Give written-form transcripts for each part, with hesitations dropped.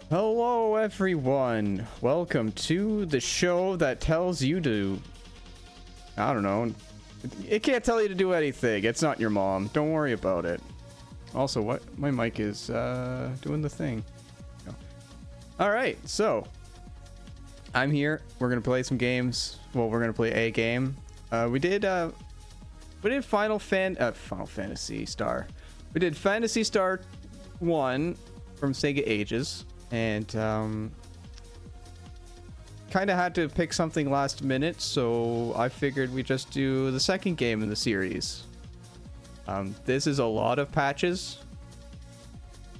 Hello everyone, welcome to the show that tells you to, I don't know, it can't tell you to do anything. It's not your mom, don't worry about it. Also, what, my mic is doing the thing. No. All right, so I'm here. We're gonna play some games. Well, we're gonna play a game. We did Final Fantasy Star. We did Phantasy Star 1 from Sega Ages. And kind of had to pick something last minute, so I figured we just do the second game in the series. This is a lot of patches.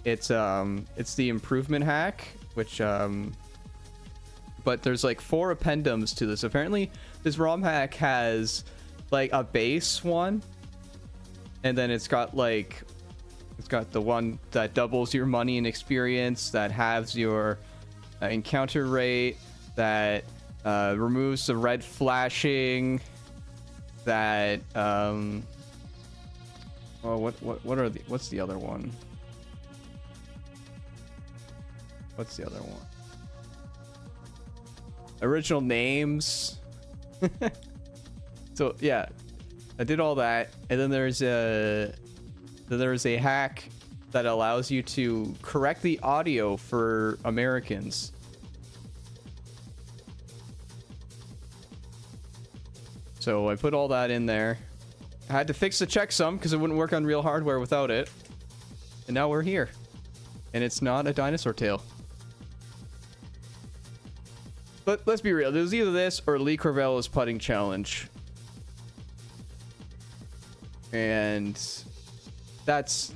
It's the improvement hack, which but there's like 4 appendums to this. Apparently this ROM hack has like a base one, and then it's got like the one that doubles your money and experience, that halves your encounter rate, that removes the red flashing, that well, what's the other one? What's the other one? Original names. So yeah, I did all that, and then there's a hack that allows you to correct the audio for Americans. So I put all that in there. I had to fix the checksum because it wouldn't work on real hardware without it. And now we're here. And it's not a dinosaur tail. But let's be real. There's either this or Lee Corvella's putting challenge. And that's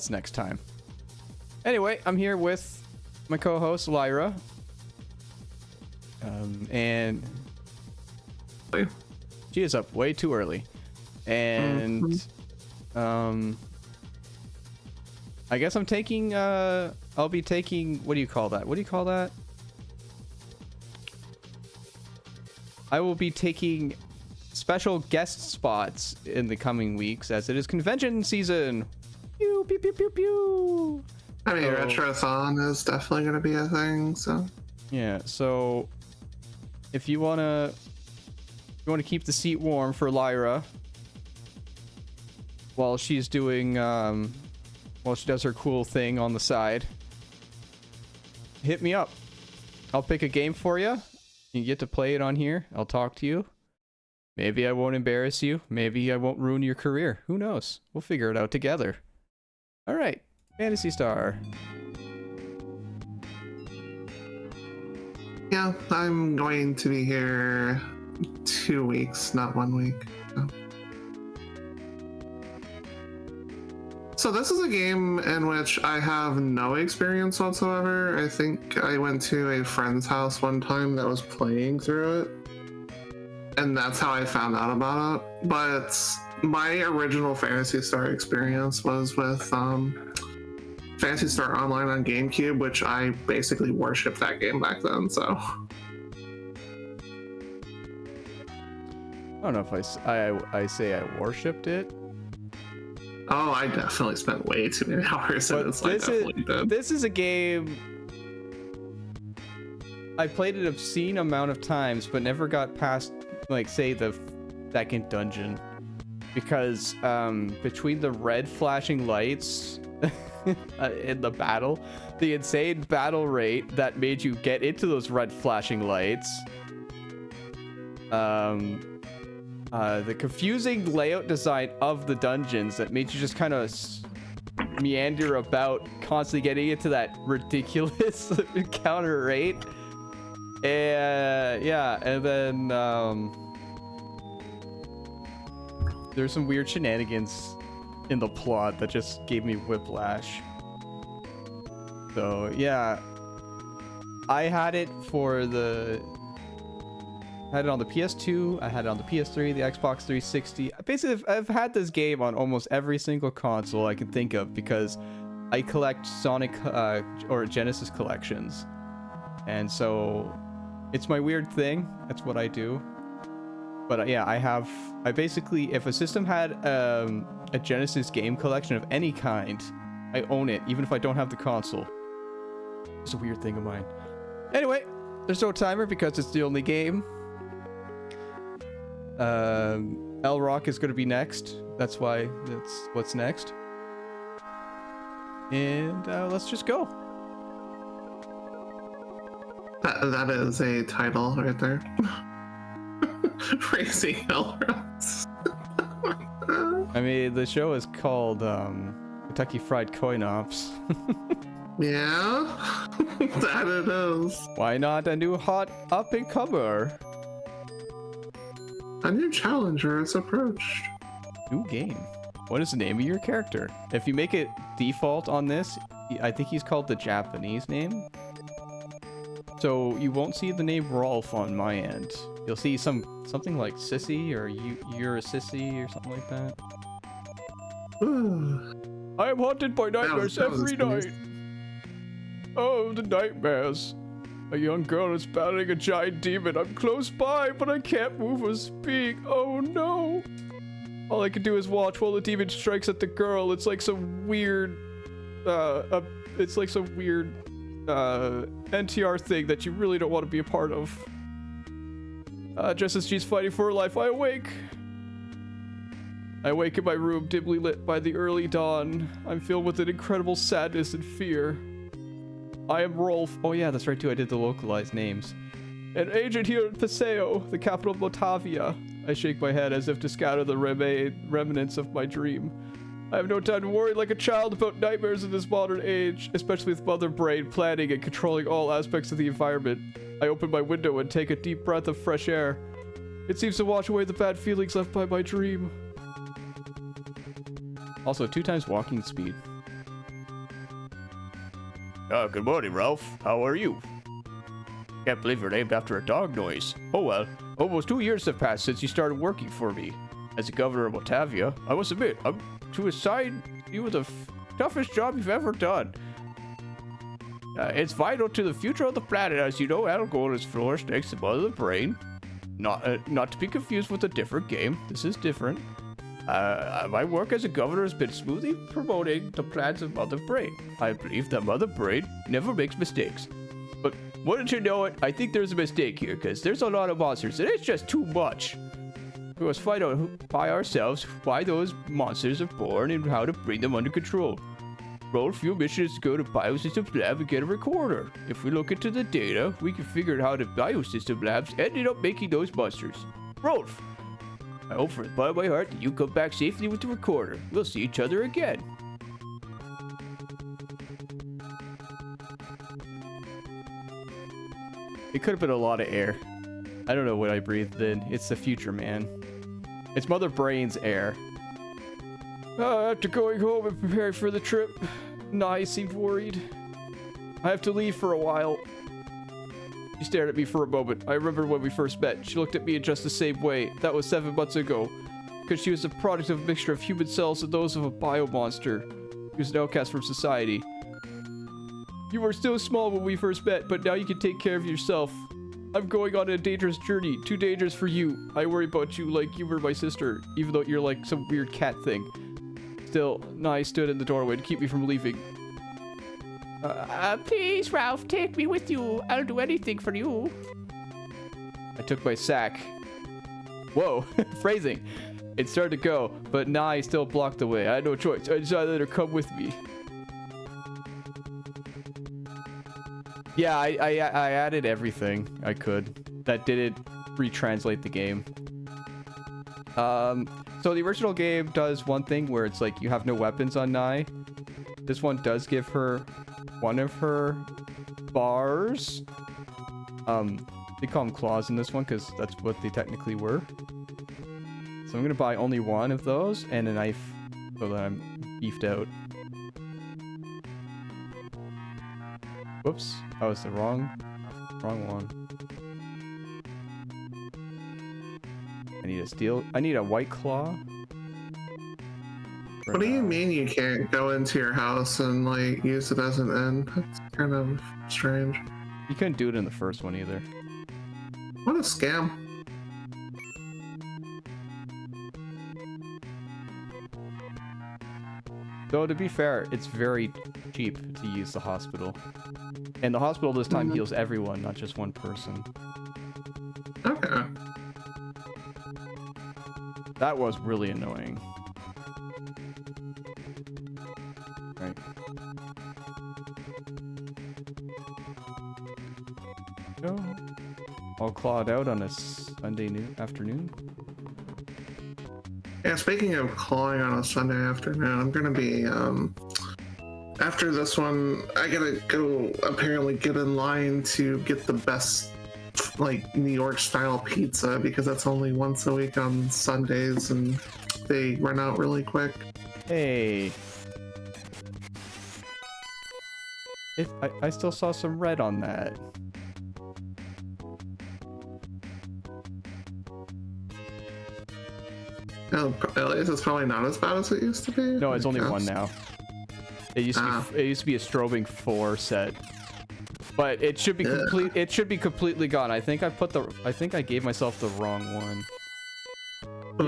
next time. Anyway, I'm here with my co-host Lyra, and she is up way too early, and I guess I'm taking I'll be taking, what do you call that? I will be taking special guest spots in the coming weeks, as it is convention season. Pew, pew, pew, pew, pew. I mean, Retrothon is definitely going to be a thing, so yeah. So if you want to keep the seat warm for Lyra while she's doing while she does her cool thing on the side, hit me up. I'll pick a game for you. You get to play it on here. I'll talk to you. Maybe I won't embarrass you. Maybe I won't ruin your career. Who knows? We'll figure it out together. All right, Phantasy Star. yeah, I'm going to be here 2 weeks, not 1 week. So this is a game in which I have no experience whatsoever. I think I went to a friend's house one time that was playing through it, and that's how I found out about it. But my original Phantasy Star experience was with Phantasy Star Online on GameCube, which I basically worshipped that game back then, so. I don't know if I say I worshipped it. Oh, I definitely spent way too many hours in it. This is a game I played an obscene amount of times, but never got past, like, say, the second dungeon, because between the red flashing lights in the battle, the insane battle rate that made you get into those red flashing lights, the confusing layout design of the dungeons that made you just kind of meander about, constantly getting into that ridiculous encounter rate. And yeah, and then there's some weird shenanigans in the plot that just gave me whiplash. So yeah, I had it for I had it on the PS2, I had it on the PS3, the Xbox 360. Basically, I've had this game on almost every single console I can think of, because I collect Sonic or Genesis collections. And so it's my weird thing. That's what I do. But yeah, I basically, if a system had a Genesis game collection of any kind, I own it, even if I don't have the console. It's a weird thing of mine. Anyway, there's no timer because it's the only game. L Rock is going to be next. That's what's next. And let's just go. That is a title right there. Racing L Rocks. I mean, the show is called Kentucky Fried Coin Ops. Yeah, that it is. Why not a new hot up-and-comer? A new challenger has approached. New game. What is the name of your character? If you make it default on this, I think he's called the Japanese name. So you won't see the name Rolf on my end. You'll see something like Sissy or you're a Sissy or something like that. I am haunted by nightmares every night. Oh, the nightmares. A young girl is battling a giant demon. I'm close by, but I can't move or speak. Oh no. All I can do is watch while the demon strikes at the girl. It's like some weird, NTR thing that you really don't want to be a part of. Just as she's fighting for her life, I awake. I awake in my room, dimly lit by the early dawn. I'm filled with an incredible sadness and fear. I am Rolf. Oh yeah, that's right too. I did the localized names. An agent here at Paseo, the capital of Botavia. I shake my head as if to scatter the remnants of my dream. I have no time to worry like a child about nightmares in this modern age, especially with Mother Brain planning and controlling all aspects of the environment. I open my window and take a deep breath of fresh air. It seems to wash away the bad feelings left by my dream. Also, 2 times walking speed. Good morning, Ralph. How are you? Can't believe you're named after a dog noise. Oh well, almost 2 years have passed since you started working for me. As the governor of Botavia, I must admit, I'm to assign you the toughest job you've ever done. It's vital to the future of the planet. As you know, Algol is flourished next to Mother Brain. Not to be confused with a different game. This is different. My work as a governor has been smoothly promoting the plans of Mother Brain. I believe that Mother Brain never makes mistakes. But wouldn't you know it, I think there's a mistake here, because there's a lot of monsters, and it's just too much. We must find out by ourselves why those monsters are born and how to bring them under control. Rolf, your mission is to go to Biosystems Lab and get a recorder. If we look into the data, we can figure out how the Biosystem Labs ended up making those monsters. Rolf! I hope from the bottom of my heart that you come back safely with the recorder. We'll see each other again. It could have been a lot of air. I don't know what I breathed in. It's the future, man. It's Mother Brain's air. After going home and preparing for the trip, Nai seemed worried. I have to leave for a while. She stared at me for a moment. I remember when we first met. She looked at me in just the same way. That was 7 months ago. Because she was a product of a mixture of human cells and those of a biomonster. She was an outcast from society. You were still small when we first met, but now you can take care of yourself. I'm going on a dangerous journey. Too dangerous for you. I worry about you like you were my sister, even though you're like some weird cat thing. Still, Nai stood in the doorway to keep me from leaving. Please, Ralph, take me with you. I'll do anything for you. I took my sack. Whoa, phrasing. It started to go, but Nai still blocked the way. I had no choice. I decided to let her come with me. Yeah, I added everything I could that didn't retranslate the game. So the original game does one thing where it's like you have no weapons on Nai. This one does give her one of her bars. They call them claws in this one because that's what they technically were. So I'm gonna buy only one of those and a knife so that I'm beefed out. Whoops, that was the wrong one. I need a steel. I need a white claw. What do you mean you can't go into your house and like use it as an inn? That's kind of strange. You couldn't do it in the first one either. What a scam. Though, to be fair, it's very cheap to use the hospital. And the hospital this time heals everyone, not just one person. Okay. That was really annoying. Right. Go. All clawed out on a Sunday afternoon. Yeah, speaking of clawing on a Sunday afternoon, I'm gonna be, after this one, I gotta go apparently get in line to get the best, like, New York style pizza, because that's only once a week on Sundays, and they run out really quick. Hey. I still saw some red on that. No, at least it's probably not as bad as it used to be. No, it's only Yes. one now. It used to be a strobing 4 set, but it should be complete. It should be completely gone. I think I gave myself the wrong one.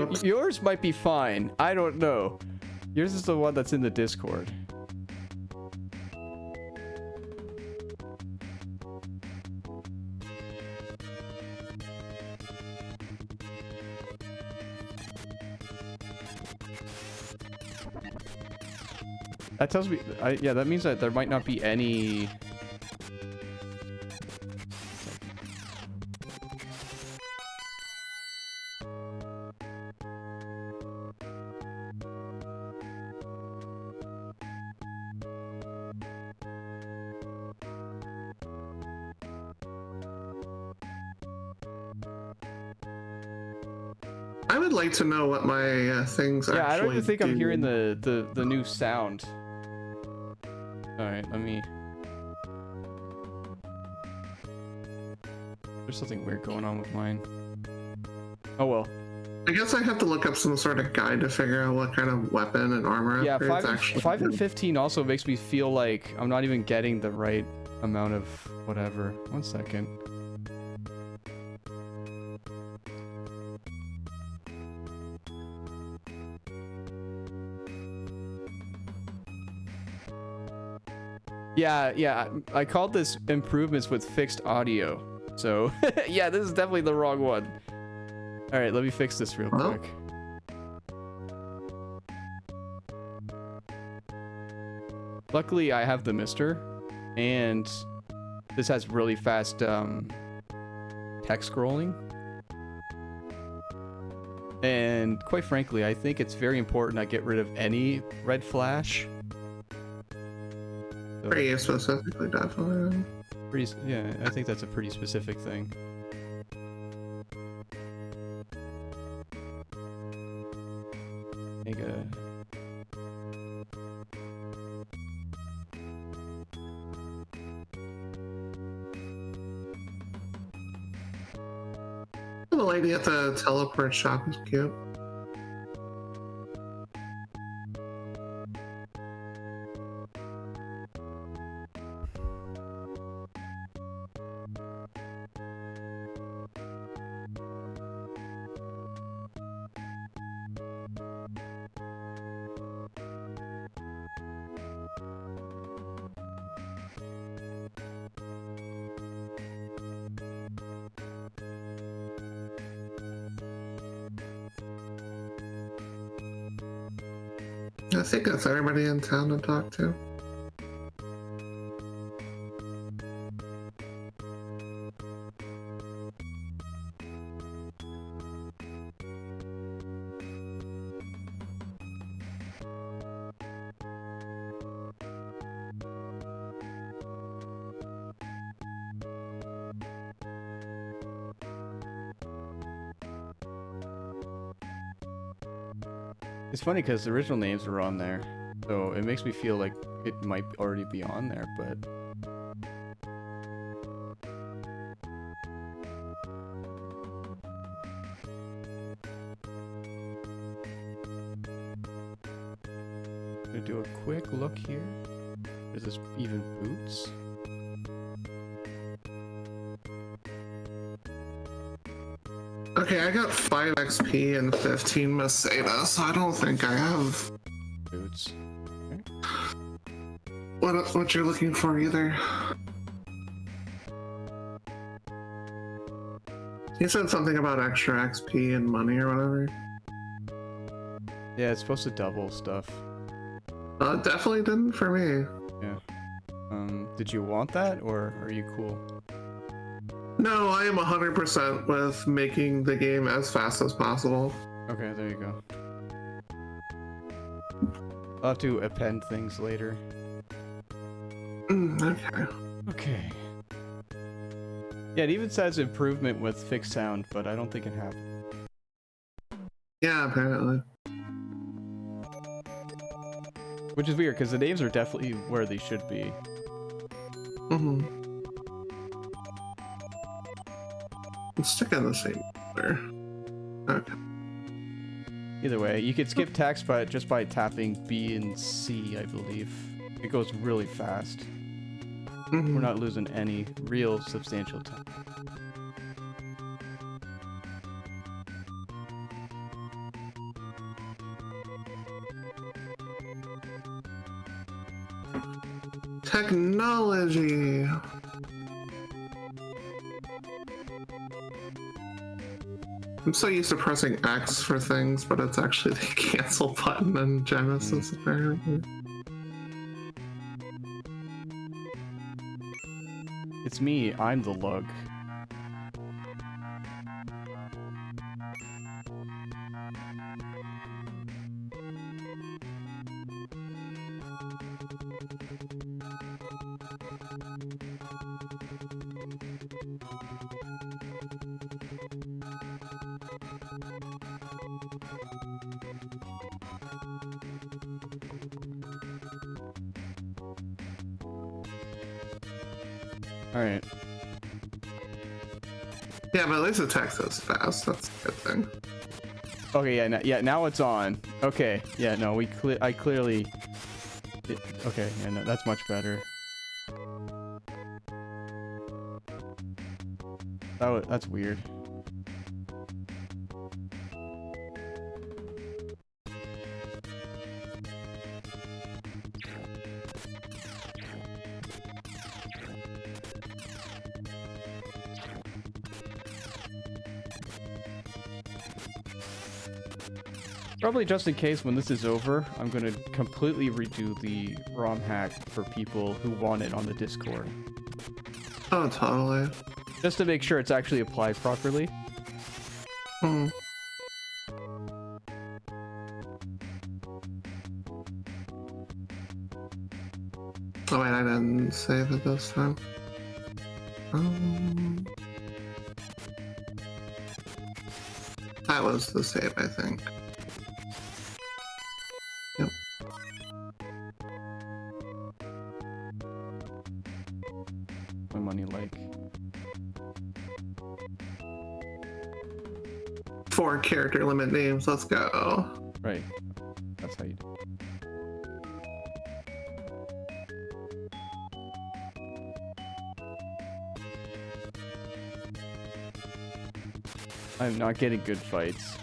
Oops. Yours might be fine. I don't know. Yours is the one that's in the Discord. That tells me, yeah, that means that there might not be any. I would like to know what my things Yeah, actually I don't even think do. I'm hearing the new sound. All right, let me. There's something weird going on with mine. Oh well. I guess I have to look up some sort of guide to figure out what kind of weapon and armor Yeah, upgrades actually 5 and do. 15 also makes me feel like I'm not even getting the right amount of whatever. 1 second. Yeah, I called this improvements with fixed audio. So, yeah, this is definitely the wrong one. All right, let me fix this real Well. quick. Luckily, I have the Mister, and this has really fast text scrolling. And quite frankly, I think it's very important I get rid of any red flash. So, Pretty specifically, definitely. yeah, I think that's a pretty specific thing. The lady at the teleport shop is cute. I think that's everybody in town to talk to. It's funny because the original names were on there, so it makes me feel like it might already be on there, but... I'm gonna do a quick look here. Is this even boots? Okay, I got 5 XP and 15 Masada, so I don't think I have... Boots. Okay. what you're looking for either. You said something about extra XP and money or whatever. Yeah, it's supposed to double stuff. It definitely didn't for me. Yeah. Did you want that, or are you cool? No, I am 100% with making the game as fast as possible. Okay, there you go. I'll have to append things later. Okay. Okay. Yeah, it even says improvement with fixed sound, but I don't think it happened. Yeah, apparently. Which is weird, because the names are definitely where they should be. Mm-hmm. Let's stick in the same order. Okay. Either way, you could skip text just by tapping B and C, I believe. It goes really fast. Mm-hmm. We're not losing any real substantial time. Technology. I'm so used to pressing X for things, but it's actually the cancel button in Genesis, apparently. It's me, I'm the lug. Alright. Yeah, but at least the text is fast. That's a good thing. Okay, yeah, now it's on. Okay, yeah, no, I clearly... okay, yeah, no, that's much better. That's weird. Probably just in case when this is over, I'm gonna completely redo the ROM hack for people who want it on the Discord. Oh, totally. Just to make sure it's actually applied properly. Hmm. Oh wait, I didn't save it this time. That was the save, I think. Yep. My money like. 4 character limit names, let's go. Right. That's how you do it. I'm not getting good fights.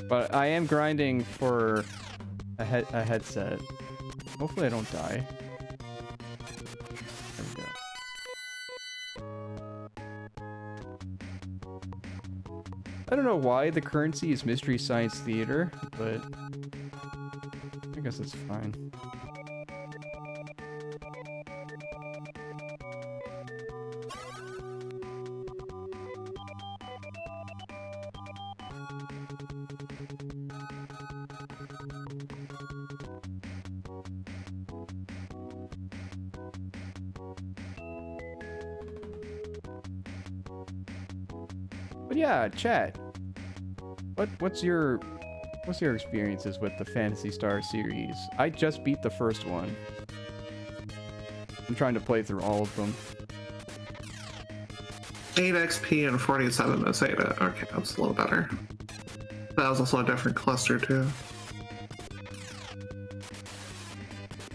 But I am grinding for a headset. Hopefully I don't die. There we go. I don't know why the currency is Mystery Science Theater, but I guess it's fine. But yeah, chat. What's your experiences with the Phantasy Star series? I just beat the first one. I'm trying to play through all of them. 8 XP and 47 Miss Ada. Okay, that's a little better. That was also a different cluster too.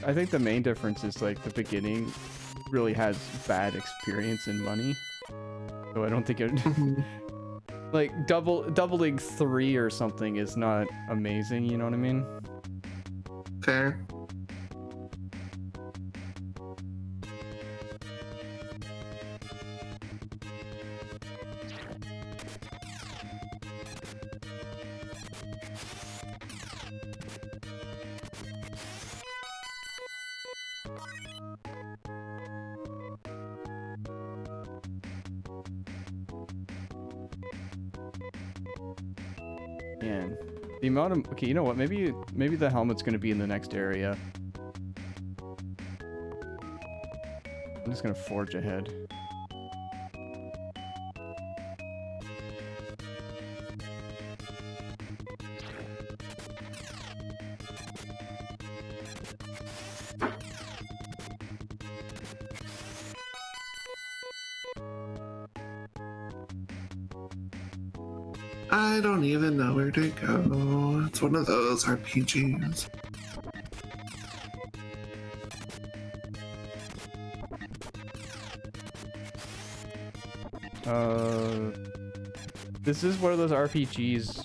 I think the main difference is like the beginning really has bad experience in money. So I don't think it... Like doubling 3 or something is not amazing, you know what I mean? Fair. Man, the amount of... Okay, you know what? Maybe the helmet's gonna be in the next area. I'm just gonna forge ahead. I don't even know where to go. It's one of those RPGs. This is one of those RPGs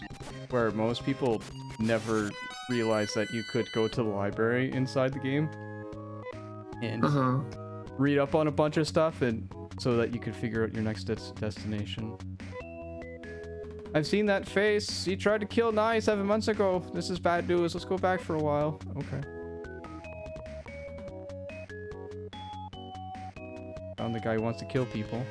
where most people never realize that you could go to the library inside the game and read up on a bunch of stuff, and so that you could figure out your next destination. I've seen that face. He tried to kill Nye 7 months ago. This is bad news. Let's go back for a while. Okay. Found the guy who wants to kill people.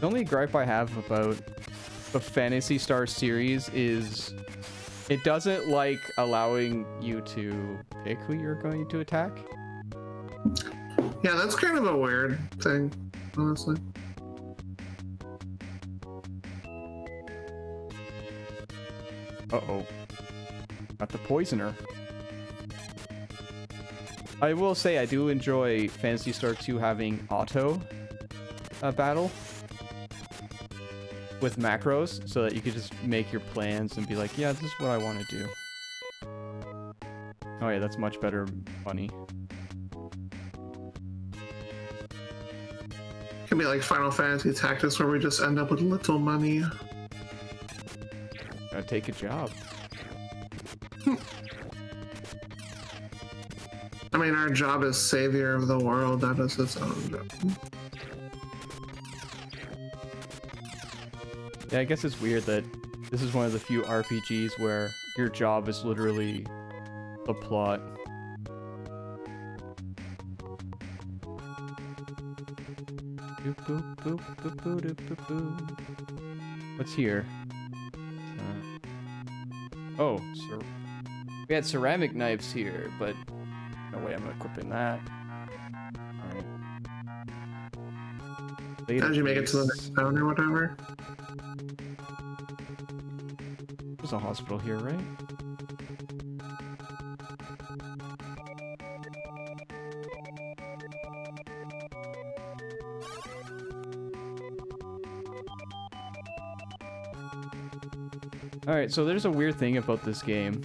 The only gripe I have about the Phantasy Star series is it doesn't like allowing you to pick who you're going to attack. Yeah, that's kind of a weird thing, honestly. Uh-oh. Got the poisoner. I will say I do enjoy Phantasy Star 2 having auto battle with macros, so that you could just make your plans and be like, yeah, this is what I want to do. Oh yeah, that's much better money. Can be like Final Fantasy Tactics where we just end up with little money. Gotta take a job. I mean, our job is savior of the world. That is its own job. Yeah, I guess it's weird that this is one of the few RPGs where your job is literally the plot. What's here? Oh, we had ceramic knives here, but no way I'm equipping that. Alright. How did you make it to the next town or whatever? There's a hospital here, right? Alright, so there's a weird thing about this game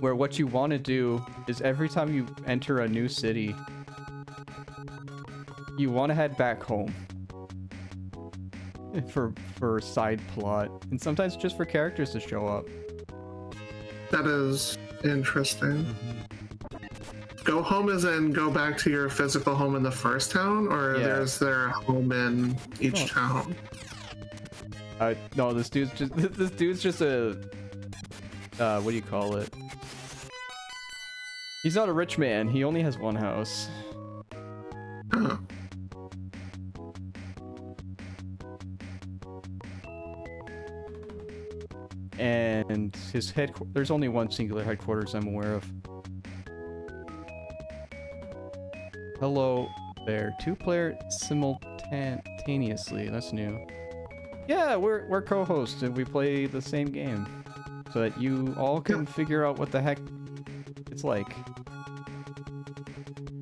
where what you want to do is every time you enter a new city, you want to head back home for side plot, and sometimes just for characters to show up. That is interesting. Go home as in go back to your physical home in the first town, or Yeah. there's their home in each town? No, this dude's just a what do you call it? He's not a rich man. He only has one house. Huh. And his there's only one singular headquarters I'm aware of. Hello there. 2-player simultaneously. That's new. Yeah, we're co-hosts and we play the same game so that you all can figure out what the heck it's like.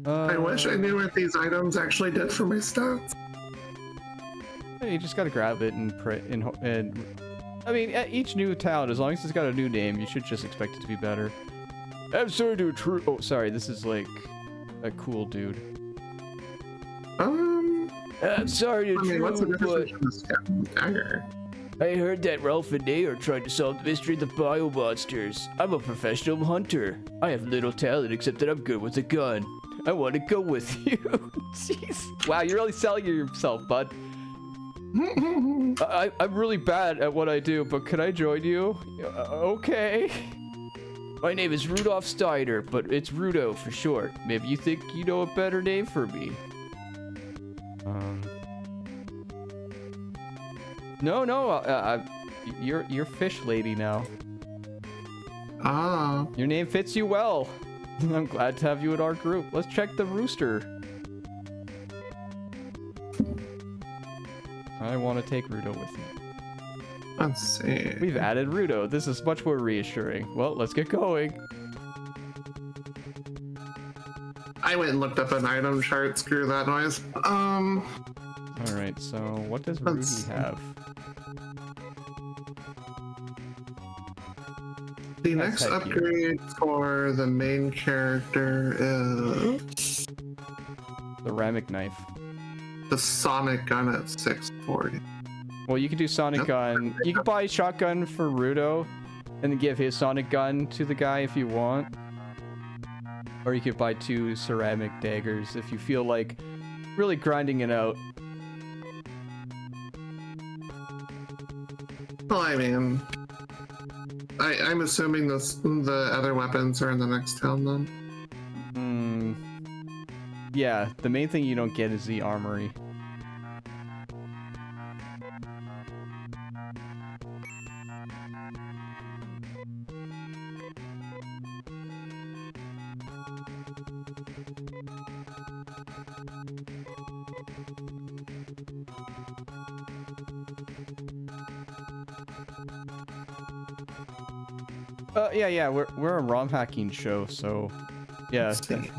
I wish I knew what these items actually did for my stats. You just gotta grab it and I mean, at each new town, as long as it's got a new name, you should just expect it to be better. Absolutely true. Oh, sorry, this is like that cool dude. I'm sorry to I mean, what's the intrude, difference but between the scab and the dagger? I heard that Ralph and Nate are trying to solve the mystery of the bio monsters. I'm a professional hunter. I have little talent except that I'm good with a gun. I want to go with you. Jeez. Wow, you're really selling yourself, bud. I'm really bad at what I do, but could I join you? Okay. My name is Rudolph Steiner, but it's Rudo for short. Maybe you think you know a better name for me. No, you're fish lady now. Ah. Your name fits you well. I'm glad to have you in our group. Let's check the rooster. I want to take Rudo with me. Let's see. We've added Rudo. This is much more reassuring. Well, let's get going. I went and looked up an item chart. Screw that noise. All right. So what does Rudy Let's- have? The That's next heck yeah. upgrade for the main character is Ceramic knife. the Sonic Gun at 640. Well, you could do Sonic Yep. gun. You could buy shotgun for Rudo, and then give his Sonic gun to the guy if you want. Or you could buy 2 ceramic daggers if you feel like really grinding it out. Well, I mean, I'm assuming the other weapons are in the next town then. Yeah, the main thing you don't get is the armory. Yeah, we're a ROM hacking show, so yeah, Let's see.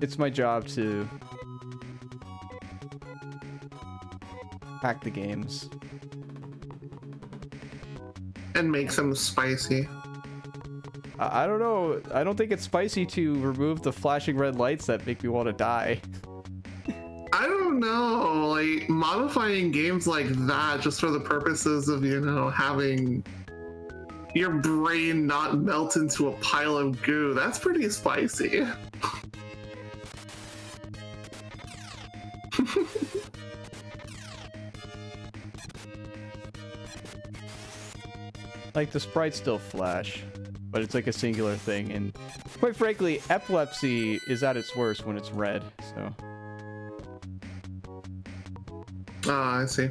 it's my job to hack the games. And make them spicy. I don't know. I don't think it's spicy to remove the flashing red lights that make me want to die. I don't know, like modifying games like that just for the purposes of, you know, having your brain not melt into a pile of goo. That's pretty spicy. Like the sprites still flash, but it's like a singular thing, and quite frankly, epilepsy is at its worst when it's red, so. Ah, I see.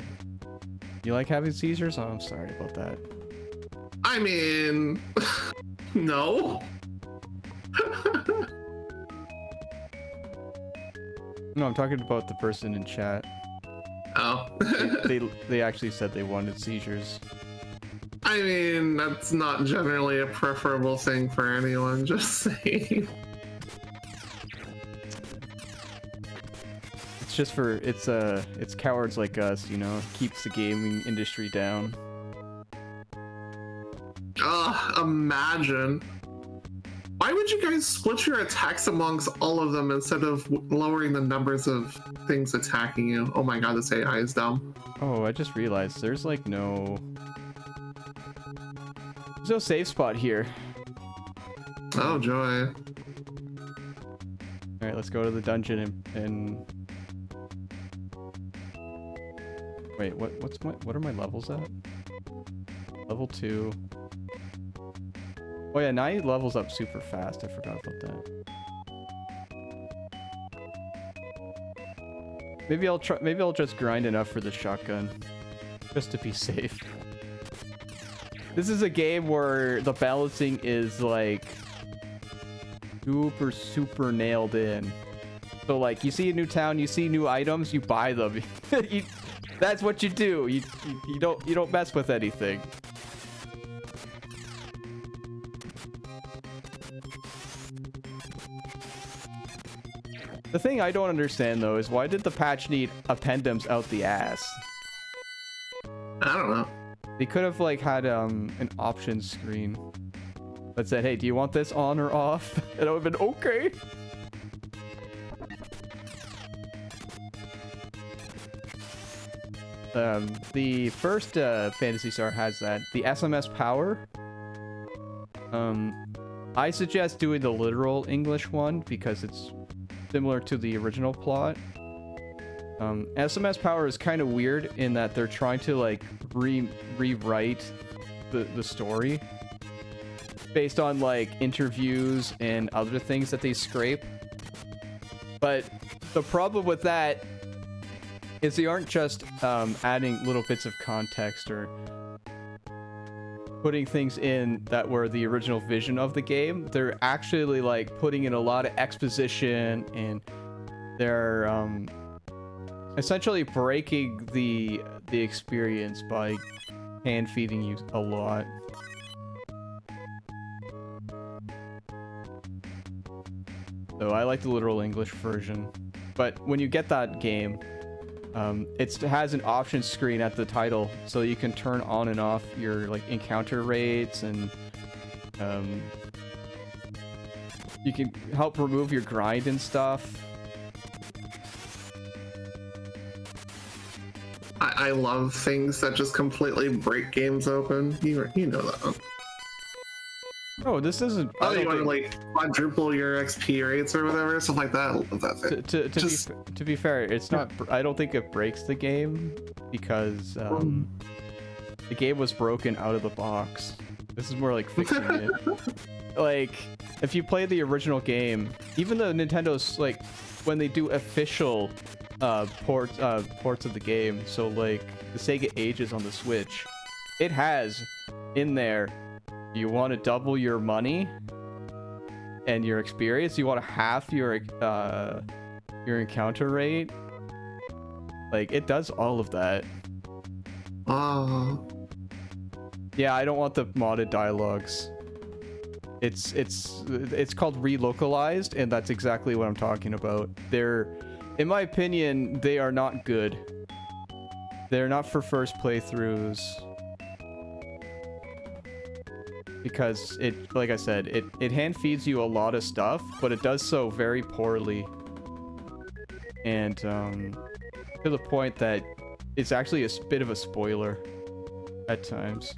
You like having seizures? Oh, I'm sorry about that. I mean, no. No, I'm talking about the person in chat. Oh. They actually said they wanted seizures. I mean, that's not generally a preferable thing for anyone, just saying. It's just for, it's cowards like us, you know, keeps the gaming industry down. Ugh, imagine. Why would you guys split your attacks amongst all of them instead of lowering the numbers of things attacking you? Oh my god, this AI is dumb. Oh, I just realized there's like no safe spot here. Oh joy. Alright, let's go to the dungeon and... Wait, what are my levels at? Level 2. Oh yeah, now he levels up super fast. I forgot about that. Maybe I'll just grind enough for the shotgun. Just to be safe. This is a game where the balancing is like super nailed in. So like you see a new town, you see new items, you buy them. That's what you do. You don't mess with anything. The thing I don't understand though is why did the patch need appendums out the ass? I don't know. They could have like had an options screen. that said, hey, do you want this on or off? And I would have been okay. The first Phantasy Star has that. The SMS power. I suggest doing the literal English one because it's similar to the original plot. SMS power is kind of weird in that they're trying to like rewrite the story based on like interviews and other things that they scrape. But the problem with that is they aren't just adding little bits of context or putting things in that were the original vision of the game. They're actually like putting in a lot of exposition, and they're essentially breaking the experience by hand feeding you a lot. So I like the literal English version, but when you get that game, it has an option screen at the title, so you can turn on and off your like encounter rates, and you can help remove your grind and stuff. I love things that just completely break games open. You know that. Oh, this isn't. Oh, you want to like quadruple your XP rates or whatever, stuff like that. I love that thing. To be fair, it's not. I don't think it breaks the game because the game was broken out of the box. This is more like fixing it. Like, if you play the original game, even though Nintendo's like when they do official ports of the game, so like the Sega Ages on the Switch, it has in there. You want to double your money and your experience. You want to half your encounter rate. Like, it does all of that. Oh. Yeah, I don't want the modded dialogues. It's called relocalized, and that's exactly what I'm talking about. In my opinion, they are not good. They're not for first playthroughs. Because it, like I said, it hand feeds you a lot of stuff, but it does so very poorly. And to the point that it's actually a bit of a spoiler at times.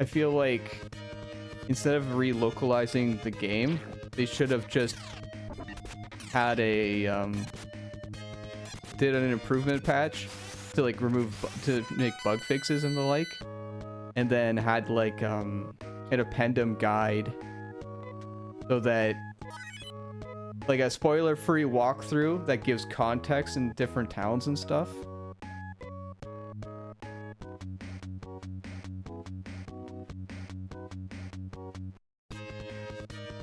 I feel like instead of relocalizing the game, they should have just had a did an improvement patch to like to make bug fixes and the like, and then had like an appendum guide so that like a spoiler-free walkthrough that gives context in different towns and stuff.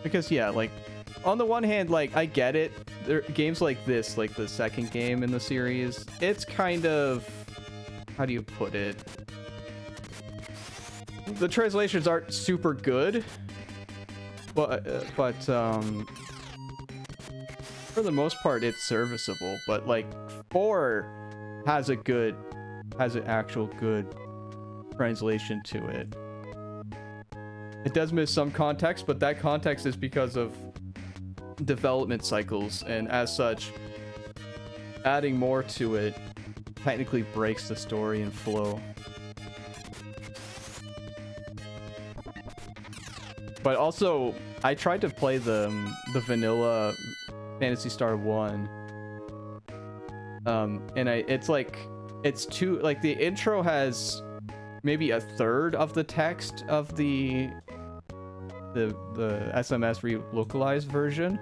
Because yeah, like on the one hand, like I get it. Games like this, like the second game in the series, it's kind of, how do you put it? The translations aren't super good, but for the most part, it's serviceable. But like 4 has an actual good translation to it. It does miss some context, but that context is because of development cycles, and as such, adding more to it technically breaks the story and flow. But also, I tried to play the vanilla Phantasy Star 1, and it's too, like, the intro has maybe a third of the text of the SMS relocalized version,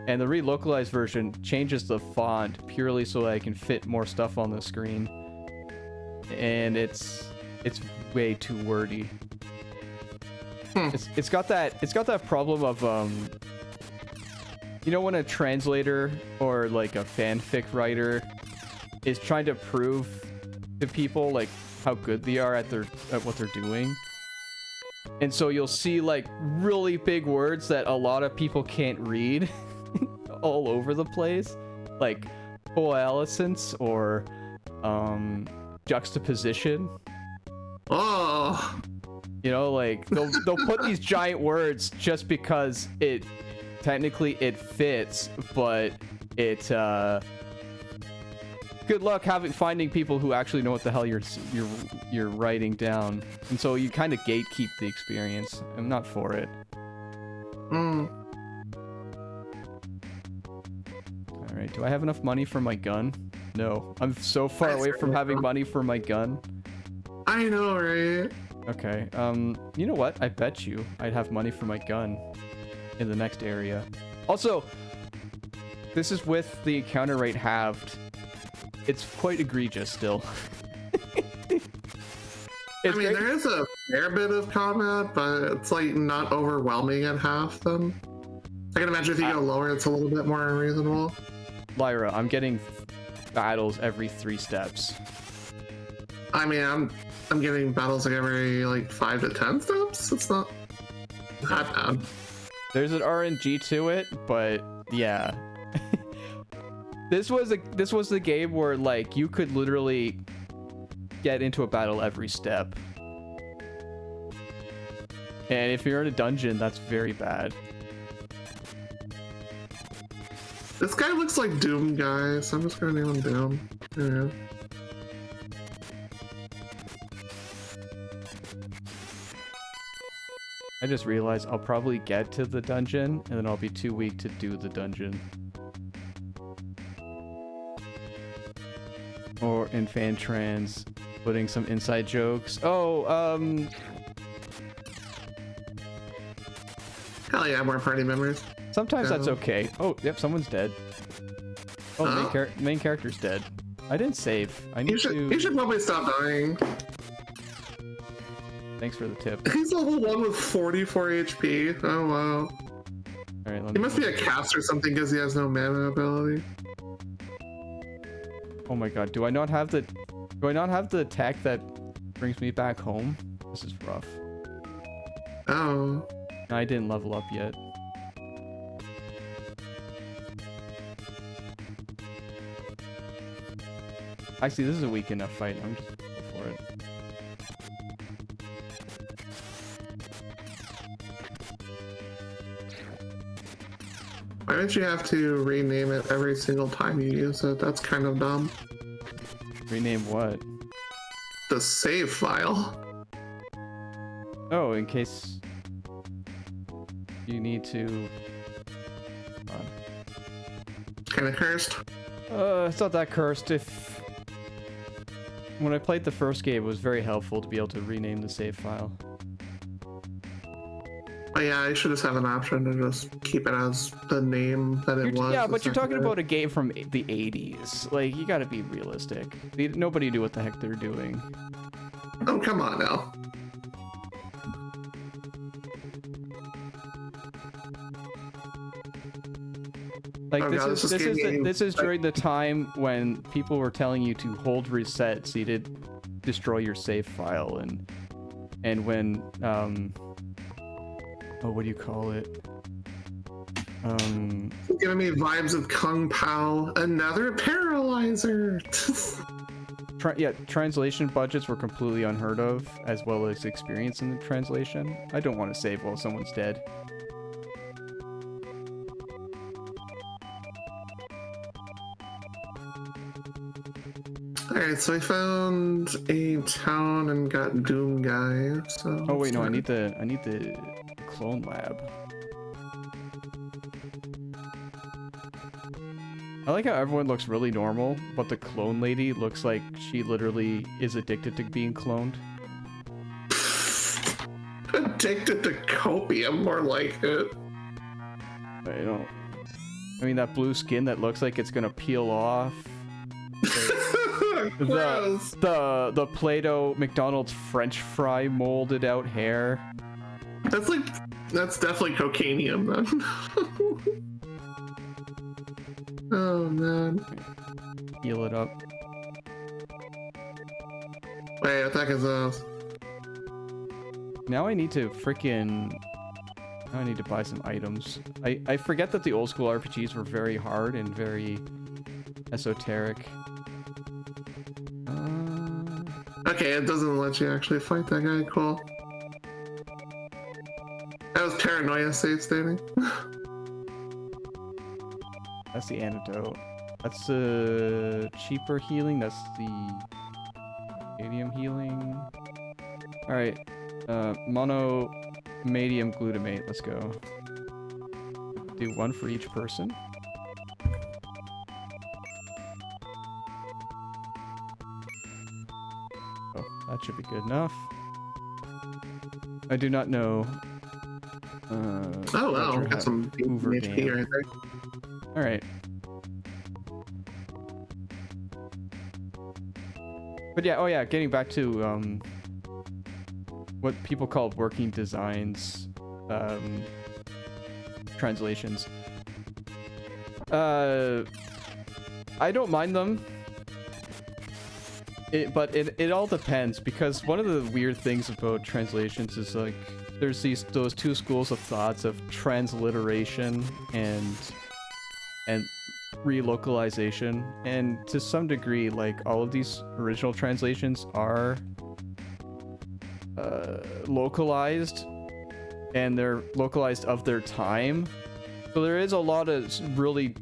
and the relocalized version changes the font purely so that I can fit more stuff on the screen, and it's way too wordy. It's got that problem of you know, when a translator or like a fanfic writer is trying to prove to people like how good they are at what they're doing. And so you'll see like really big words that a lot of people can't read all over the place. Like coalescence or juxtaposition. Oh. You know, like they'll put these giant words just because technically it fits, but it good luck finding people who actually know what the hell you're writing down, and so you kind of gatekeep the experience. I'm not for it. Mm. All right, do I have enough money for my gun? No, I'm so far away from having money for my gun. I know, right? Okay, you know what? I bet you I'd have money for my gun in the next area. Also, this is with the encounter rate halved. It's quite egregious still. I mean, there is a fair bit of combat, but it's like not overwhelming at half them. I can imagine if you go lower, it's a little bit more unreasonable. Lyra, I'm getting battles every 3 steps. I mean, I'm getting battles like every like 5 to 10 steps. It's not that bad. There's an RNG to it, but yeah. This was the game where like you could literally get into a battle every step. And if you're in a dungeon, that's very bad. This guy looks like Doom guy, so I'm just gonna name him Doom. Yeah. I just realized I'll probably get to the dungeon, and then I'll be too weak to do the dungeon. Or in fan trans, putting some inside jokes. Oh, Hell yeah, more party members. sometimes that's okay. Oh, yep, someone's dead. Oh, main character's dead. I didn't save. I need to... You should probably stop dying. Thanks for the tip. He's level 1 with 44 HP. Oh, wow. Alright, He must be a cast or something because he has no mana ability. Oh my god, do I not have the tech that brings me back home? This is rough. Oh. I didn't level up yet. Actually, this is a weak enough fight. I'm just going for it. Why don't you have to rename it every single time you use it? That's kind of dumb. Rename what? The save file. Oh, in case you need to... Kind of cursed. It's not that cursed. When I played the first game, it was very helpful to be able to rename the save file. But yeah, I should just have an option to just keep it as the name that it was. Yeah, but you're talking about a game from the 80s. Like, you gotta be realistic. Nobody knew what the heck they're doing. Oh, come on now. Like, Oh, God, this is during the time when people were telling you to hold reset so you didn't destroy your save file, and when oh, what do you call it? It's giving me vibes of Kung Pao, another paralyzer. Yeah, translation budgets were completely unheard of, as well as experience in the translation. I don't want to save while someone's dead. Alright, so I found a town and got Doom guy. So Oh wait, no, I need the clone lab. I like how everyone looks really normal, but the clone lady looks like she literally is addicted to being cloned. Addicted to copium, more like it. I mean, that blue skin that looks like it's gonna peel off. The Play-Doh McDonald's French fry molded out hair. That's definitely cocainium then. Oh man. Heal it up. Wait, what the heck is this? Now I need to buy some items. I forget that the old school RPGs were very hard and very esoteric. Okay, it doesn't let you actually fight that guy. Cool. That was paranoia safe stating. That's the antidote. That's cheaper healing. That's the medium healing. All right, monomadium glutamate. Let's go. Do one for each person. Oh, that should be good enough. I do not know. Oh wow, got some Hoover HP Dam. right there. All right. But yeah, oh yeah, getting back to what people call working designs, translations. I don't mind them. But it all depends, because one of the weird things about translations is like there's those two schools of thoughts of transliteration and relocalization, and to some degree like all of these original translations are localized, and they're localized of their time, so there is a lot of really.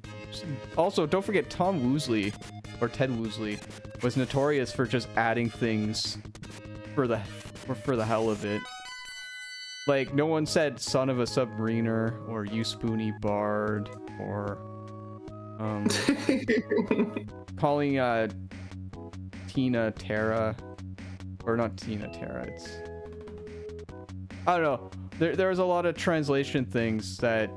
Also, don't forget Tom Woosley, or Ted Woosley, was notorious for just adding things for the hell of it. Like, no one said son of a submariner or you spoony bard or calling Tina Terra, or not Tina Terra, it's, I don't know. There was a lot of translation things that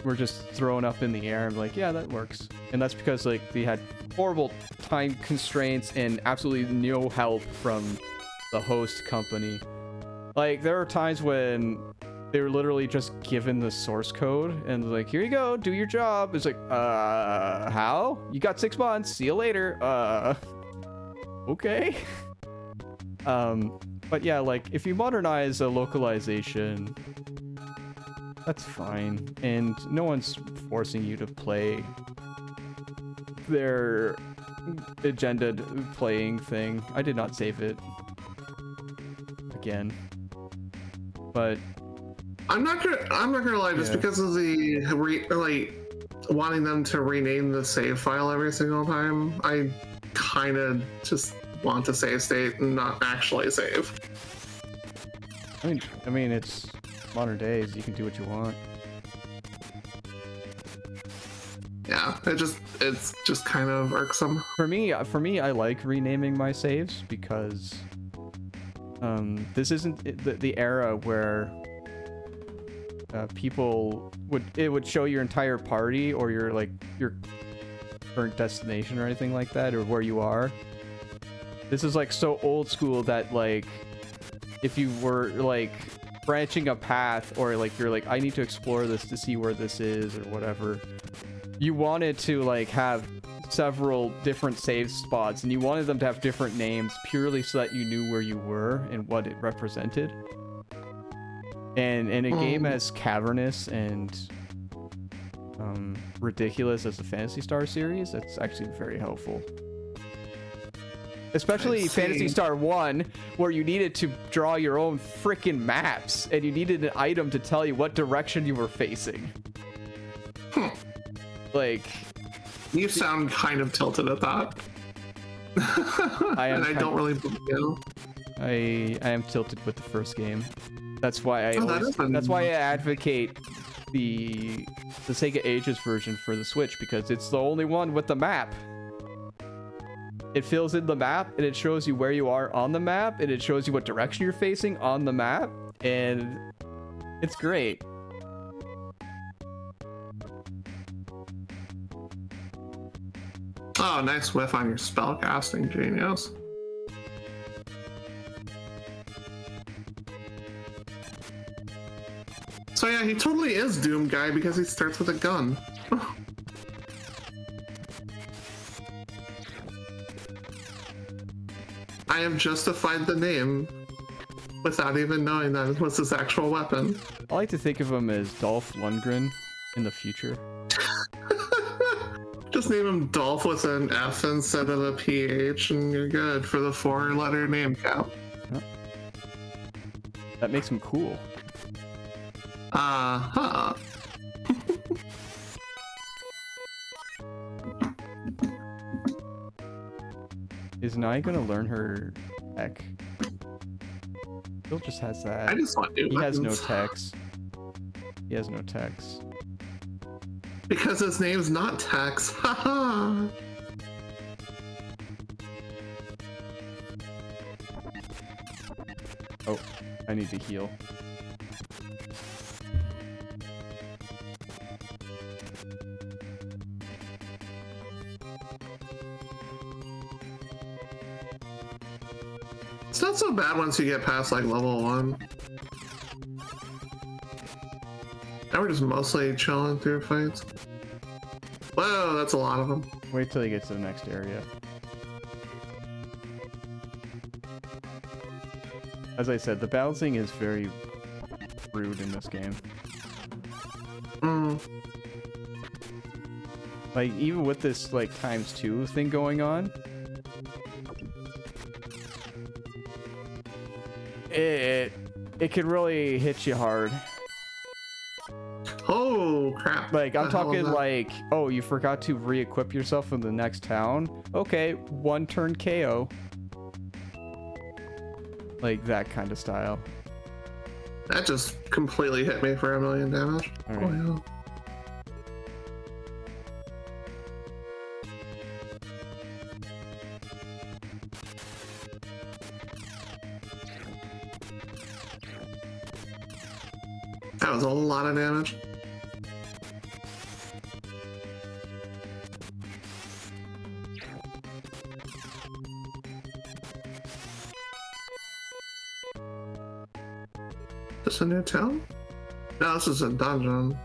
were just thrown up in the air. I'm like, yeah, that works. And that's because like they had horrible time constraints and absolutely no help from the host company. Like, there are times when they were literally just given the source code and like, here you go, do your job. It's like, how? You got 6 months, see you later. Okay. But yeah, like, if you modernize a localization, that's fine, and no one's forcing you to play their agenda playing thing. I did not save it again, but I'm not gonna lie, just because of the wanting them to rename the save file every single time, I kind of just want to save state and not actually save. I mean, it's modern days. You can do what you want. Yeah, it's just kind of irksome. For me, I like renaming my saves because this isn't the era where people would show your entire party or your current destination or anything like that, or where you are. This is like so old school that like if you were like branching a path, or like you're like, I need to explore this to see where this is or whatever, you wanted to like have several different save spots, and you wanted them to have different names purely so that you knew where you were and what it represented. And in a game as cavernous and ridiculous as the Phantasy Star series, that's actually very helpful. Especially Phantasy Star 1, where you needed to draw your own freaking maps, and you needed an item to tell you what direction you were facing. Like, you sound kind of tilted at that. I don't really, I am tilted with the first game. That's why that's why I advocate the Sega Ages version for the Switch, because it's the only one with the map. It fills in the map, and it shows you where you are on the map, and it shows you what direction you're facing on the map, and it's great. Oh, nice whiff on your spellcasting, genius. So yeah, he totally is Doom Guy because he starts with a gun. I have justified the name without even knowing that it was his actual weapon. I like to think of him as Dolph Lundgren in the future. Just name him Dolph with an F instead of a PH, and you're good for the 4-letter name count. Yep. That makes him cool. Uh-huh. Is Nai gonna learn her tech? Bill just has that. I just want new He has no weapons. techs. He has no techs. Because his name's not Tex. Haha. Oh, I need to heal. It's not so bad once you get past like level 1. Now we're just mostly chilling through fights. Whoa, that's a lot of them. Wait till you get to the next area. As I said, the balancing is very rude in this game. Like, even with this, like, ×2 thing going on, it could really hit you hard. Oh, crap. Like, I'm The hell talking is that? like, oh, you forgot to re-equip yourself in the next town? Okay, 1 turn KO. Like, that kind of style. That just completely hit me for 1,000,000 damage. All right. Oh, yeah. That was a lot of damage. This a new town? No, this is a dungeon.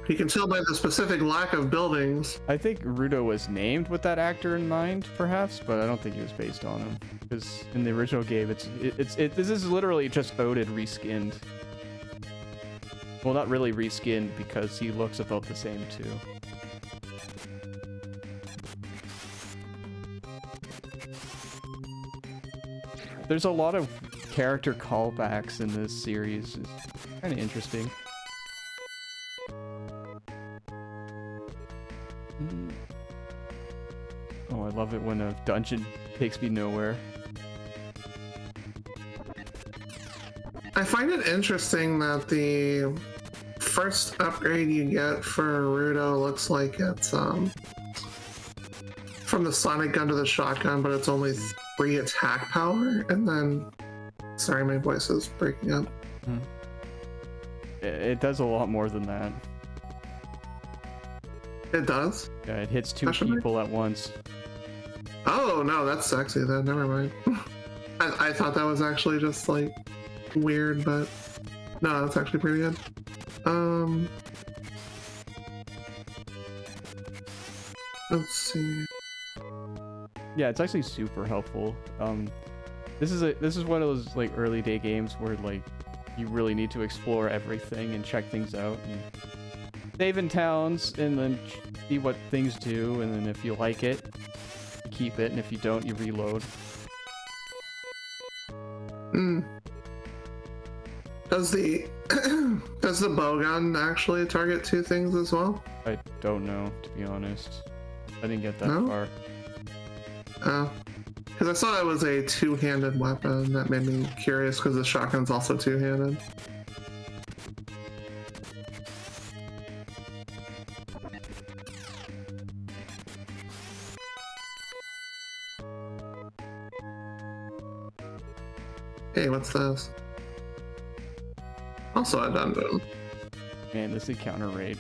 You can tell by the specific lack of buildings. I think Rudo was named with that actor in mind, perhaps, but I don't think he was based on him. Because in the original game, this is literally just Odin reskinned. Well, not really reskinned because he looks about the same too. There's a lot of character callbacks in this series. It's kind of interesting. Oh, I love it when a dungeon takes me nowhere. I find it interesting that the first upgrade you get for Rudo looks like it's from the sonic gun to the shotgun, but it's only 3 attack power, and then sorry, my voice is breaking up. It does a lot more than that. It does? Yeah, it hits 2 Actually? people at once. Oh no, that's sexy then, never mind. I thought that was actually just like weird, but no, that's actually pretty good. Let's see. Yeah, it's actually super helpful. This is one of those like early day games where like you really need to explore everything and check things out and save in towns and then see what things do, and then if you like it, you keep it, and if you don't, you reload. Does the does the bowgun actually target 2 things as well? I don't know, to be honest. I didn't get that No? far. Oh, because I saw it was a 2-handed weapon. That made me curious because the shotgun's also 2-handed. Hey, what's this? Also a dungeon. Man, this encounter rate.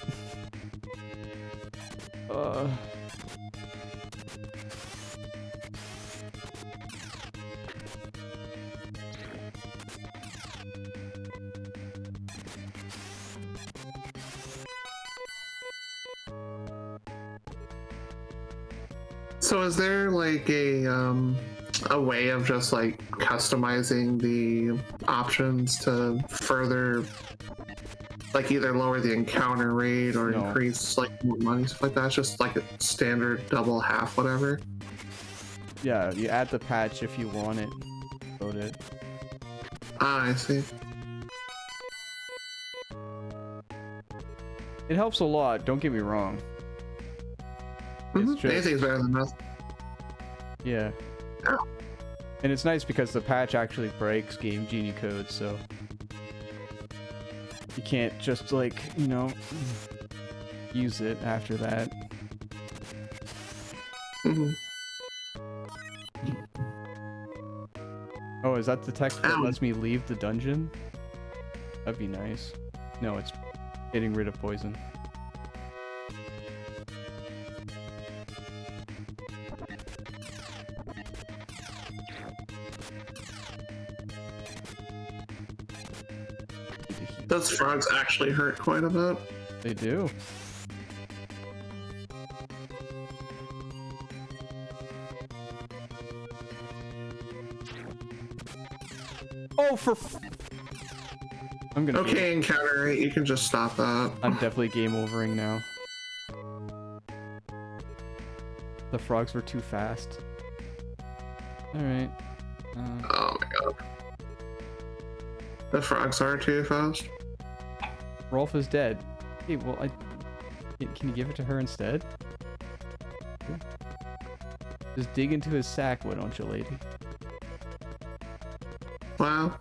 So is there like a way of just like customizing the options to further like either lower the encounter rate or No. increase like more money, stuff like that. It's just like a standard double, half, whatever. Yeah, you add the patch if you want it. Load it. Ah, I see. It helps a lot, don't get me wrong. It's just, Anything's better than nothing. yeah. Ow. And it's nice because the patch actually breaks Game Genie code, so you can't just like, you know, use it after that. Mhm. Oh, is that the text that Ow. lets me leave the dungeon? That'd be nice. No, it's getting rid of poison. Those frogs actually hurt quite a bit. They do. Oh, for I'm gonna Okay, encounter rate, you can just stop that. I'm definitely game overing now. The frogs were too fast. Alright. Oh my god. The frogs are too fast. Rolf is dead. Hey, well, can you give it to her instead? Just dig into his sack, why don't you, lady? Wow.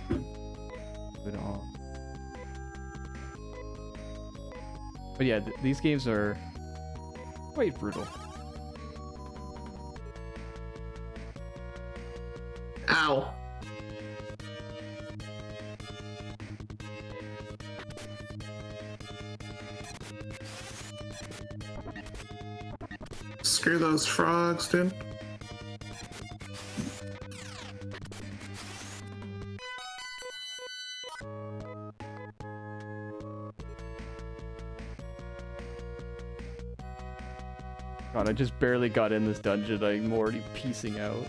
Good on. But yeah, these games are quite brutal. Ow. Screw those frogs, dude. God, I just barely got in this dungeon. I'm already piecing out.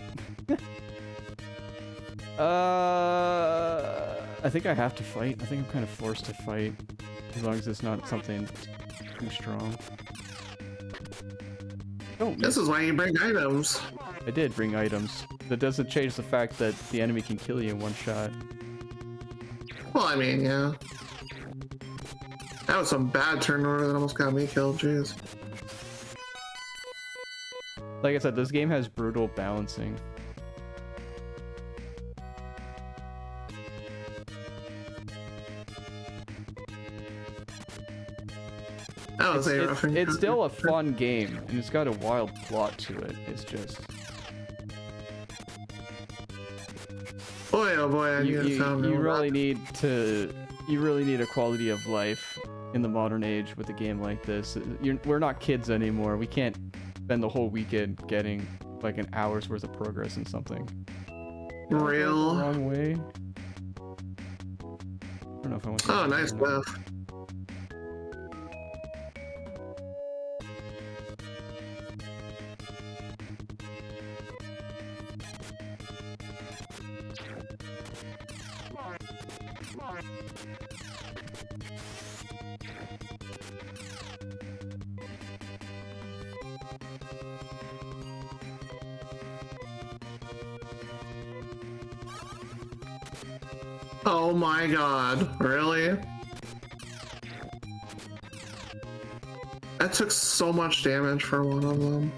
I think I have to fight. I think I'm kind of forced to fight. As long as it's not something too strong. Oh, This is why you bring items. I did bring items. That doesn't change the fact that the enemy can kill you in one shot. Well, I mean, yeah. That was some bad turn order that almost got me killed, jeez. Like I said, this game has brutal balancing. It's still a fun game, and it's got a wild plot to it. It's just Boy, oh boy, I you need to really need a quality of life in the modern age with a game like this. We're not kids anymore. We can't spend the whole weekend getting like an hour's worth of progress in something. Real. The wrong way. I don't know if I want to. Oh, nice stuff. Oh my god, really? That took so much damage for one of them.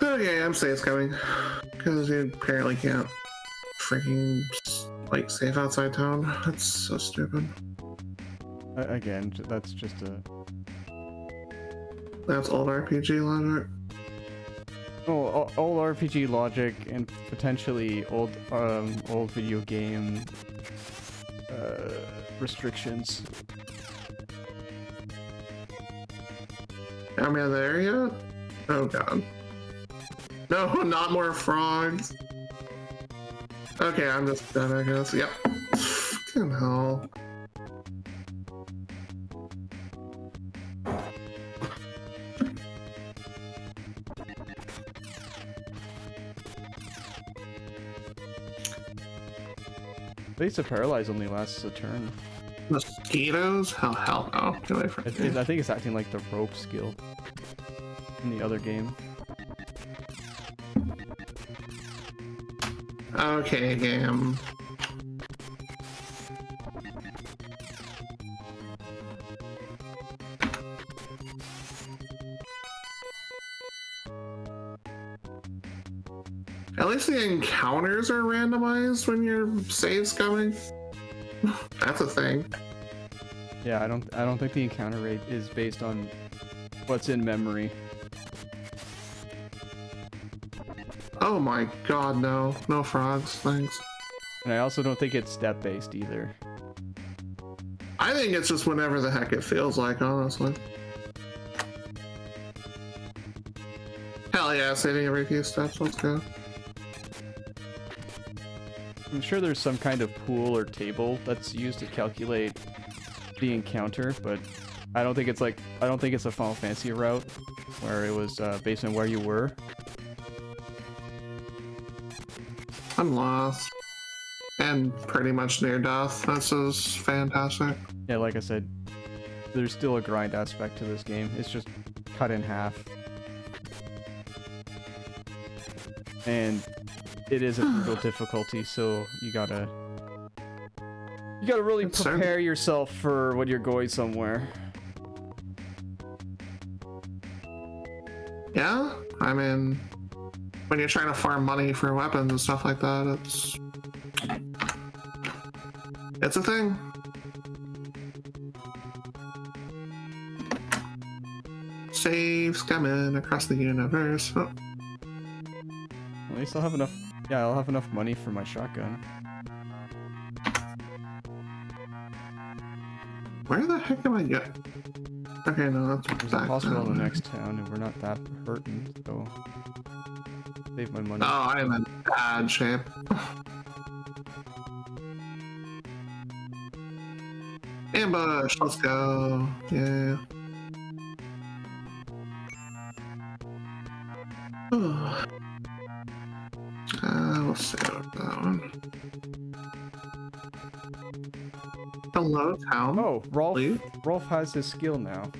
Okay, I'm safe coming. Because you apparently can't freaking, like, safe outside town. That's so stupid. Again, that's just a... That's old RPG logic. Oh, old RPG logic and potentially old video game restrictions. Am I there yet? Oh god. No, not more frogs. Okay, I'm just done, I guess. Yep. Fucking hell. least the paralyze only lasts a turn. Mosquitoes? Hell no. Get away from me. I think it's acting like the rope skill in the other game. Okay, game. At least the encounters are randomized when your save's coming. That's a thing. Yeah, I don't think the encounter rate is based on what's in memory. Oh my god, no. No frogs, thanks. And I also don't think it's step based either. I think it's just whenever the heck it feels like, honestly. Hell yeah, saving every few steps, let's go. I'm sure there's some kind of pool or table that's used to calculate the encounter, but I don't think it's a Final Fantasy route where it was based on where you were. I'm lost. And pretty much near death. This is fantastic. Yeah, like I said, there's still a grind aspect to this game. It's just cut in half. And it is a brutal difficulty, so you gotta really prepare yourself for when you're going somewhere. Yeah, I mean, when you're trying to farm money for weapons and stuff like that, it's a thing. Saves coming across the universe. Oh. At least I'll have enough. Yeah, I'll have enough money for my shotgun. Where the heck am I getting? Okay, no, that's There's a hospital in the next town, and we're not that hurting, so save my money. Oh, I'm in bad shape. Ambush, let's go. Yeah. We'll see about that one. Hello, town. Oh, Rolf. Please? Rolf has his skill now.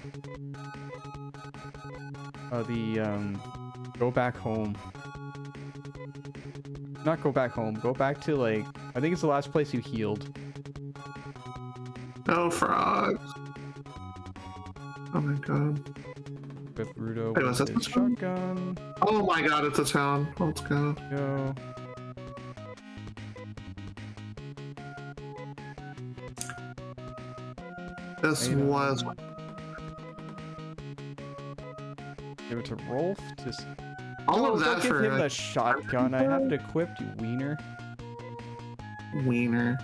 Go back home. Not go back home. Go back to, like, I think it's the last place you healed. No frogs. Oh my god. With Rudo Wait, was with that his the town? shotgun. Oh my god, it's a town. Let's go. Go. This was. Give it to Rolf. Just. All of Don't that give for him the shotgun. I have it equipped, you wiener. wiener.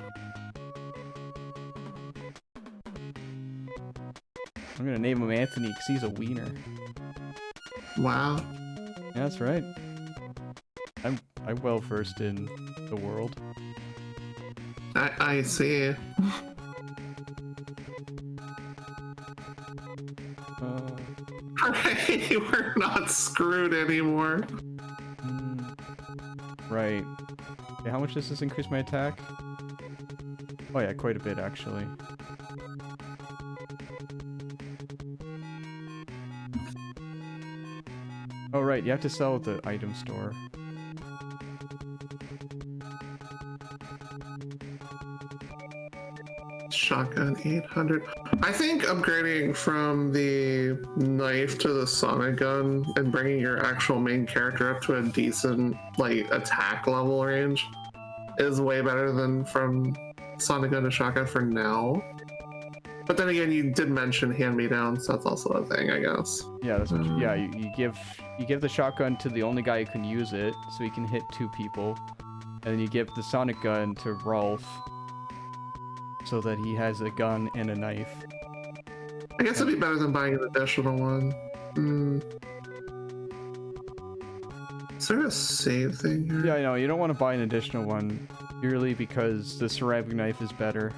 I'm gonna name him Anthony because he's a wiener. Wow. Yeah, that's right. I'm well versed in the world. I see. Hooray, we're not screwed anymore. Right. Okay, how much does this increase my attack? Oh yeah, quite a bit actually. Oh right, you have to sell at the item store. Shotgun 800. I think upgrading from the knife to the sonic gun and bringing your actual main character up to a decent like attack level range is way better than from sonic gun to shotgun for now. But then again, you did mention hand-me-downs, so that's also a thing, I guess. Yeah, that's what yeah, you give the shotgun to the only guy who can use it, so he can hit 2 people. And then you give the sonic gun to Rolf, so that he has a gun and a knife. I guess it'd be better than buying an additional one. Is there a save thing here? Yeah, I know, you don't want to buy an additional one, purely because the ceramic knife is better.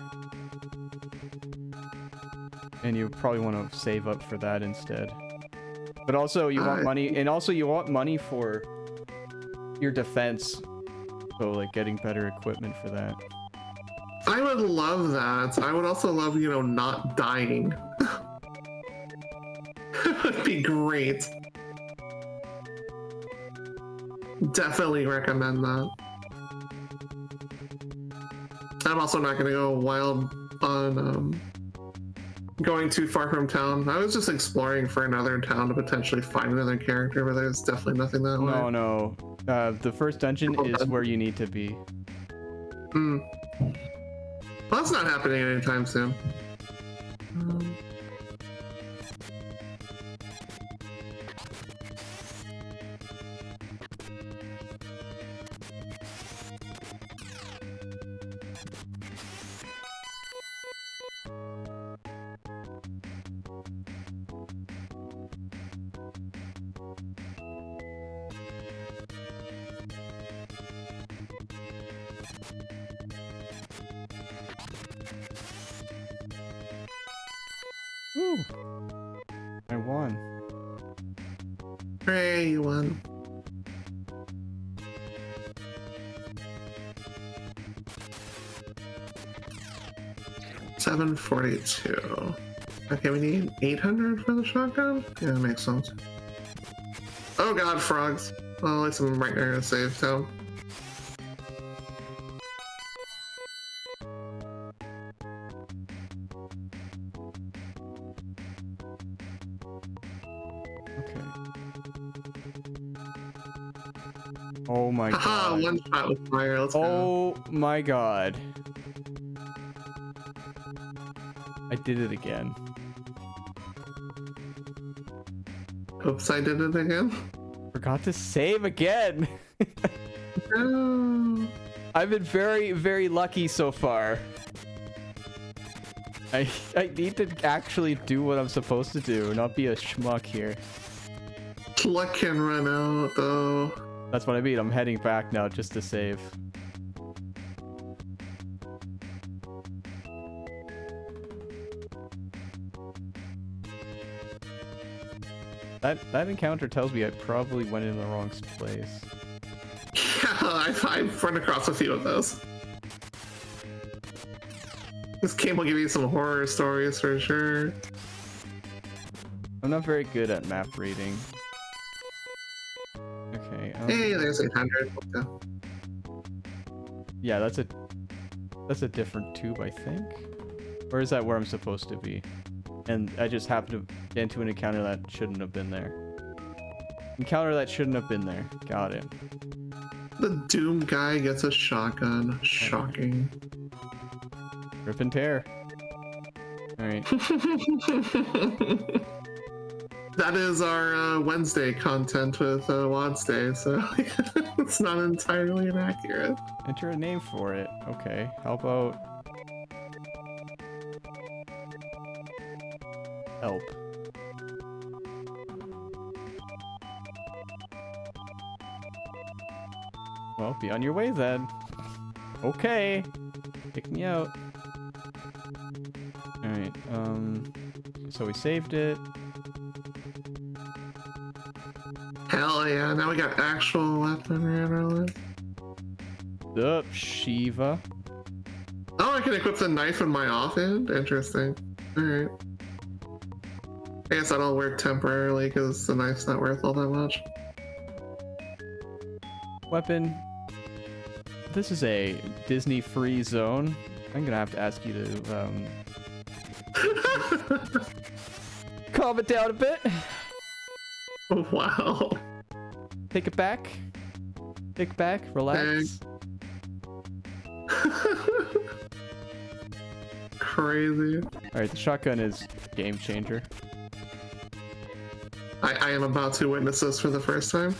And you probably want to save up for that instead. But also, you want money, and also you want money for your defense. So, like, getting better equipment for that. I would love that. I would also love, you know, not dying. It would be great. Definitely recommend that. I'm also not going to go wild on going too far from town. I was just exploring for another town to potentially find another character, but there's definitely nothing that way. No. The first dungeon is where you need to be. Hmm. Well, that's not happening anytime soon. Woo! I won. Hooray, you won. $742. Okay, we need 800 for the shotgun? Yeah, that makes sense. Oh god, frogs. Well, at least I'm right near a save town. Okay. Oh my Haha, god. one shot with fire. Let's go. Oh my god. I did it again. Oops, I did it again. Forgot to save again. No. I've been very, very lucky so far. I need to actually do what I'm supposed to do, not be a schmuck here. Luck can run out, though. That's what I mean. I'm heading back now just to save. That encounter tells me I probably went in the wrong place. Yeah, I've run across a few of those. This game will give you some horror stories for sure. I'm not very good at map reading. Okay. Hey, there's 800. Okay. Yeah, that's a different tube, I think. Or is that where I'm supposed to be? And I just happened to get into an encounter that shouldn't have been there. Encounter that shouldn't have been there. Got it. The Doom guy gets a shotgun. Shocking. Rip and tear. Alright. That is our Wednesday content with Wadsday, so it's not entirely inaccurate. Enter a name for it. Okay. How about help? Well, be on your way then. Okay. Pick me out. Alright, so we saved it. Hell yeah, now we got actual weaponry on our list. Up, Shiva. Oh, I can equip the knife in my offhand? Interesting. Alright. I guess that'll work temporarily because the knife's not worth all that much. Weapon. This is a Disney free zone. I'm gonna have to ask you to calm it down a bit. Wow. Take it back. Take it back. Relax. Crazy. Alright, the shotgun is game changer. I am about to witness this for the first time.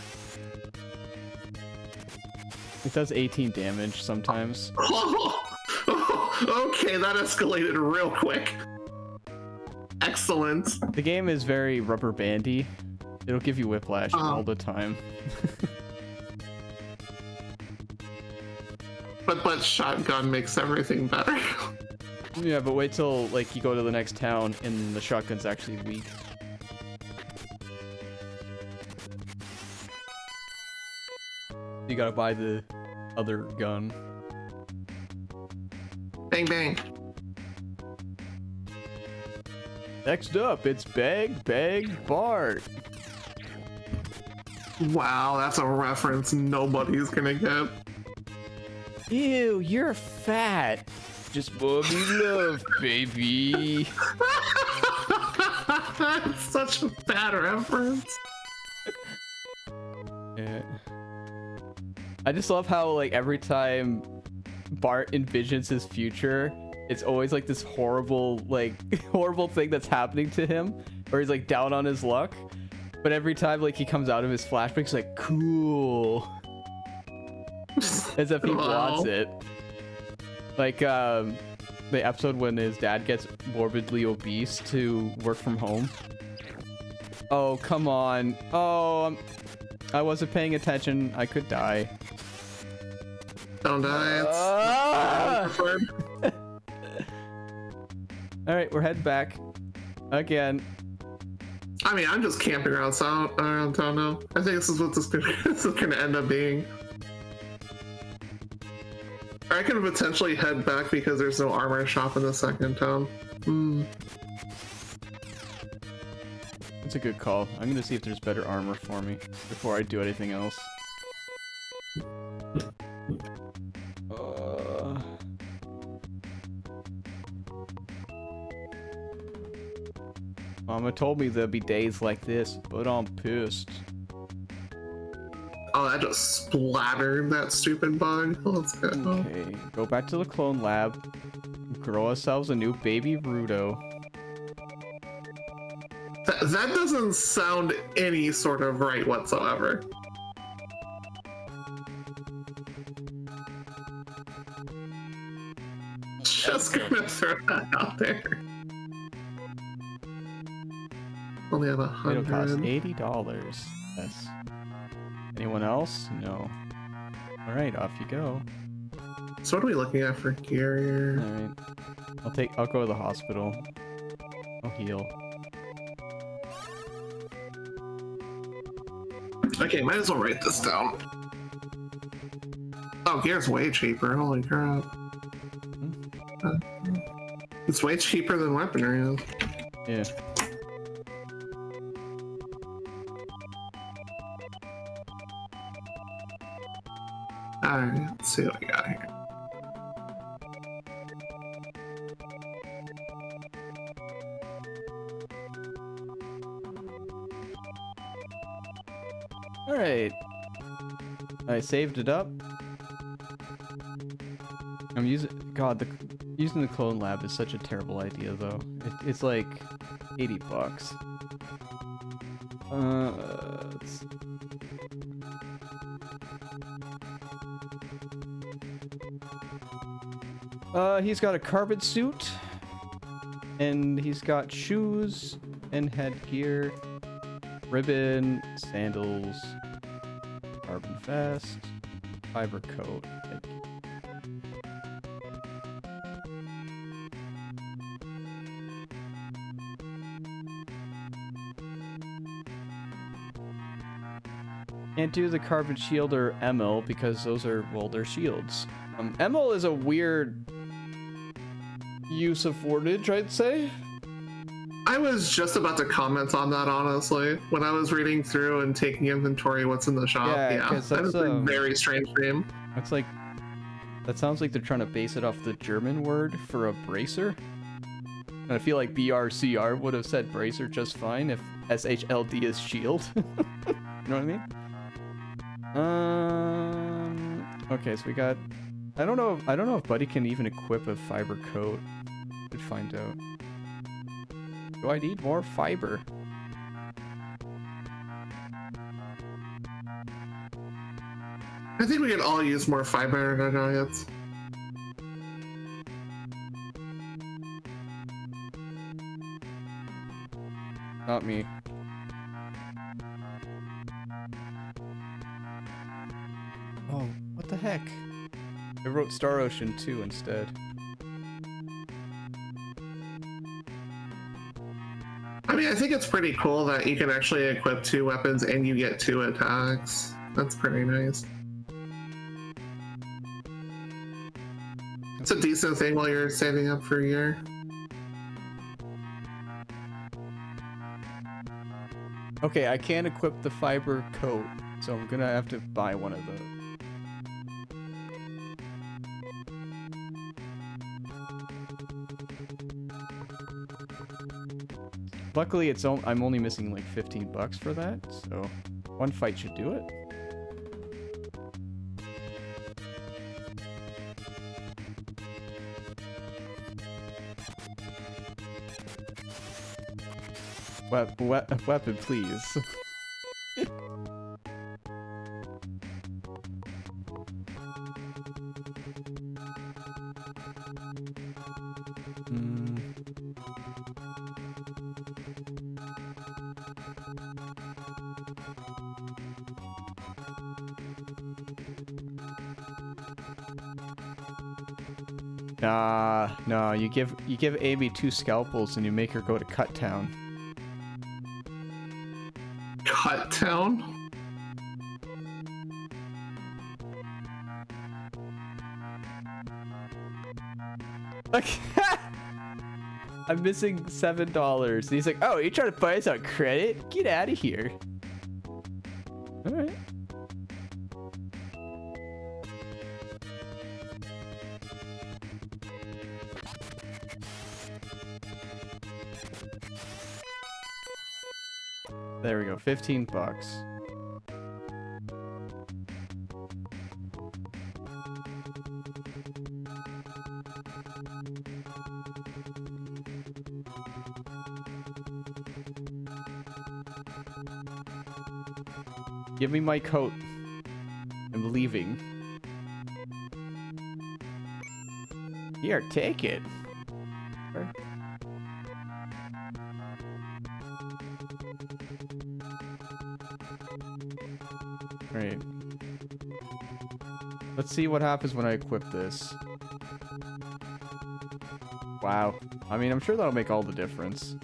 It does 18 damage sometimes. Okay, that escalated real quick. Excellent. The game is very rubber bandy. It'll give you whiplash all the time. But shotgun makes everything better. Yeah, but wait till like you go to the next town and the shotgun's actually weak. You gotta buy the other gun. Bang bang. Next up, it's Bag Bart. Wow, that's a reference nobody's gonna get. Ew, you're fat. Just mommy love, baby. That's such a bad reference. Yeah. I just love how like every time Bart envisions his future, it's always like this horrible horrible thing that's happening to him, or he's like down on his luck. But every time like he comes out of his flashback, he's like cool, as if he wants it. Like the episode when his dad gets morbidly obese to work from home. Oh come on! Oh, I wasn't paying attention. I could die. Don't die. All right, we're heading back again. I mean, I'm just camping around town now. I think this is what this is gonna end up being. Or I can potentially head back because there's no armor shop in the second town. That's a good call. I'm gonna see if there's better armor for me before I do anything else. Mama told me there'd be days like this, but I'm pissed. Oh, that just splattered that stupid bug. Let's go. Okay, go back to the clone lab. Grow ourselves a new baby Rudo. That doesn't sound any sort of right whatsoever. Just gonna throw that out there. Only have It'll cost 100. $80. Yes. Anyone else? No. Alright, off you go. So what are we looking at for gear here? Alright. I'll go to the hospital. I'll heal. Okay, might as well write this down. Oh, gear's way cheaper. Holy crap. It's way cheaper than weaponry. Yeah. Alright, let's see what we got here. Alright. I saved it up. I'm using... God, using the clone lab is such a terrible idea, though. It's like $80. He's got a carbon suit, and he's got shoes and headgear, ribbon, sandals, carbon vest, fiber coat, headgear. Can't do the carbon shield or ML because those are, well, they're shields. ML is a weird use of wordage, I'd say. I was just about to comment on that, honestly. When I was reading through and taking inventory what's in the shop, yeah, that's a very strange name. It's like, that sounds like they're trying to base it off the German word for a bracer. And I feel like BRCR would have said bracer just fine if SHLD is shield. You know what I mean? Okay, so we got... I don't know if Buddy can even equip a fiber coat. Could find out. Do I need more fiber? I think we could all use more fiber in our diets. Not me. Oh, what the heck? I wrote Star Ocean 2 instead. I mean, I think it's pretty cool that you can actually equip 2 weapons and you get 2 attacks. That's pretty nice. It's a decent thing while you're saving up for a year. Okay, I can't equip the fiber coat, so I'm gonna have to buy one of those. Luckily, I'm only missing like 15 bucks for that, so one fight should do it. Weapon, please. No, you give Amy 2 scalpels and you make her go to Cut Town. Cut Town? Okay. I'm missing $7. And he's like, oh, you trying to buy us on credit? Get out of here. Alright. There we go, 15 bucks. Give me my coat. I'm leaving. Here, take it. Right. Let's see what happens when I equip this. Wow. I mean, I'm sure that'll make all the difference.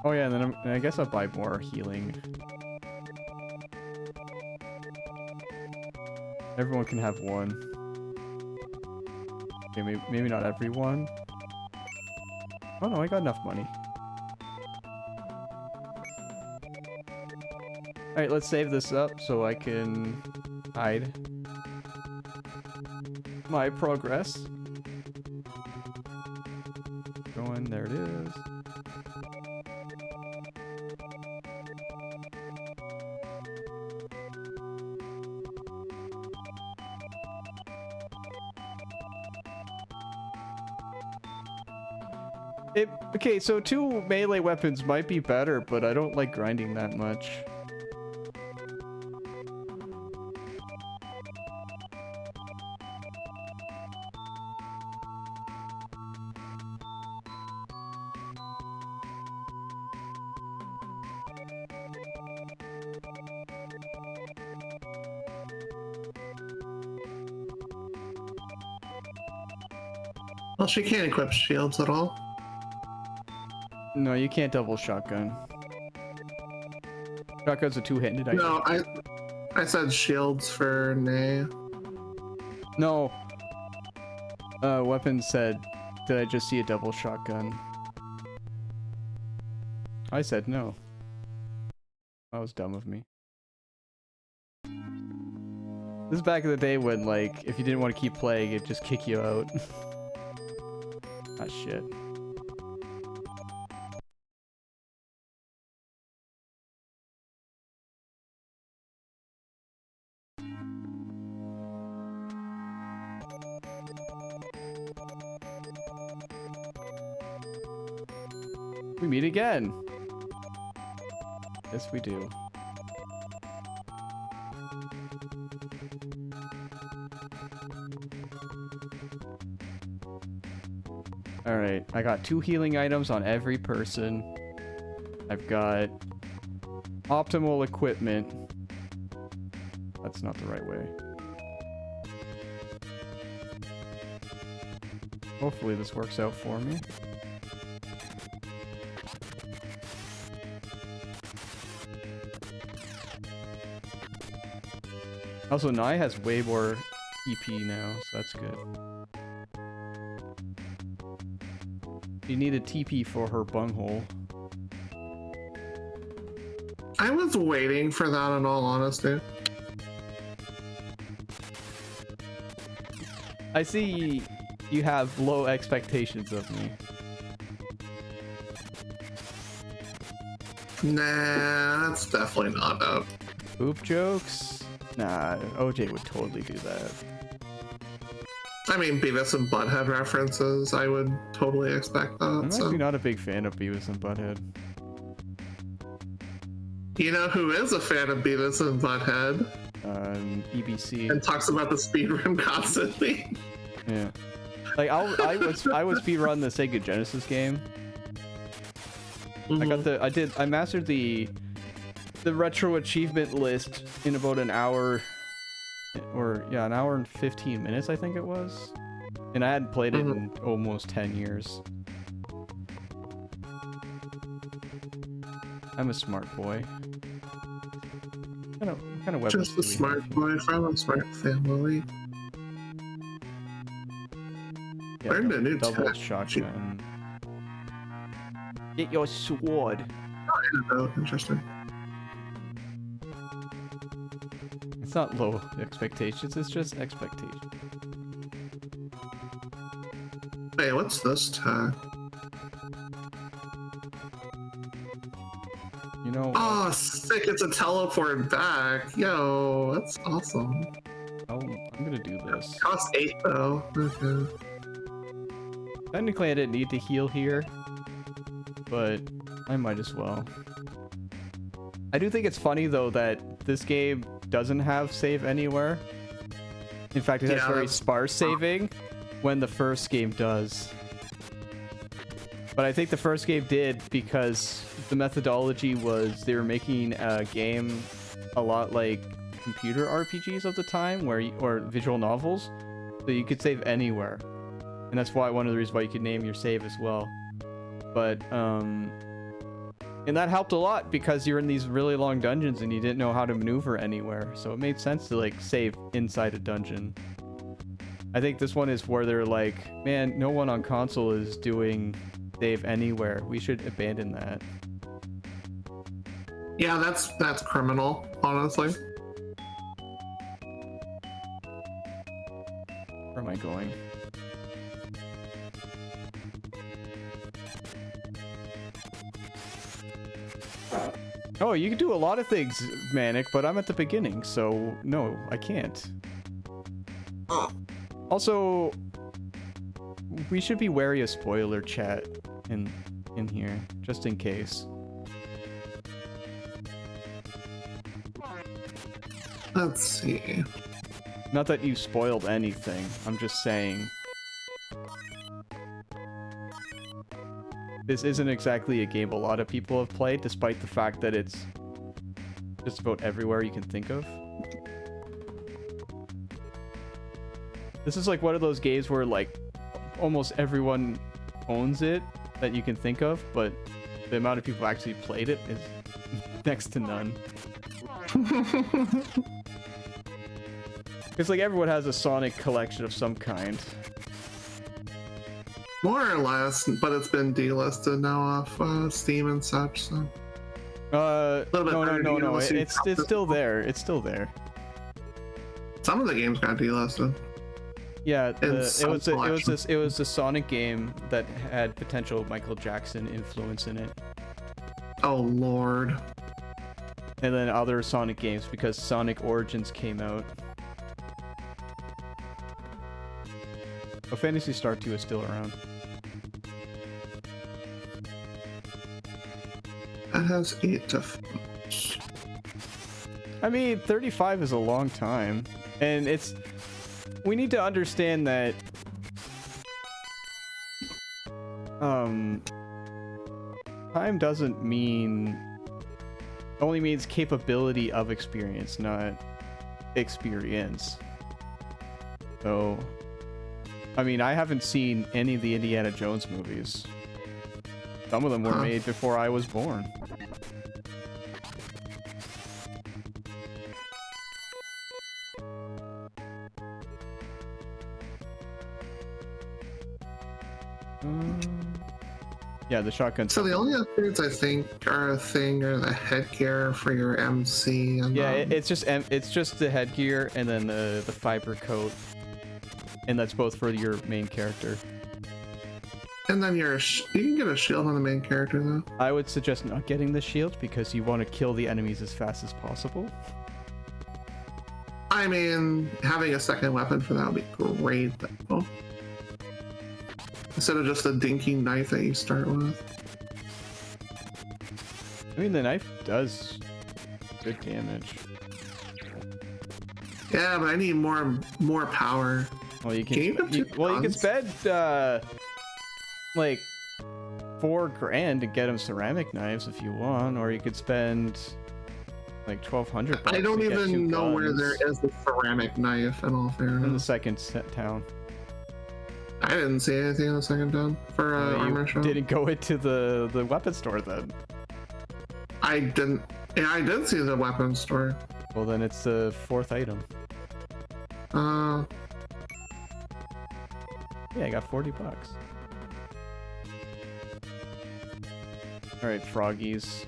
Oh yeah, and then I guess I'll buy more healing. Everyone can have one. Okay, maybe not everyone. Oh no, I got enough money. Alright, let's save this up so I can hide my progress. Going, there it is. Okay, so 2 melee weapons might be better, but I don't like grinding that much. Well, she can't equip shields at all. No, you can't double shotgun. Shotgun's a 2-handed item. No, I said shields for Nay. No. Weapon said, did I just see a double shotgun? I said no. That was dumb of me. This is back in the day when, like, if you didn't want to keep playing, it'd just kick you out. Ah, shit. We meet again. Yes, we do. Alright, I got 2 healing items on every person. I've got optimal equipment. That's not the right way. Hopefully this works out for me. Also, Nai has way more EP now, so that's good. She needed TP for her bunghole. I was waiting for that in all honesty. I see you have low expectations of me. Nah, that's definitely not up. Poop jokes? Nah, OJ would totally do that. I mean, Beavis and Butthead references, I would totally expect that. I'm So. actually not a big fan of Beavis and Butthead. You know who is a fan of Beavis and Butthead? EBC. And talks about the speedrun constantly. Yeah. Like I would speedrun the Sega Genesis game. I mastered the retro achievement list in about an hour, or yeah, an hour and 15 minutes I think it was. And I hadn't played it in almost 10 years. I'm a smart boy. What kind of weapons Just a smart boy from a smart family. Yeah, Learned a new double tech. shotgun. Get your sword. Oh, interesting. It's not low expectations, it's just expectations. Hey, what's this tag? You know, Oh, sick, it's a teleport back. Yo, that's awesome. I'm gonna do this. Cost 8 though. Okay. Technically I didn't need to heal here, but I might as well. I do think it's funny though that this game doesn't have save anywhere. In fact, it has very sparse saving when the first game does. But I think the first game did because the methodology was they were making a game a lot like computer RPGs of the time, or visual novels, so you could save anywhere. And that's why one of the reasons why you could name your save as well. But and that helped a lot because you're in these really long dungeons and you didn't know how to maneuver anywhere, so it made sense to like save inside a dungeon. I think this one is where they're like, man, no one on console is doing save anywhere, we should abandon that. Yeah, that's criminal, honestly. Where am I going? Oh, you can do a lot of things, Manic, but I'm at the beginning, so no, I can't. Also, we should be wary of spoiler chat in here, just in case. Let's see. Not that you spoiled anything, I'm just saying. This isn't exactly a game a lot of people have played, despite the fact that it's just about everywhere you can think of. This is like one of those games where like almost everyone owns it that you can think of, but the amount of people who actually played it is next to none. It's like everyone has a Sonic collection of some kind. More or less, but it's been delisted now off Steam and such. So. No. It's still there. It's still there. Some of the games got delisted. Yeah, it was a Sonic game that had potential Michael Jackson influence in it. Oh lord. And then other Sonic games because Sonic Origins came out. Oh, Phantasy Star 2 is still around. That has 8 defense. I mean, 35 is a long time. And it's... We need to understand that... Time doesn't mean... Only means capability of experience, not experience. So... I mean, I haven't seen any of the Indiana Jones movies. Some of them were made before I was born. Yeah, the shotgun. So the only upgrades I think are the headgear for your MC. And yeah, it's just the headgear and then the fiber coat, and that's both for your main character. And then you can get a shield on the main character though. I would suggest not getting the shield because you want to kill the enemies as fast as possible. I mean, having a second weapon for that would be great though. Instead of just a dinky knife that you start with. I mean, the knife does good damage. Yeah, but I need more power. Well, you can you can spend like $4,000 to get them ceramic knives if you want, or you could spend like $1,200. I don't even know where there is a ceramic knife in all fairness. In the second town. I didn't see anything in the second town for armor shop. Didn't go into the weapon store then. I didn't. Yeah, I did see the weapon store. Well, then it's the 4th item. Yeah, I got $40. All right, froggies.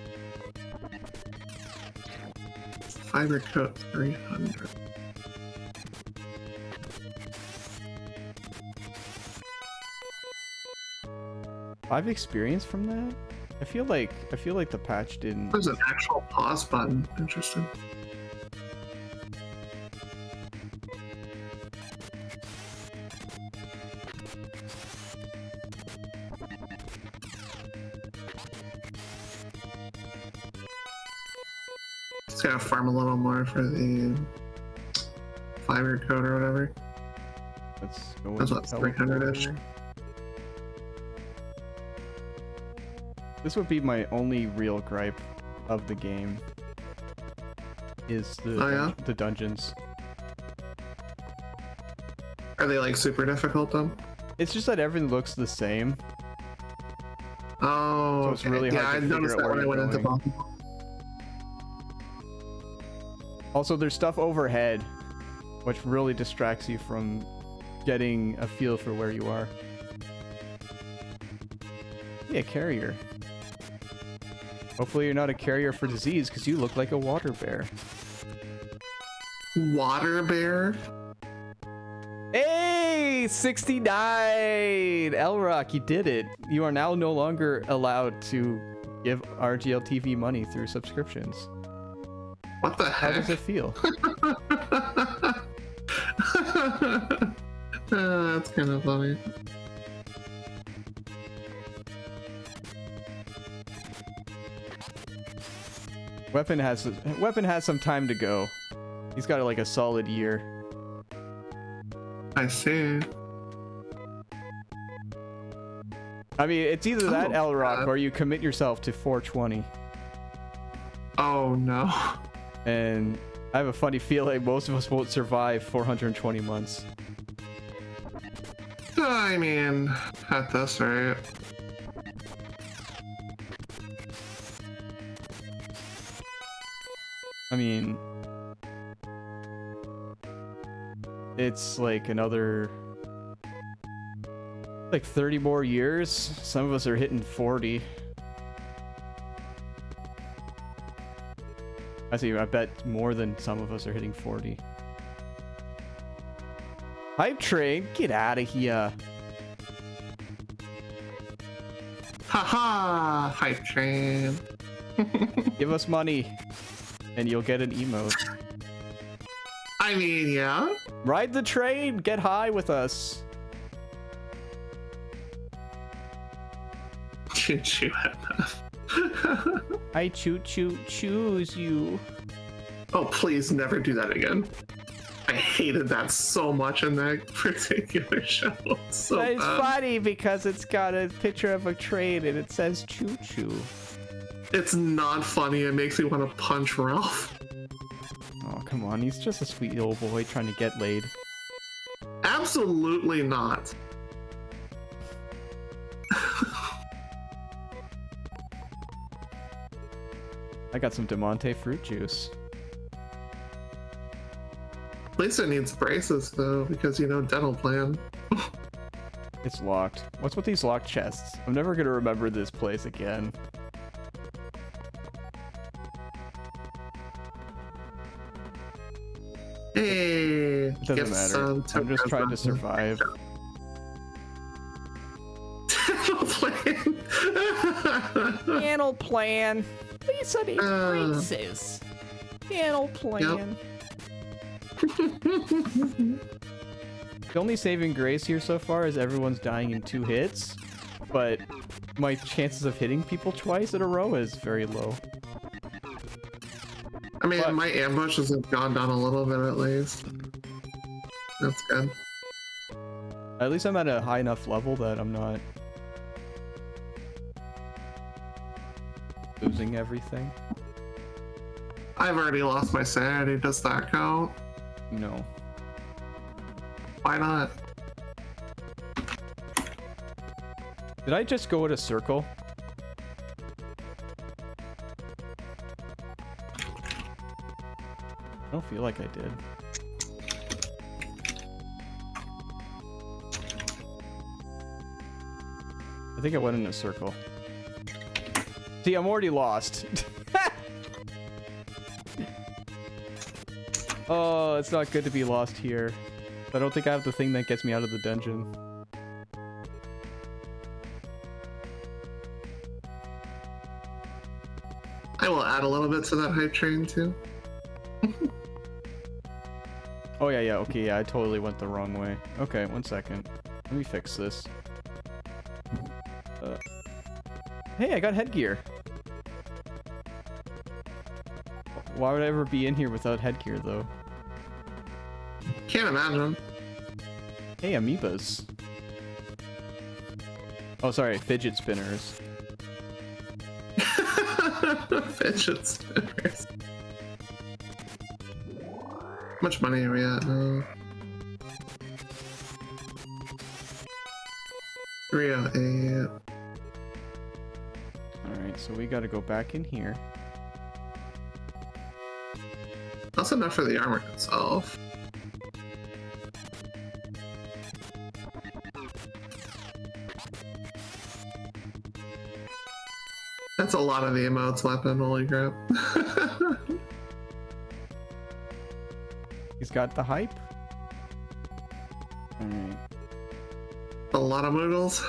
Fiber coat 300. I've experienced from that. I feel like the patch didn't. There's an actual pause button. Interesting. Just gotta farm a little more for the fiber coat or whatever. Let's go. That's what 300-ish. This would be my only real gripe of the game. Is the dungeons. Are they like super difficult though? It's just that everything looks the same. Oh, so it's really hard to figure out where you're going. Also, there's stuff overhead, which really distracts you from getting a feel for where you are. Yeah, carrier. Hopefully you're not a carrier for disease, because you look like a water bear. Water bear? Hey! 69! L-Rock, you did it. You are now no longer allowed to give RGL TV money through subscriptions. What the heck? How does it feel? That's kind of funny. Weapon has some time to go. He's got like a solid year. I see. I mean, it's either that L-Rock or you commit yourself to 420. Oh no. And I have a funny feeling most of us won't survive 420 months. I mean, at this rate. I mean, it's like another like 30 more years. Some of us are hitting 40. I bet more than some of us are hitting 40. Hype train, get out of here. Haha, hype train. Give us money and you'll get an emote. I mean, yeah. Ride the train, get high with us. Choo choo. I choose you. Oh, please never do that again. I hated that so much in that particular show. It's so But it's bad. funny because it's got a picture of a train and it says choo choo. It's not funny. It makes me want to punch Ralph. Oh, come on. He's just a sweet little boy trying to get laid. Absolutely not. I got some Demonte fruit juice. At least it needs braces though, because you know, dental plan. It's locked. What's with these locked chests? I'm never gonna remember this place again. Hey, It doesn't matter. I'm just trying to survive. Dental plan. Panel plan. Lisa needs braces. Panel plan. The only saving grace here so far is everyone's dying in 2 hits, but my chances of hitting people twice in a row is very low. I mean, But my ambushes have gone down a little bit at least. That's good. at least I'm at a high enough level that I'm not losing everything. I've already lost my sanity. Does that count? No. Why not? Did I just go in a circle? I don't feel like I did. I think I went in a circle. See, I'm already lost. Oh, it's not good to be lost here. I don't think I have the thing that gets me out of the dungeon. I will add a little bit to that hype train too. Oh yeah, okay, yeah, I totally went the wrong way. Okay, 1 second. Let me fix this. Hey, I got headgear. Why would I ever be in here without headgear, though? Can't imagine. Hey, amoebas. Oh, sorry, fidget spinners. Fidget spinners. How much money are we at now? 308. Alright, so we gotta go back in here. That's enough for the armor itself. That's a lot of the emotes weapon, holy crap. He's got the hype. Alright. A lot of Moogles.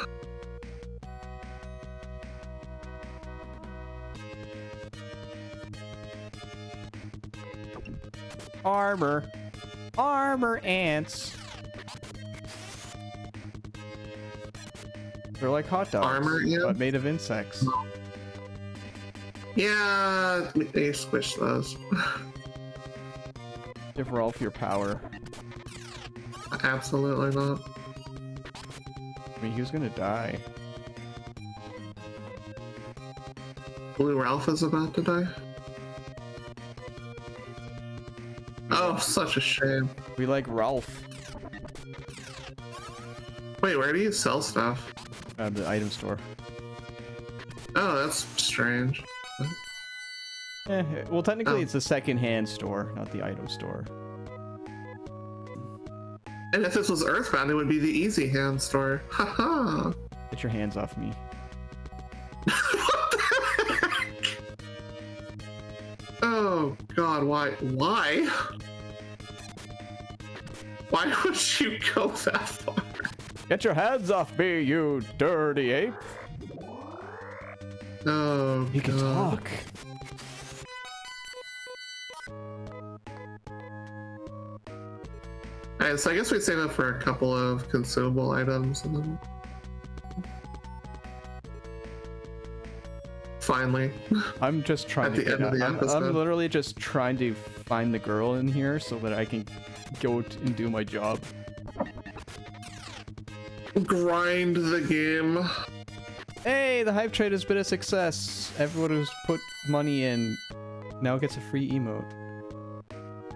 Armor. Armor ants. They're like hot dogs, Armor, yeah. but made of insects. Yeah, they squish those. Give Rolf your power. Absolutely not. I mean, he was gonna die. Blue Ralph is about to die. Oh, such a shame. We like Ralph. Wait, where do you sell stuff? The item store. Oh, that's strange. Well, technically Oh. it's a second-hand store, not the item store. And if this was Earthbound, it would be the Easy Hand store. Haha. Get your hands off me. What the heck? Oh god, why? Why? Why would you go that far? Get your hands off me, you dirty ape! Oh, He can god. talk. Alright, so I guess we save up for a couple of consumable items and then... Finally. I'm just trying At to the get end of the I'm episode. literally just trying to find the girl in here so that I can go and do my job. Grind the game. Hey, the hype trade has been a success. Everyone who's put money in now gets a free emote.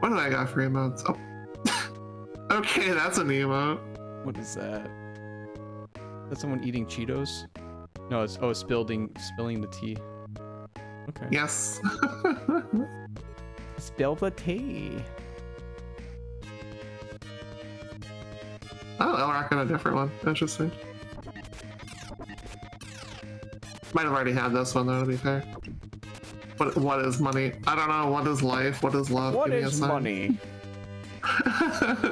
What did I got for emotes? Oh. Okay, that's an emote. What is that? Is that someone eating Cheetos? No, it's spilling the tea. Okay. Yes. Spill the tea. Oh, Elrock got a different one. Interesting. Might have already had this one though, to be fair. What is money? I don't know. What is life? What is love? What Give me a is sign. money?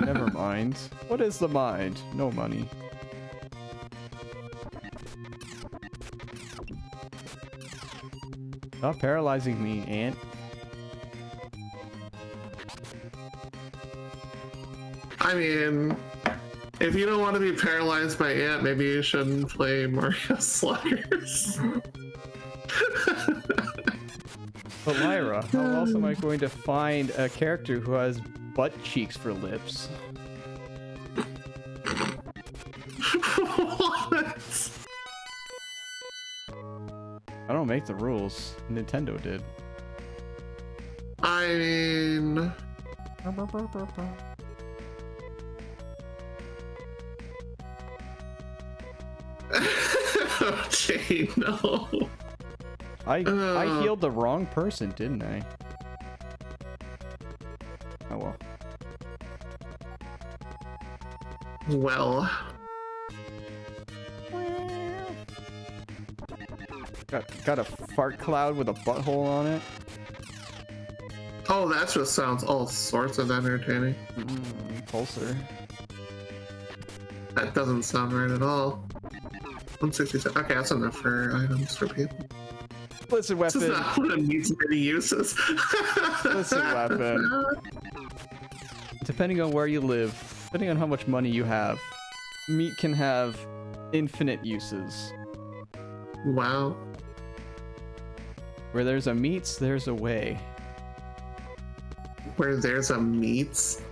Never mind. What is the mind? No money. Stop paralyzing me, ant. I mean, if you don't want to be paralyzed by ant, maybe you shouldn't play Mario Sluggers. But Lyra, how else am I going to find a character who has butt cheeks for lips? What? I don't make the rules. Nintendo did. I mean... Okay, no. I healed the wrong person, didn't I? Oh well. Well. Got a fart cloud with a butthole on it. Oh, that just sounds all sorts of entertaining. Pulsar. That doesn't sound right at all. 167. Okay, that's enough for items for people. Listen, This is weapon. not what it needs many uses. Listen, weapon. Depending on where you live, depending on how much money you have, meat can have infinite uses. Wow. Where there's a meats, there's a way. Where there's a meats?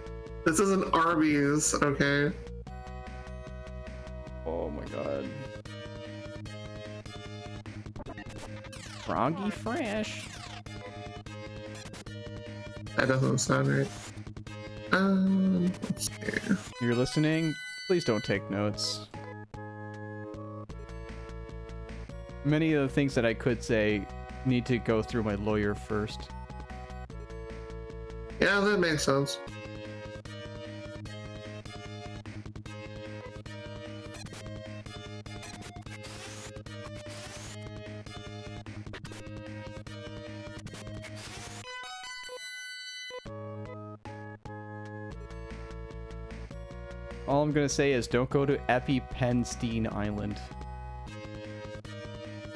This isn't Arby's, okay? Oh my god. Froggy fresh. That doesn't sound right. Let's see. You're listening? Please don't take notes. Many of the things that I could say need to go through my lawyer first. Yeah, that makes sense. All I'm gonna say is don't go to Epipenstein Island.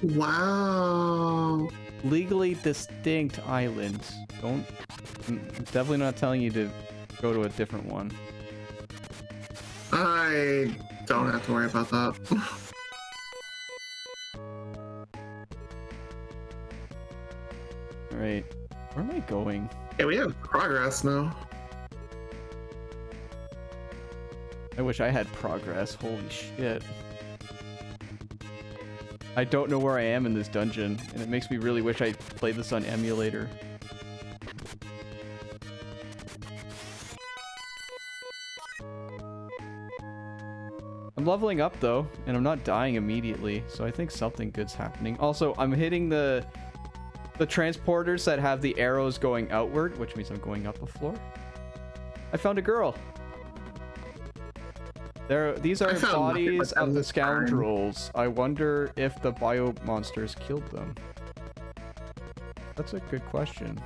Wow. Legally distinct island. Don't... I'm definitely not telling you to go to a different one. I don't have to worry about that. Alright. Where am I going? Yeah, we have progress now. I wish I had progress. Holy shit. I don't know where I am in this dungeon, and it makes me really wish I played this on emulator. I'm leveling up though, and I'm not dying immediately, so I think something good's happening. Also, I'm hitting the transporters that have the arrows going outward, which means I'm going up a floor. I found a girl. These are bodies of the scoundrels. I wonder if the bio monsters killed them. That's a good question.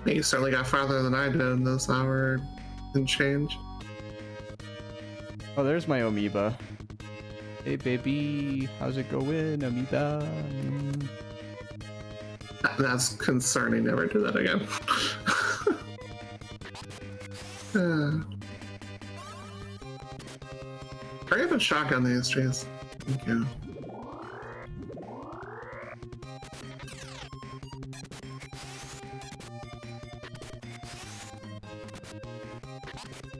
You certainly got farther than I did in this hour and change. Oh, there's my amoeba. Hey baby, how's it going, amoeba? That's concerning. Never do that again. Hurry up and shotgun these trees. Thank you.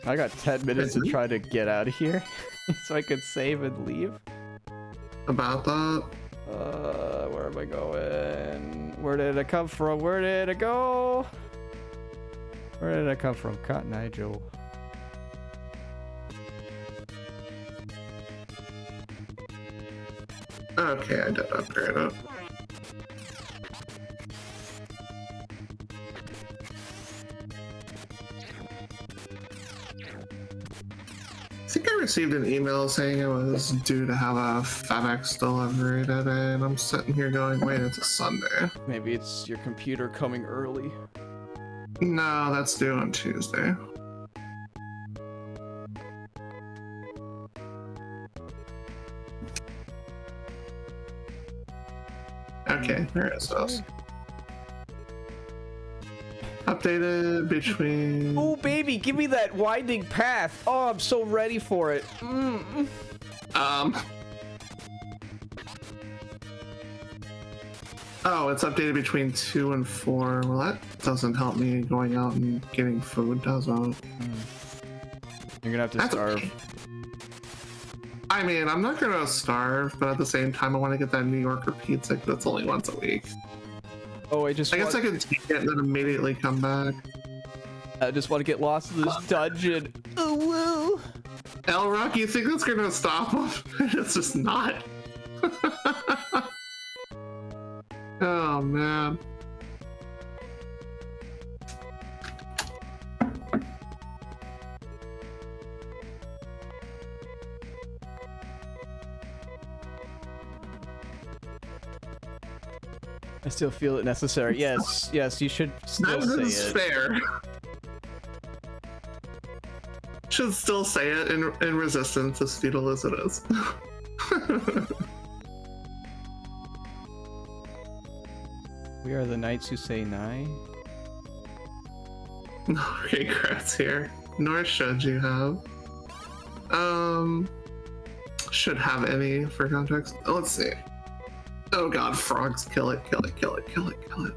I got 10 minutes to try to get out of here so I could save and leave. About that? Where am I going? Where did I come from? Where did it go? Where did I come from? Cotton Eye Joe. Okay, I did upgrade it. I think I received an email saying I was due to have a FedEx delivery today, and I'm sitting here going, wait, it's a Sunday. Maybe it's your computer coming early. No, that's due on Tuesday. Okay, there it is. Updated between... Oh, baby, give me that winding path. Oh, I'm so ready for it. Oh, it's updated between 2 and 4. Well, that doesn't help me going out and getting food, does it? You're gonna have to starve. Okay. I mean, I'm not gonna starve, but at the same time, I want to get that New Yorker pizza that's only once a week. Oh, I guess I could take it and then immediately come back. I just want to get lost in this dungeon. Oh, woo! Elrock, you think that's gonna stop him? It's just not. Oh man. I still feel it necessary. Yes, yes, you should still say That is it. fair. Should still say it in resistance, as futile as it is. We are the knights who say nigh. No regrets here. Nor should you have. Should have any for context. Let's see. Oh god, frogs, kill it, kill it, kill it, kill it, kill it.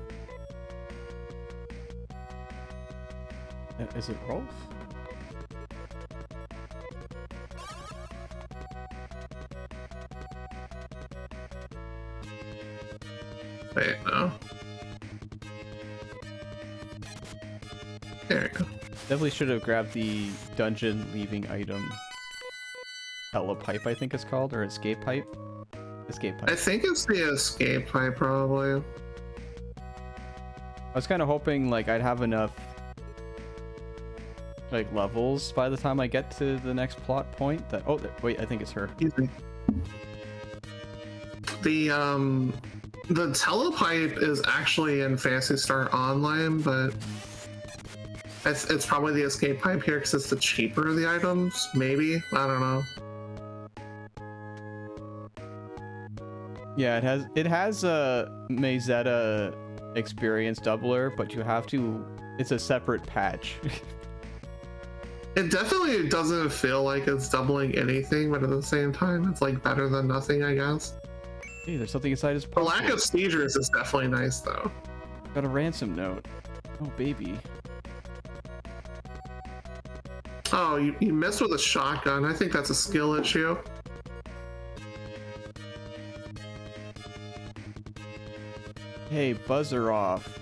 Is it Rolf? Wait, no. There we go. Definitely should have grabbed the dungeon leaving item. Pipe, I think it's called, or escape pipe. Escape pipe. I think it's the escape pipe, probably. I was kind of hoping like I'd have enough like levels by the time I get to the next plot point. That wait, I think it's her. Easy. The telepipe is actually in Phantasy Star Online, but it's probably the escape pipe here because it's the cheaper of the items. Maybe, I don't know. Yeah, it has a Mayzetta experience doubler, but you have to. It's a separate patch. It definitely doesn't feel like it's doubling anything, but at the same time, it's like better than nothing, I guess. Hey, there's something inside his The pocket. lack of seizures is definitely nice, though. Got a ransom note. Oh, baby. Oh, you missed with a shotgun. I think that's a skill issue. Hey, buzzer off.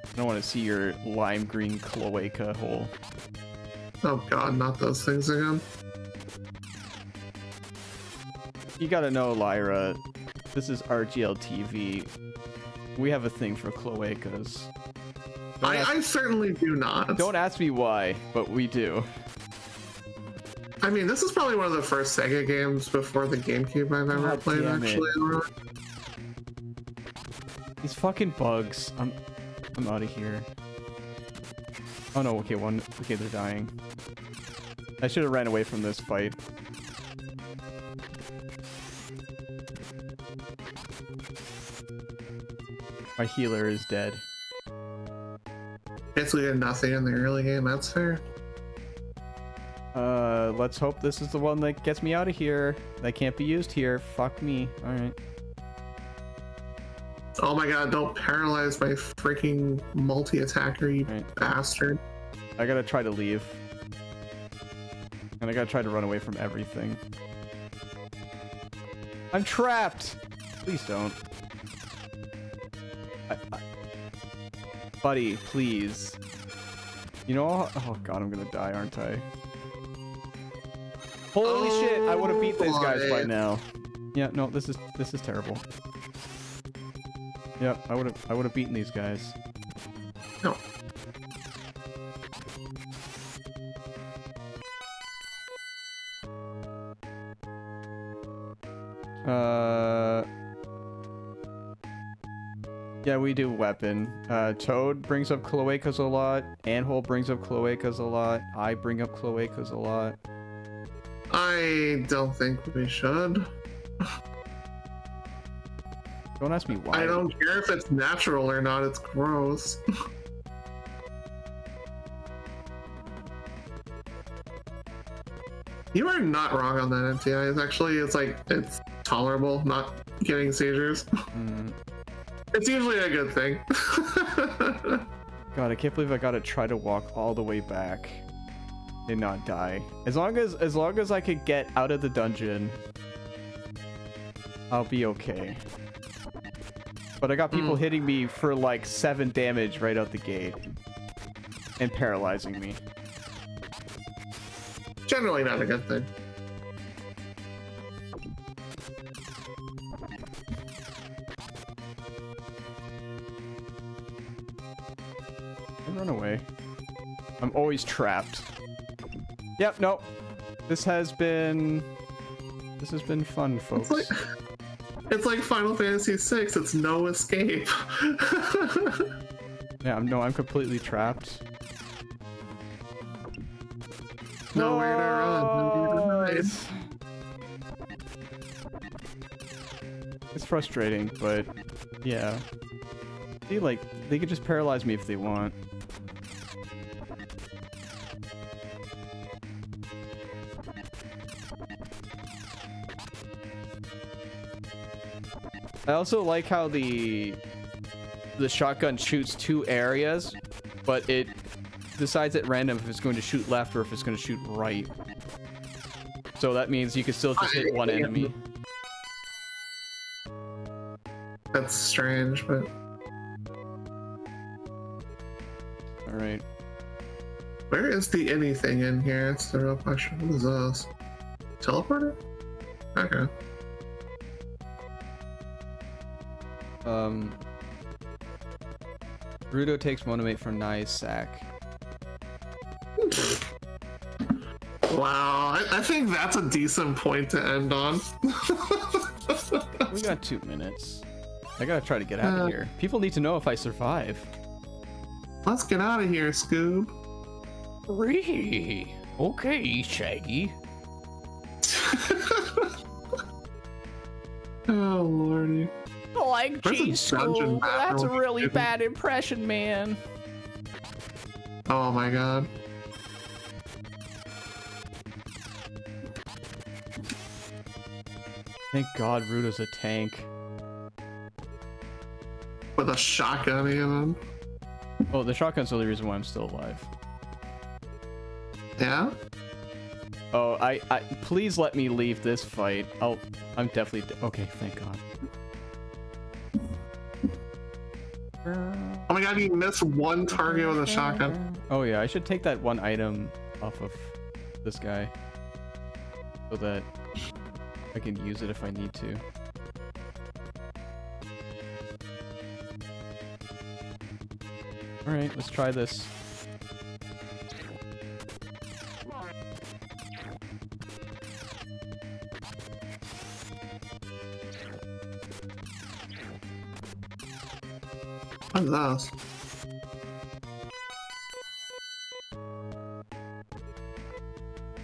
I don't want to see your lime green cloaca hole. Oh god, not those things again. You gotta know, Lyra, this is RGL TV. We have a thing for cloacas. I certainly do not. Don't ask me why, but we do. I mean, this is probably one of the first Sega games before the GameCube I've ever God played, damn it. actually. These fucking bugs. I'm out of here. Oh no, okay, they're dying. I should have ran away from this fight. My healer is dead. Basically did nothing in the early game, that's fair. Let's hope this is the one that gets me out of here. That can't be used here. Fuck me. Alright. Oh my god, don't paralyze my freaking multi-attacker, you Right. bastard. I gotta try to leave. And I gotta try to run away from everything. I'm trapped! Please don't. Buddy, please. You know, oh god, I'm gonna die, aren't I? Holy shit! I would have beat these guys by boy. now. Yeah, no, this is terrible. Yep, I would have beaten these guys. No. Yeah, we do weapon. Toad brings up cloacas a lot. Anhole brings up cloacas a lot. I bring up cloacas a lot. I don't think we should. Don't ask me why. I don't care if it's natural or not, it's gross. You are not wrong on that, MTI. It's tolerable not getting seizures. Mm. It's usually a good thing. God, I can't believe I gotta try to walk all the way back and not die. As long as I could get out of the dungeon, I'll be okay. But I got people hitting me for like 7 damage right out the gate and paralyzing me. Generally not a good thing. Run away. I'm always trapped. Yep, no. This has been fun, folks. It's like Final Fantasy VI. It's no escape. Yeah, I'm completely trapped. Nowhere to run. Nowhere to hide. It's frustrating, but yeah. See, like, they could just paralyze me if they want. I also like how the shotgun shoots 2 areas, but it decides at random if it's going to shoot left or if it's going to shoot right. So that means you can still just hit one enemy. That's strange, but... Alright. Where is the anything in here? That's the real question. What is this? Teleporter? Okay. Rudo takes monomate from Nai's sack. Wow, I think that's a decent point to end on. We got 2 minutes. I gotta try to get out of here. People need to know if I survive. Let's get out of here, Scoob. Okay, Shaggy. Oh, lordy. Like, Where's the geez, dungeon Scoob, that's a bathroom? really bad impression, man. Oh my god. Thank God Rudo's a tank. With a shotgun even. Oh, the shotgun's the only reason why I'm still alive. Yeah? Oh, I please let me leave this fight. I'm definitely okay, thank God. Oh my god, you missed one target with a shotgun. Oh yeah, I should take that one item off of this guy so that I can use it if I need to. Alright, let's try this. What's this?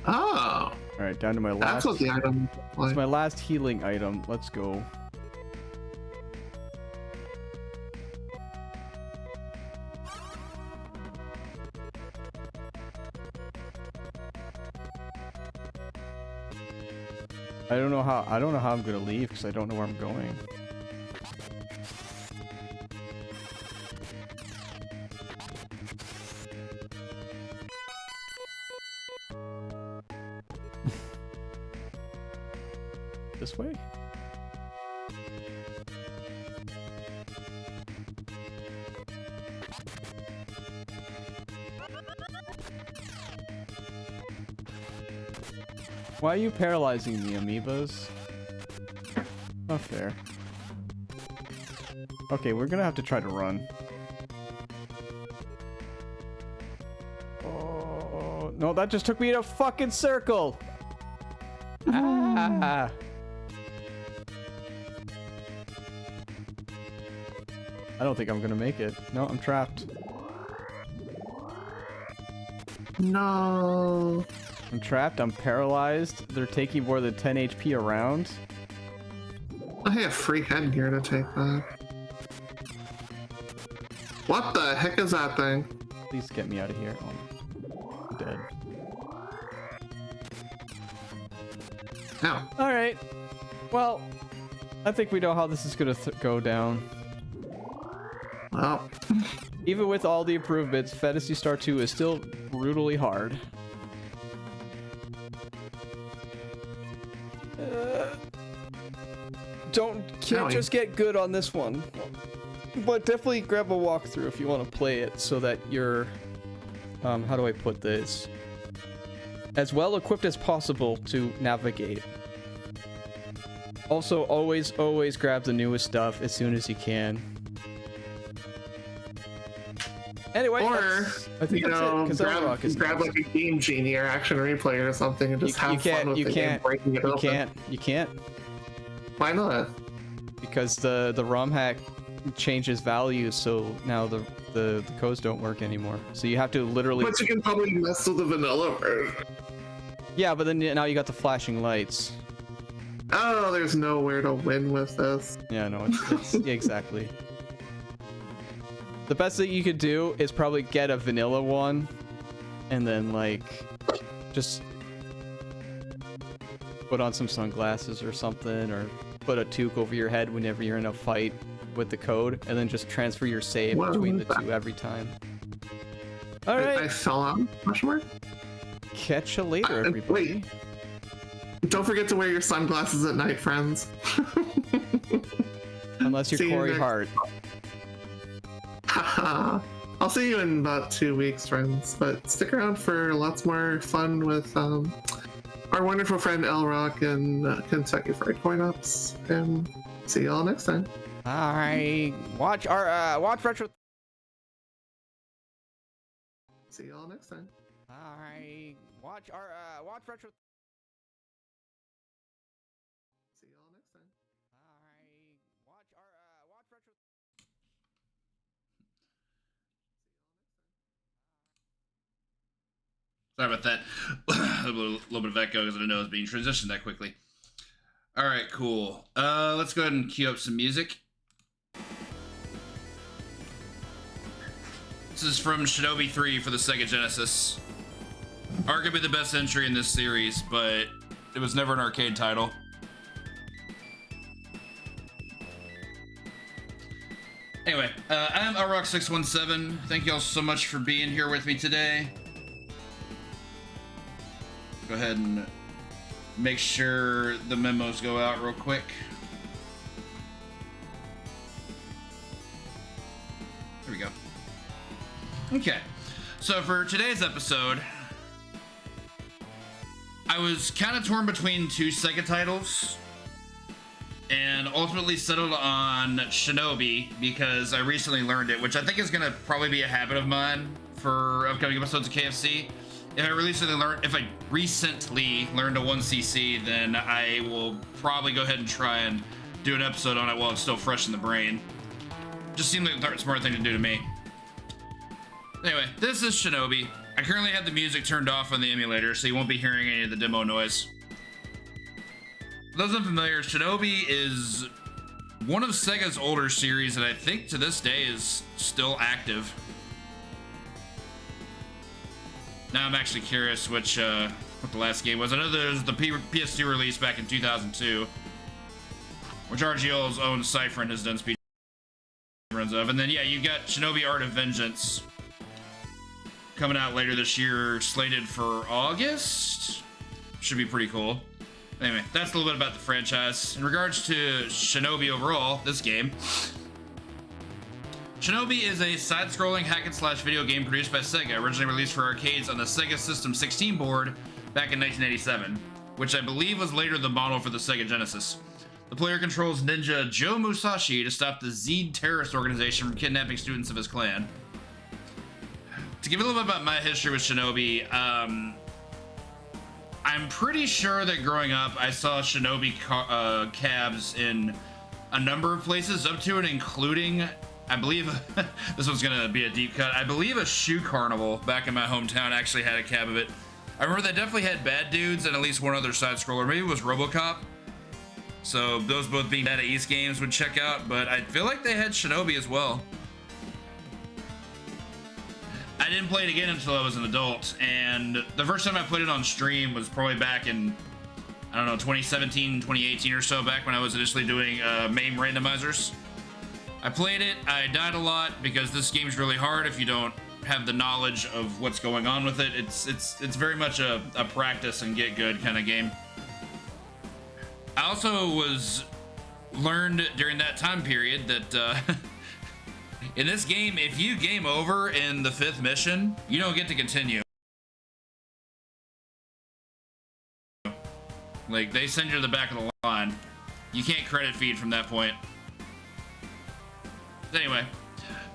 Oh, Alright, down to my that's last. what the item was. It's my last healing item. Let's go. I don't know how I'm gonna leave because I don't know where I'm going. This way? Why are you paralyzing the amoebas? Not fair. Okay, we're gonna have to try to run. Oh, no, that just took me in a fucking circle! Ah! I don't think I'm gonna make it. No, I'm trapped. No. I'm trapped, I'm paralyzed. They're taking more than 10 HP around. I have free headgear to take that. What the heck is that thing? Please get me out of here. Oh, I'm dead. Ow. Alright. Well, I think we know how this is gonna go down. Well. Even with all the improvements, Phantasy Star 2 is still brutally hard. Can't just get good on this one. But definitely grab a walkthrough if you want to play it so that you're, how do I put this? As well equipped as possible to navigate. Also, always grab the newest stuff as soon as you can. Anyway, or I think that's it, grab like a Game Genie or Action Replay or something and just have fun with the game, breaking it open. You can't. Why not? Because the ROM hack changes values, so now the codes don't work anymore. So you have to literally. But you can probably mess with the vanilla version. Yeah, but then now you got the flashing lights. Oh, there's nowhere to win with this. Yeah, no, it's yeah, exactly. The best thing you could do is probably get a vanilla one, and then like just put on some sunglasses or something, or put a toque over your head whenever you're in a fight with the code, and then just transfer your save between the two every time. All right. I fell out. Question mark? Catch you later, everybody. Wait. Don't forget to wear your sunglasses at night, friends. Unless you're Corey Hart. I'll see you in about 2 weeks, friends. But stick around for lots more fun with our wonderful friend L Rock and Kentucky Fried Coin-Ups. And see y'all next time. Alright. Watch retro. See y'all next time. Alright. Watch retro. See y'all next time. Alright. Watch retro. Sorry about that. A little bit of echo because I didn't know it was being transitioned that quickly. All right, cool. Let's go ahead and cue up some music. This is from Shinobi 3 for the Sega Genesis. Arguably the best entry in this series, but it was never an arcade title. Anyway, I'm Rock617. Thank you all so much for being here with me today. Go ahead and make sure the memos go out real quick. There we go. Okay, so for today's episode, I was kind of torn between two Sega titles and ultimately settled on Shinobi because I recently learned it, which I think is going to probably be a habit of mine for upcoming episodes of KFC. If I recently learned a 1cc, then I will probably go ahead and try and do an episode on it while it's still fresh in the brain. Just seemed like the smart thing to do to me. Anyway, this is Shinobi. I currently have the music turned off on the emulator, so you won't be hearing any of the demo noise. For those unfamiliar, Shinobi is one of Sega's older series that I think to this day is still active. Now I'm actually curious what the last game was. I know there's the PS2 release back in 2002, which RGL's own Cypher has done speed runs of. And then, yeah, you've got Shinobi Art of Vengeance coming out later this year, slated for August. Should be pretty cool. Anyway, that's a little bit about the franchise. In regards to Shinobi overall, this game, Shinobi is a side-scrolling hack-and-slash video game produced by Sega, originally released for arcades on the Sega System 16 board back in 1987. which I believe was later the model for the Sega Genesis. The player controls ninja Joe Musashi to stop the Zed terrorist organization from kidnapping students of his clan. To give a little bit about my history with Shinobi, I'm pretty sure that growing up I saw Shinobi cabs in a number of places, up to and including, I believe, this one's gonna be a deep cut, I believe a shoe carnival back in my hometown actually had a cab of it. I remember they definitely had Bad Dudes and at least one other side scroller, maybe it was RoboCop. So those both being Data East games would check out, but I feel like they had Shinobi as well. I didn't play it again until I was an adult, and the first time I played it on stream was probably back in, I don't know, 2017, 2018 or so, back when I was initially doing MAME randomizers. I played it, I died a lot because this game's really hard if you don't have the knowledge of what's going on with it. It's very much a practice and get good kind of game. I also learned during that time period that in this game, if you game over in the 5th mission, you don't get to continue. Like, they send you to the back of the line. You can't credit feed from that point. Anyway,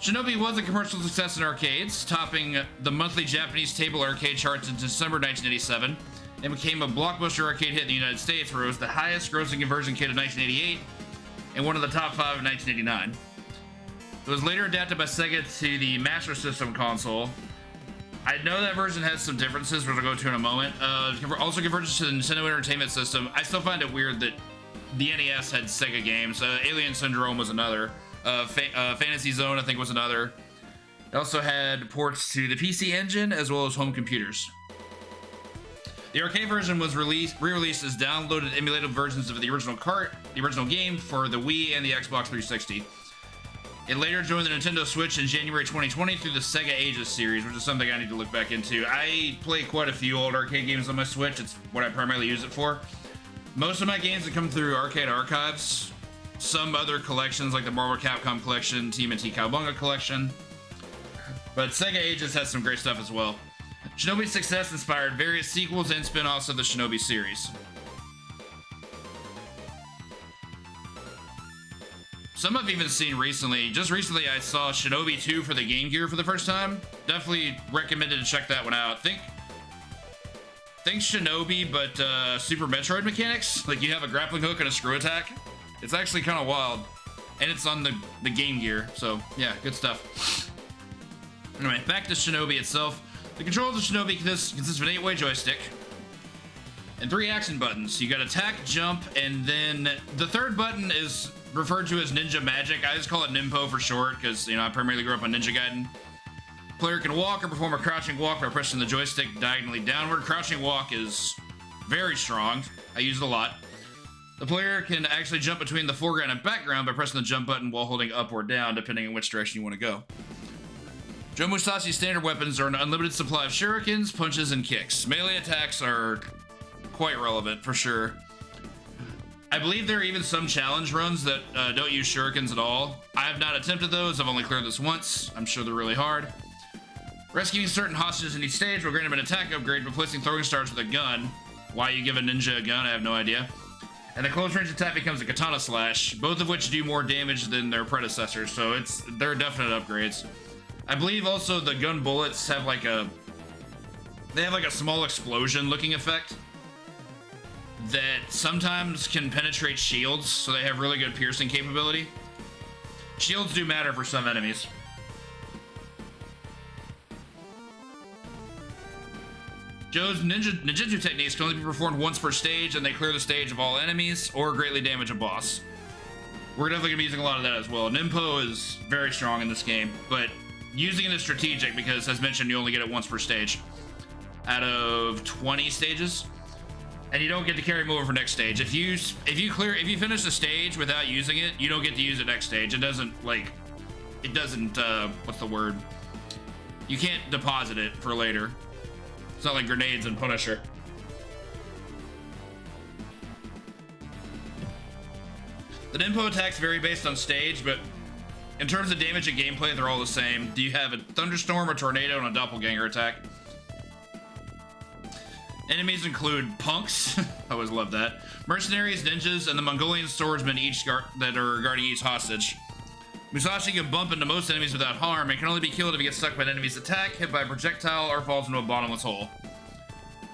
Shinobi was a commercial success in arcades, topping the monthly Japanese table arcade charts in December 1987, and became a blockbuster arcade hit in the United States, where it was the highest grossing conversion kit of 1988 and one of the top 5 of 1989. It was later adapted by Sega to the Master System console. I know that version has some differences, which I'll go to in a moment. Also converted to the Nintendo Entertainment System. I still find it weird that the NES had Sega games. Alien Syndrome was another. Fantasy Zone, I think, was another. It also had ports to the PC Engine as well as home computers. The arcade version was re-released as downloaded emulated versions of the original game for the Wii and the Xbox 360. It later joined the Nintendo Switch in January 2020 through the Sega Ages series, which is something I need to look back into. I play quite a few old arcade games on my Switch. It's what I primarily use it for. Most of my games that come through Arcade Archives, some other collections like the Marvel Capcom collection, TMNT Cowabunga collection. But Sega Ages has some great stuff as well. Shinobi's success inspired various sequels and spin-offs of the Shinobi series. Some I've even seen recently. Just recently I saw Shinobi 2 for the Game Gear for the first time. Definitely recommended to check that one out. Think Shinobi, but Super Metroid mechanics. Like, you have a grappling hook and a screw attack. It's actually kind of wild. And it's on the Game Gear, so yeah, good stuff. Anyway, back to Shinobi itself. The controls of Shinobi consist of an 8-way joystick and 3 action buttons. You got attack, jump, and then the third button is referred to as Ninja Magic. I just call it Ninpo for short because, you know, I primarily grew up on Ninja Gaiden. Player can walk or perform a crouching walk by pressing the joystick diagonally downward. Crouching walk is very strong. I use it a lot. The player can actually jump between the foreground and background by pressing the jump button while holding up or down, depending on which direction you want to go. Joe Musashi's standard weapons are an unlimited supply of shurikens, punches, and kicks. Melee attacks are quite relevant, for sure. I believe there are even some challenge runs that don't use shurikens at all. I have not attempted those. I've only cleared this once. I'm sure they're really hard. Rescuing certain hostages in each stage will grant him an attack upgrade, replacing throwing stars with a gun. Why you give a ninja a gun, I have no idea. And the close range attack becomes a katana slash, both of which do more damage than their predecessors, so they're definite upgrades. I believe also the gun bullets have like a small explosion looking effect that sometimes can penetrate shields, so they have really good piercing capability. Shields do matter for some enemies. Joe's ninjutsu techniques can only be performed once per stage, and they clear the stage of all enemies or greatly damage a boss. We're definitely gonna be using a lot of that as well. Ninpo is very strong in this game, but using it is strategic because, as mentioned, you only get it once per stage out of 20 stages, and you don't get to carry them over for next stage. If you finish the stage without using it, you don't get to use it next stage. It doesn't what's the word? You can't deposit it for later. It's not like grenades and Punisher. The Ninpo attacks vary based on stage, but in terms of damage and gameplay, they're all the same. Do you have a thunderstorm, a tornado, and a doppelganger attack? Enemies include punks, I always love that, mercenaries, ninjas, and the Mongolian swordsmen that are guarding each hostage. Musashi can bump into most enemies without harm and can only be killed if he gets stuck by an enemy's attack, hit by a projectile, or falls into a bottomless hole.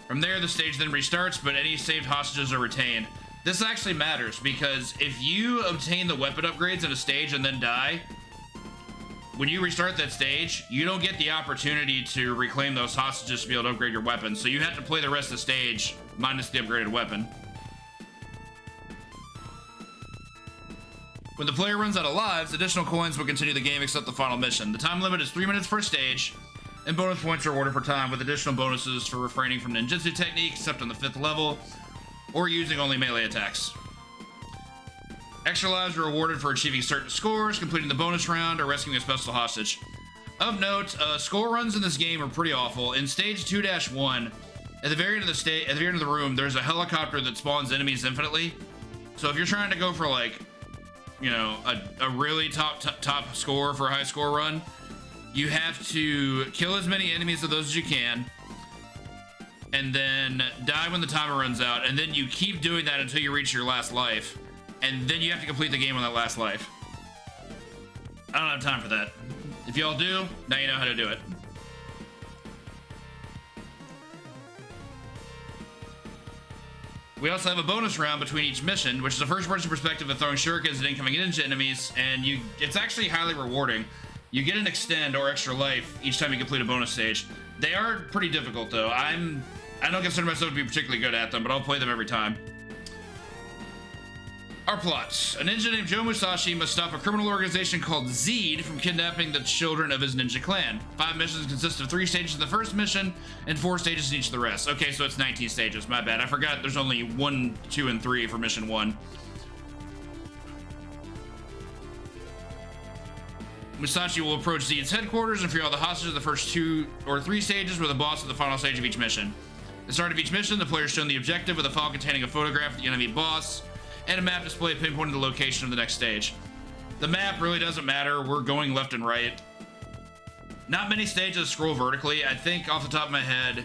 From there, the stage then restarts, but any saved hostages are retained. This actually matters, because if you obtain the weapon upgrades in a stage and then die, when you restart that stage, you don't get the opportunity to reclaim those hostages to be able to upgrade your weapon, so you have to play the rest of the stage minus the upgraded weapon. When the player runs out of lives, additional coins will continue the game except the final mission. The time limit is 3 minutes per stage, and bonus points are awarded for time, with additional bonuses for refraining from ninjutsu techniques except on the 5th level, or using only melee attacks. Extra lives are awarded for achieving certain scores, completing the bonus round, or rescuing a special hostage. Of note, score runs in this game are pretty awful. In stage 2-1, at the very end of the room, there's a helicopter that spawns enemies infinitely. So if you're trying to go for, like, you know, a really top score for a high score run, you have to kill as many enemies of those as you can, and then die when the timer runs out, and then you keep doing that until you reach your last life, and then you have to complete the game on that last life. I don't have time for that. If y'all do, now you know how to do it. We also have a bonus round between each mission, which is a first-person perspective of throwing shurikens at incoming ninja enemies, and it's actually highly rewarding. You get an extend or extra life each time you complete a bonus stage. They are pretty difficult, though. I don't consider myself to be particularly good at them, but I'll play them every time. Our plots. A ninja named Joe Musashi must stop a criminal organization called Zed from kidnapping the children of his ninja clan. 5 missions consist of 3 stages in the first mission and 4 stages in each of the rest. Okay, so it's 19 stages. My bad. I forgot there's only 1, 2, and 3 for mission 1. Musashi will approach Zed's headquarters and free all the hostages of the first 2 or 3 stages, with a boss at the final stage of each mission. At the start of each mission, the player is shown the objective with a file containing a photograph of the enemy boss and a map display pinpointing the location of the next stage. The map really doesn't matter. We're going left and right. Not many stages scroll vertically. I think off the top of my head,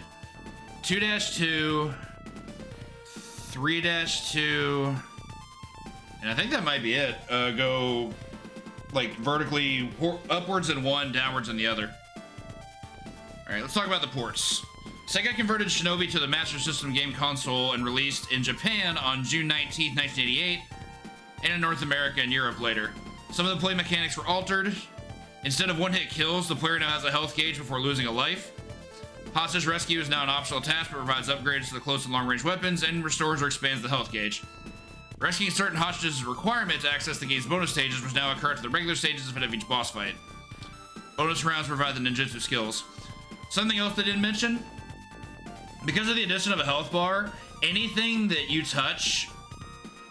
2-2, 3-2, and I think that might be it. Go like vertically upwards in one, downwards in the other. All right, let's talk about the ports. Sega converted Shinobi to the Master System game console and released in Japan on June 19, 1988, and in North America and Europe later. Some of the play mechanics were altered. Instead of one-hit kills, the player now has a health gauge before losing a life. Hostage rescue is now an optional task, but provides upgrades to the close and long-range weapons and restores or expands the health gauge. Rescuing certain hostages is a requirement to access the game's bonus stages, which now occur to the regular stages instead of each boss fight. Bonus rounds provide the ninjutsu skills. Something else they didn't mention: because of the addition of a health bar, anything that you touch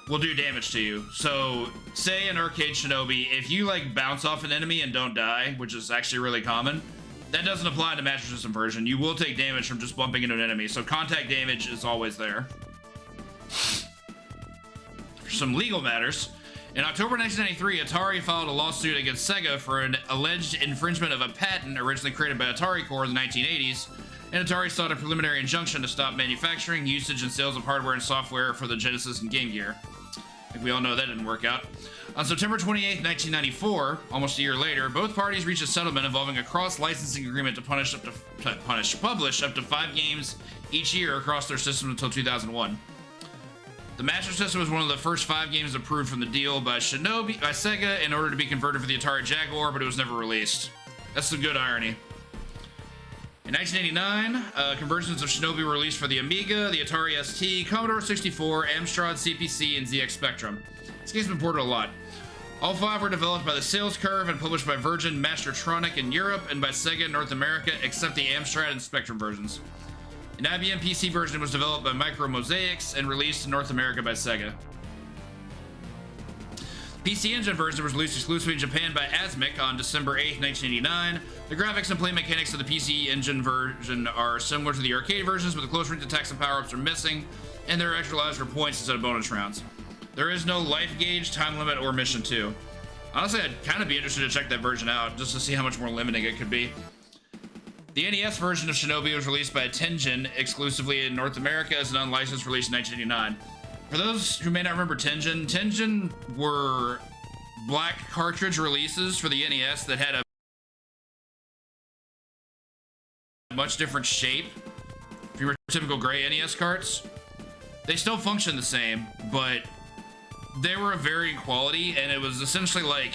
will do damage to you. So, say in Arcade Shinobi, if you like bounce off an enemy and don't die, which is actually really common, that doesn't apply to Master System version. You will take damage from just bumping into an enemy, so contact damage is always there. For some legal matters, in October 1993, Atari filed a lawsuit against Sega for an alleged infringement of a patent originally created by Atari Corps in the 1980s, and Atari sought a preliminary injunction to stop manufacturing, usage, and sales of hardware and software for the Genesis and Game Gear. I think we all know that didn't work out. On September 28, 1994, almost a year later, both parties reached a settlement involving a cross-licensing agreement to publish up to 5 games each year across their system until 2001. The Master System was one of the first 5 games approved from the deal by Sega in order to be converted for the Atari Jaguar, but it was never released. That's some good irony. In 1989, conversions of Shinobi were released for the Amiga, the Atari ST, Commodore 64, Amstrad CPC, and ZX Spectrum. This game's been ported a lot. All 5 were developed by the Sales Curve and published by Virgin Mastertronic in Europe and by Sega in North America, except the Amstrad and Spectrum versions. An IBM PC version was developed by Micro Mosaics and released in North America by Sega. PC Engine version was released exclusively in Japan by Asmik on December 8, 1989. The graphics and play mechanics of the PC Engine version are similar to the arcade versions, but the close range attacks and power-ups are missing, and there are extra lives for points instead of bonus rounds. There is no life gauge, time limit, or mission 2. Honestly, I'd kind of be interested to check that version out, just to see how much more limiting it could be. The NES version of Shinobi was released by Tengen exclusively in North America as an unlicensed release in 1989. For those who may not remember Tengen were black cartridge releases for the NES that had a much different shape. If you were typical gray NES carts, they still function the same, but they were of varying quality, and it was essentially like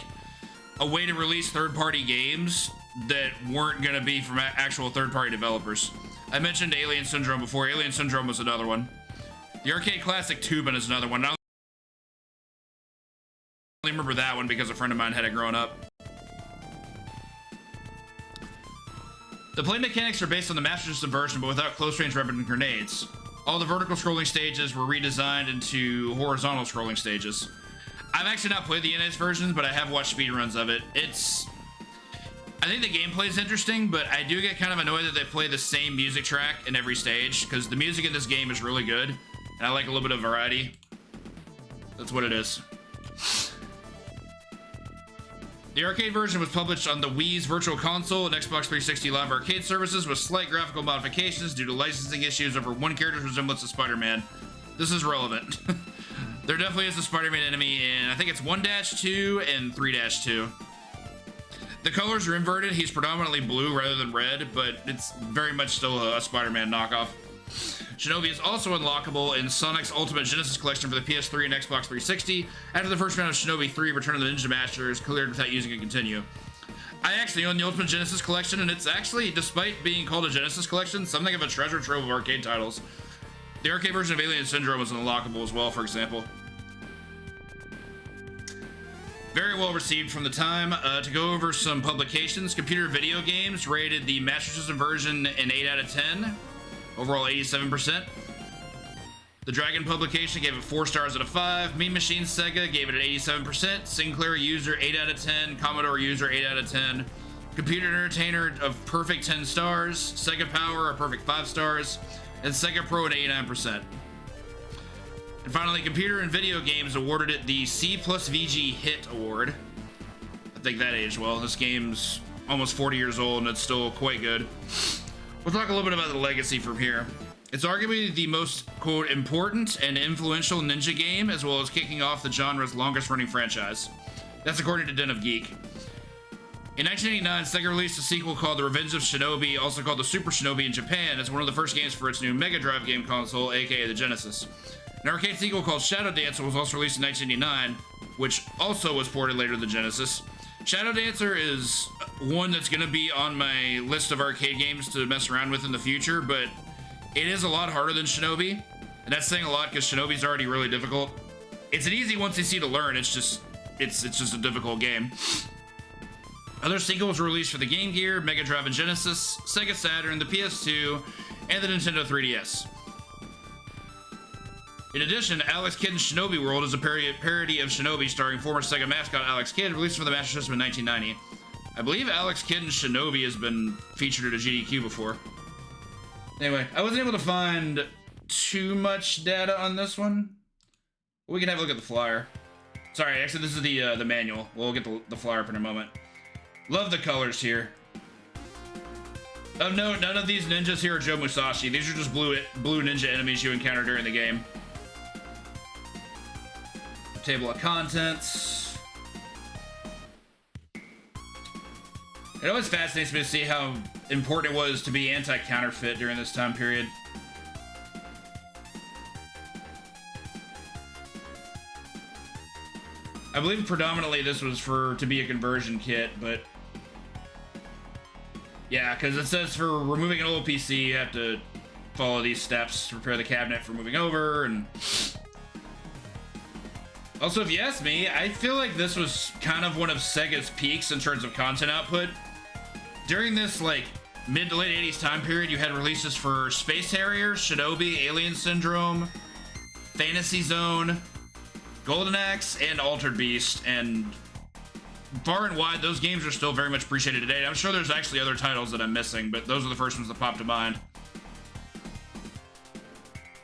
a way to release third-party games that weren't going to be from actual third-party developers. I mentioned Alien Syndrome before. Alien Syndrome was another one. The arcade classic Tubin is another one. I only remember that one because a friend of mine had it growing up. The play mechanics are based on the Master System version, but without close-range weapon grenades. All the vertical scrolling stages were redesigned into horizontal scrolling stages. I've actually not played the NES version, but I have watched speedruns of it. I think the gameplay is interesting, but I do get kind of annoyed that they play the same music track in every stage, because the music in this game is really good, and I like a little bit of variety. That's what it is. The arcade version was published on the Wii's Virtual Console and Xbox 360 Live Arcade services with slight graphical modifications due to licensing issues over one character's resemblance to Spider-Man. This is relevant. There definitely is a Spider-Man enemy in, I think it's 1-2 and 3-2. The colors are inverted. He's predominantly blue rather than red, but it's very much still a Spider-Man knockoff. Shinobi is also unlockable in Sonic's Ultimate Genesis Collection for the PS3 and Xbox 360 after the first round of Shinobi 3 Return of the Ninja Master is cleared without using a continue. I actually own the Ultimate Genesis Collection, and it's actually, despite being called a Genesis Collection, something of a treasure trove of arcade titles. The arcade version of Alien Syndrome is unlockable as well, for example. Very well received from the time. To go over some publications, Computer Video Games rated the Master System version an 8 out of 10. Overall 87%. The Dragon publication gave it 4 stars out of 5. Mean Machine Sega gave it an 87%. Sinclair User 8 out of 10. Commodore User 8 out of 10. Computer Entertainer of perfect 10 stars. Sega Power a perfect 5 stars. And Sega Pro an 89%. And finally, Computer and Video Games awarded it the C plus VG Hit Award. I think that aged well. This game's almost 40 years old and it's still quite good. We'll talk a little bit about the legacy from here. It's arguably the most, quote, important and influential ninja game, as well as kicking off the genre's longest running franchise. That's according to Den of Geek. In 1989, Sega released a sequel called The Revenge of Shinobi, also called the Super Shinobi in Japan, as one of the first games for its new Mega Drive game console, aka the Genesis. An arcade sequel called Shadow Dancer was also released in 1989, which also was ported later to the Genesis. Shadow Dancer is one that's going to be on my list of arcade games to mess around with in the future, but it is a lot harder than Shinobi, and that's saying a lot because Shinobi's already really difficult. It's an easy 1cc to learn, it's just a difficult game. Other sequels were released for the Game Gear, Mega Drive and Genesis, Sega Saturn, the PS2, and the Nintendo 3DS. In addition, Alex Kidd's Shinobi World is a parody of Shinobi starring former Sega mascot Alex Kidd, released for the Master System in 1990. I believe Alex Kidd and Shinobi has been featured at a GDQ before. Anyway, I wasn't able to find too much data on this one. We can have a look at the flyer. Sorry, actually this is the manual. We'll get the flyer up in a moment. Love the colors here. Of note, none of these ninjas here are Joe Musashi. These are just blue ninja enemies you encounter during the game. Table of contents. It always fascinates me to see how important it was to be anti-counterfeit during this time period. I believe predominantly this was to be a conversion kit, but yeah, because it says for removing an old PC, you have to follow these steps to prepare the cabinet for moving over, and also, if you ask me, I feel like this was kind of one of Sega's peaks in terms of content output. During this, like, mid to late 80s time period, you had releases for Space Harrier, Shinobi, Alien Syndrome, Fantasy Zone, Golden Axe, and Altered Beast, and far and wide, those games are still very much appreciated today. I'm sure there's actually other titles that I'm missing, but those are the first ones that popped to mind.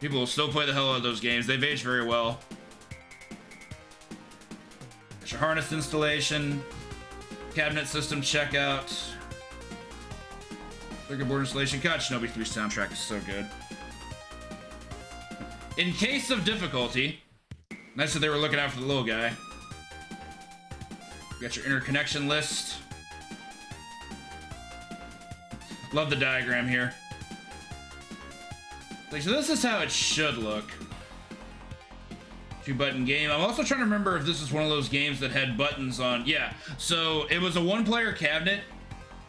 People will still play the hell out of those games. They've aged very well. There's your harness installation, cabinet system checkout. Circuit board installation. God, Shinobi 3 soundtrack is so good. In case of difficulty, nice that they were looking out for the little guy. You got your interconnection list. Love the diagram here. Like, so this is how it should look. 2-button game. I'm also trying to remember if this is one of those games that had buttons on. Yeah, so it was a 1-player cabinet,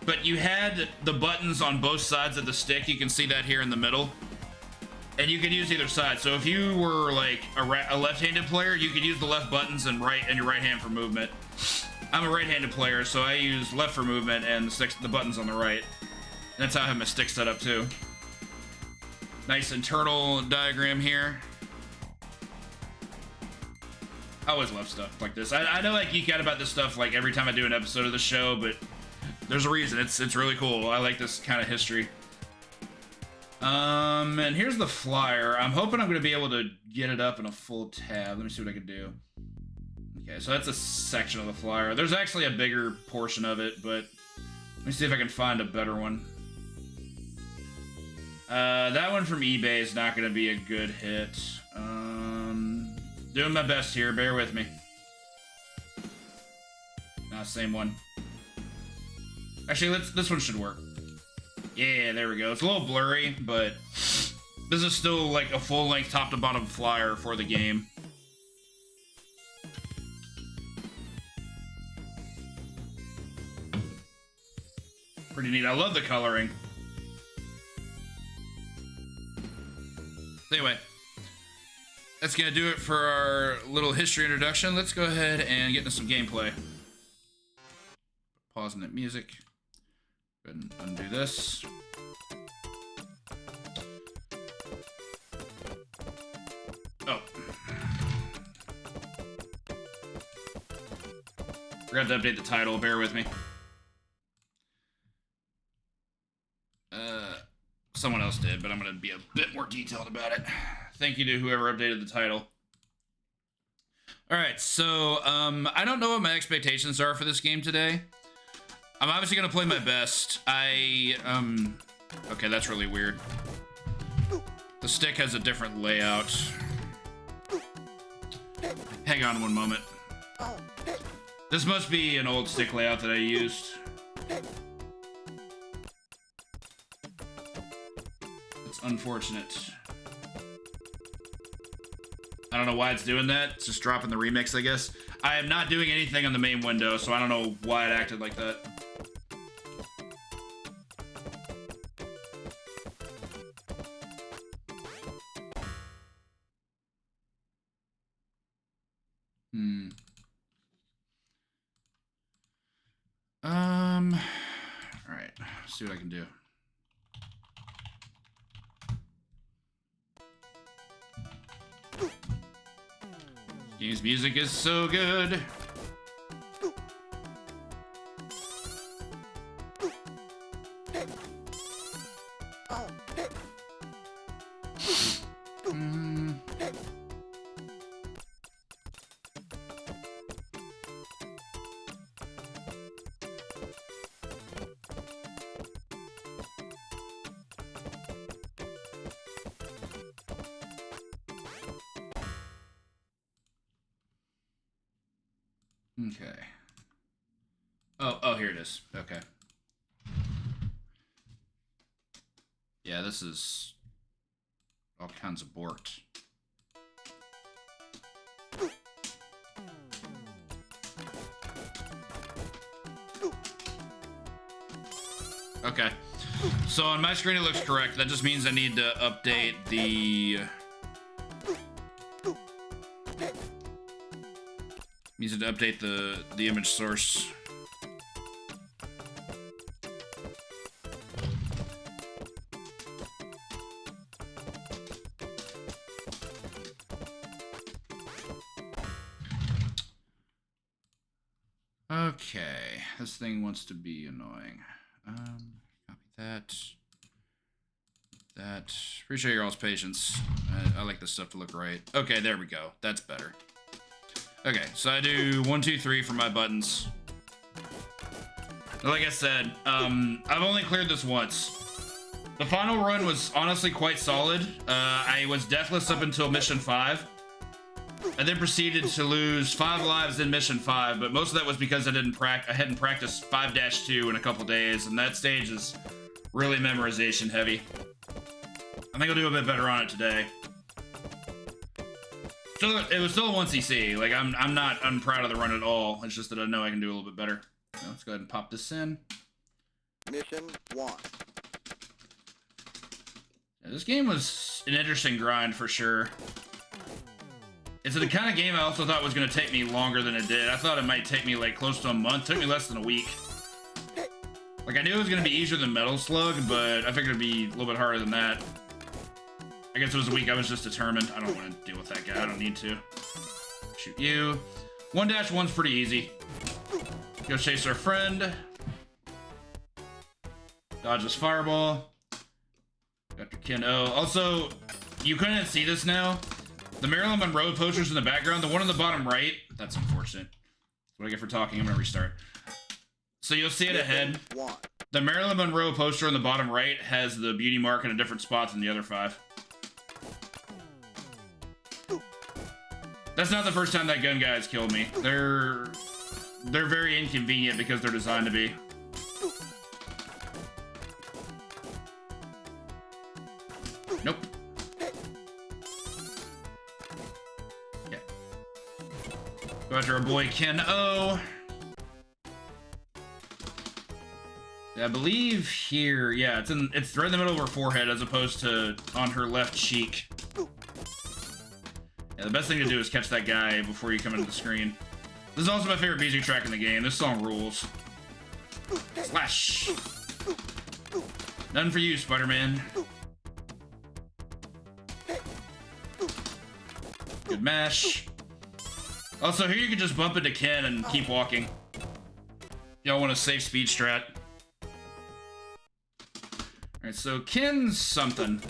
but you had the buttons on both sides of the stick. You can see that here in the middle. And you could use either side. So if you were like a left-handed player, you could use the left buttons and your right hand for movement. I'm a right-handed player, so I use left for movement and the buttons on the right. And that's how I have my stick set up too. Nice internal diagram here. I always love stuff like this. I know I geek out about this stuff like every time I do an episode of the show, but there's a reason. It's really cool. I like this kind of history. And here's the flyer. I'm hoping I'm going to be able to get it up in a full tab. Let me see what I can do. Okay, so that's a section of the flyer. There's actually a bigger portion of it, but let me see if I can find a better one. That one from eBay is not going to be a good hit. Doing my best here. Bear with me. Same one. Actually, this one should work. Yeah, there we go. It's a little blurry, but this is still like a full-length top-to-bottom flyer for the game. Pretty neat. I love the coloring. Anyway, that's gonna do it for our little history introduction. Let's go ahead and get into some gameplay. Pausing that music. Go ahead and undo this. Oh. Forgot to update the title, bear with me. Someone else did, but I'm going to be a bit more detailed about it. Thank you to whoever updated the title. Alright, so, I don't know what my expectations are for this game today. I'm obviously going to play my best. Okay, that's really weird. The stick has a different layout. Hang on one moment. This must be an old stick layout that I used. It's unfortunate. I don't know why it's doing that. It's just dropping the remix, I guess. I am not doing anything on the main window, so I don't know why it acted like that. Alright, let's see what I can do. Game's music is so good. Okay. Oh, here it is. Okay. Yeah, this is all kinds of borked. Okay. So on my screen it looks correct. That just means I need to update the... Needs to update the image source. Okay, this thing wants to be annoying. Copy that. Appreciate your all's patience. I like this stuff to look right. Okay, there we go. That's better. Okay, so I do 1, 2, 3 for my buttons. Like I said, I've only cleared this once. The final run was honestly quite solid. I was deathless up until mission 5. I then proceeded to lose 5 lives in mission 5, but most of that was because I hadn't practiced 5-2 in a couple days, and that stage is really memorization heavy. I think I'll do a bit better on it today. So it was still a 1cc. Like I'm proud of the run at all. It's just that I know I can do a little bit better. So let's go ahead and pop this in. Mission 1. Yeah, this game was an interesting grind for sure. It's the kind of game I also thought was going to take me longer than it did. I thought it might take me like close to a month. It took me less than a week. Like I knew it was going to be easier than Metal Slug, but I figured it'd be a little bit harder than that. I guess it was a week. I was just determined. I don't want to deal with that guy. I don't need to. Shoot you. 1-1's pretty easy. Go chase our friend. Dodge this fireball. Got your Ken O. Also, you couldn't see this now. The Marilyn Monroe posters in the background, the one on the bottom right, that's unfortunate. That's what I get for talking. I'm gonna restart. So you'll see it ahead. The Marilyn Monroe poster on the bottom right has the beauty mark in a different spot than the other 5. That's not the first time that gun guy has killed me. They're very inconvenient because they're designed to be. Nope. Yeah. Go after our boy Ken O. I believe here, yeah, it's right in the middle of her forehead as opposed to on her left cheek. Yeah, the best thing to do is catch that guy before you come into the screen. This is also my favorite music track in the game. This song rules. Slash. None for you, Spider-Man. Good mash. Also, here you can just bump into Ken and keep walking. Y'all want a safe speed strat. Alright, so Ken's something. See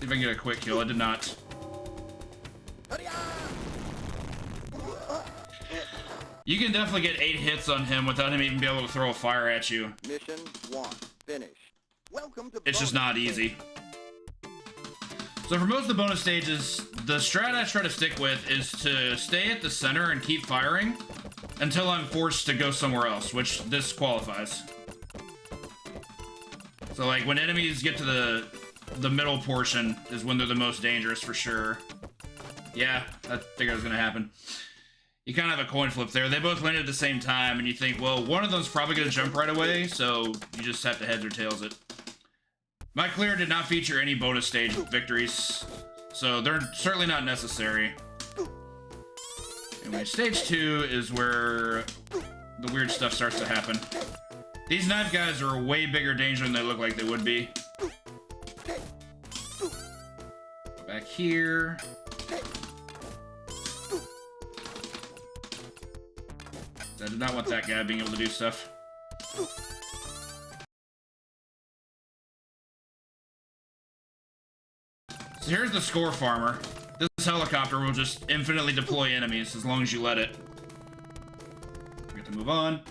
if I can get a quick kill. I did not. You can definitely get 8 hits on him without him even being able to throw a fire at you. Mission 1. Finish. Welcome to It's just not easy. So for most of the bonus stages, the strat I try to stick with is to stay at the center and keep firing until I'm forced to go somewhere else, which this qualifies. So like when enemies get to the middle portion is when they're the most dangerous for sure. Yeah, I figured it was gonna happen. You kind of have a coin flip there. They both landed at the same time, and you think, well, one of them's probably gonna jump right away, so you just have to heads or tails it. My clear did not feature any bonus stage victories, so they're certainly not necessary. Anyway, stage 2 is where the weird stuff starts to happen. These knife guys are a way bigger danger than they look like they would be. Back here. I did not want that guy being able to do stuff. So here's the score farmer. This helicopter will just infinitely deploy enemies as long as you let it. We get to move on.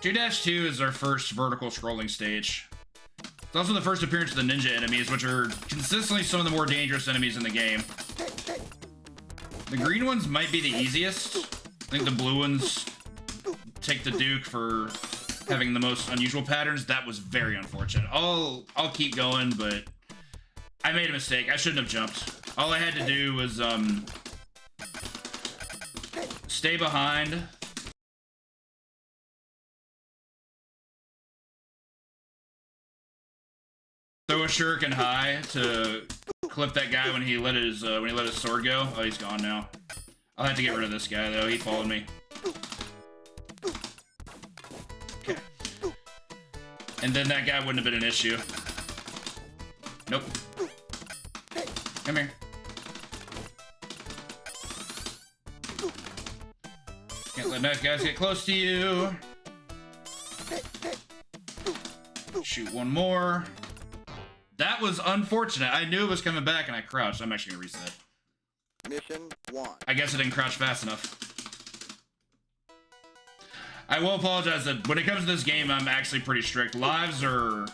2-2 is our first vertical scrolling stage. It's also the first appearance of the ninja enemies, which are consistently some of the more dangerous enemies in the game. The green ones might be the easiest. I think the blue ones take the Duke for having the most unusual patterns. That was very unfortunate. I'll keep going, but I made a mistake. I shouldn't have jumped. All I had to do was stay behind. Throw a shuriken high to clip that guy when he let his sword go. Oh, he's gone now. I'll have to get rid of this guy though. He followed me. Okay. And then that guy wouldn't have been an issue. Nope. Come here. Can't let nice guys get close to you. Shoot one more. That was unfortunate. I knew it was coming back and I crouched. I'm actually gonna reset. Mission 1. I guess I didn't crouch fast enough. I will apologize that when it comes to this game, I'm actually pretty strict. Lives are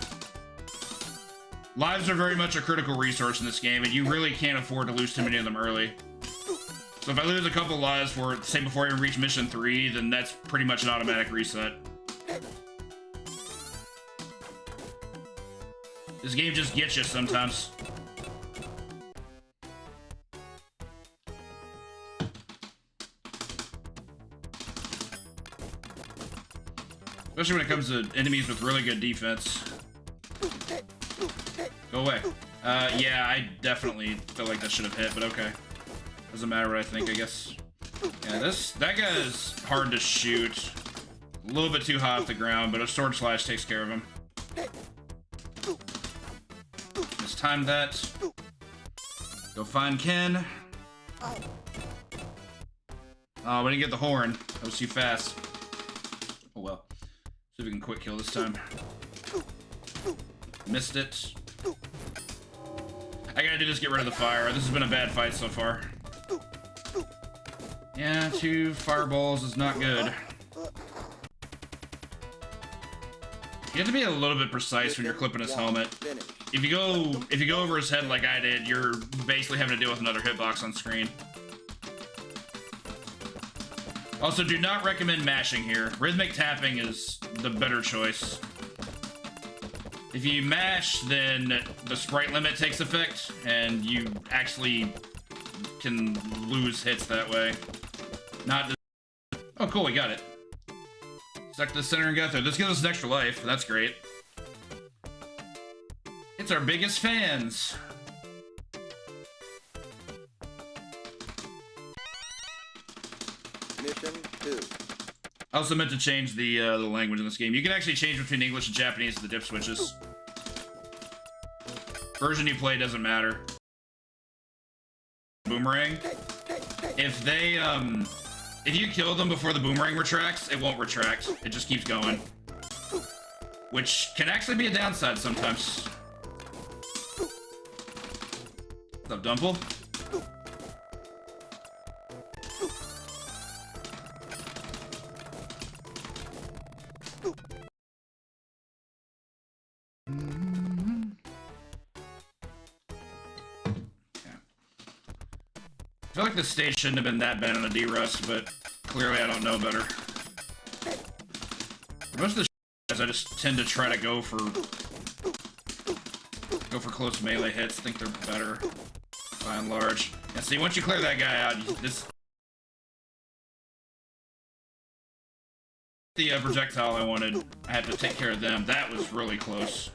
very much a critical resource in this game, and you really can't afford to lose too many of them early. So if I lose a couple lives for, say, before I even reach mission 3, then that's pretty much an automatic reset. This game just gets you sometimes. Especially when it comes to enemies with really good defense. Go away. Yeah, I definitely feel like that should have hit, but okay. Doesn't matter what I think, I guess. Yeah, that guy is hard to shoot. A little bit too high off the ground, but a sword slash takes care of him. Just time that. Go find Ken. Oh, we didn't get the horn. That was too fast. Oh well. See if we can quick kill this time. Missed it. I gotta do this, get rid of the fire. This has been a bad fight so far. Yeah, 2 fireballs is not good. You have to be a little bit precise when you're clipping his helmet. If you go over his head like I did, you're basically having to deal with another hitbox on screen. Also, do not recommend mashing here. Rhythmic tapping is the better choice. If you mash, then the sprite limit takes effect, and you actually can lose hits that way. Not just... Oh, cool, we got it. Stuck to the center and got there. This gives us an extra life. That's great. It's our biggest fans. Mission 2. I also meant to change the language in this game. You can actually change between English and Japanese with the dip switches. Version you play doesn't matter. Boomerang. If they, if you kill them before the boomerang retracts, it won't retract. It just keeps going. Which can actually be a downside sometimes. What's up, Dumple? I feel like this stage shouldn't have been that bad on a D-Rust, but clearly I don't know better. Most of the guys I just tend to try to go for close melee hits, think they're better by and large. Yeah, see, once you clear that guy out, the projectile I wanted, I had to take care of them. That was really close.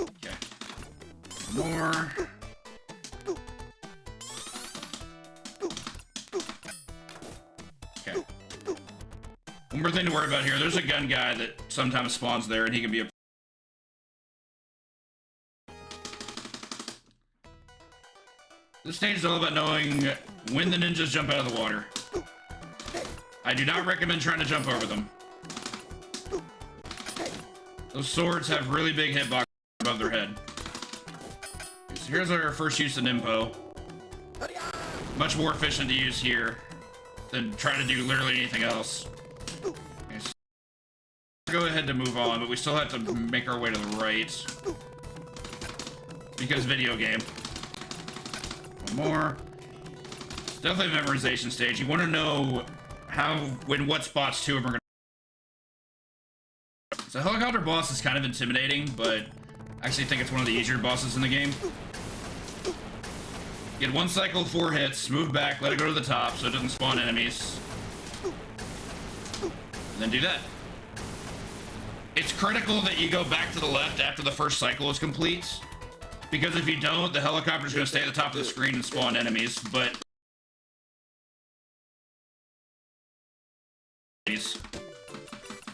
Okay. More. Okay. One more thing to worry about here. There's a gun guy that sometimes spawns there, and he can be a... This stage is all about knowing when the ninjas jump out of the water. I do not recommend trying to jump over them. Those swords have really big hitboxes above their head. Okay, so here's our first use of Nimpo. Much more efficient to use here than trying to do literally anything else. Okay, so go ahead to move on, but we still have to make our way to the right. Because video game. One more. It's definitely a memorization stage. You want to know what spots two of them are gonna... So helicopter boss is kind of intimidating, but I actually think it's one of the easier bosses in the game. Get one cycle, 4 hits, move back, let it go to the top so it doesn't spawn enemies. And then do that. It's critical that you go back to the left after the first cycle is complete, because if you don't, the helicopter's gonna stay at the top of the screen and spawn enemies, but...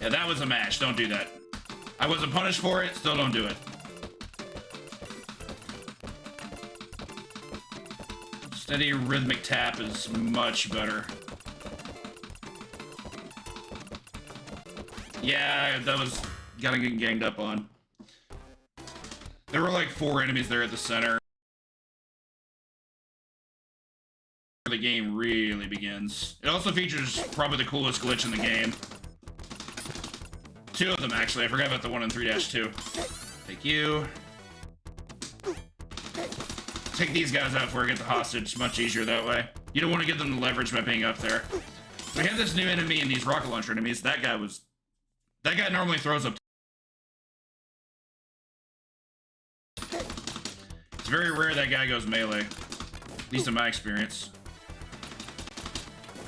Yeah, that was a mash. Don't do that. I wasn't punished for it. Still don't do it. Steady rhythmic tap is much better. Yeah, that was gotta get ganged up on. There were like 4 enemies there at the center. the game really begins. It also features probably the coolest glitch in the game. 2 of them, actually. I forgot about the one in 3-2. Take you. Take these guys out before I get the hostage. It's much easier that way. You don't want to get them to leverage by being up there. We have this new enemy and these rocket launcher enemies. That guy normally throws up. It's very rare that guy goes melee. At least in my experience.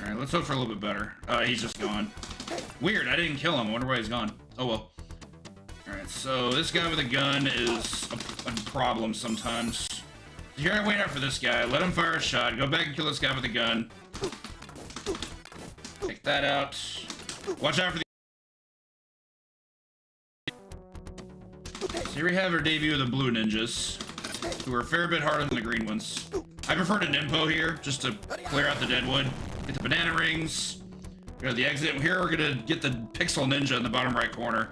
Alright, let's hope for a little bit better. He's just gone. Weird, I didn't kill him. I wonder why he's gone. Oh well. Alright, so this guy with a gun is a problem sometimes. Here I wait out for this guy, let him fire a shot, go back and kill this guy with a gun. Take that out. Watch out for the... So here we have our debut of the blue ninjas, who are a fair bit harder than the green ones. I prefer to Nimpo here, just to clear out the deadwood. Get the banana rings. Go to the exit. Here we're gonna get the pixel ninja in the bottom right corner.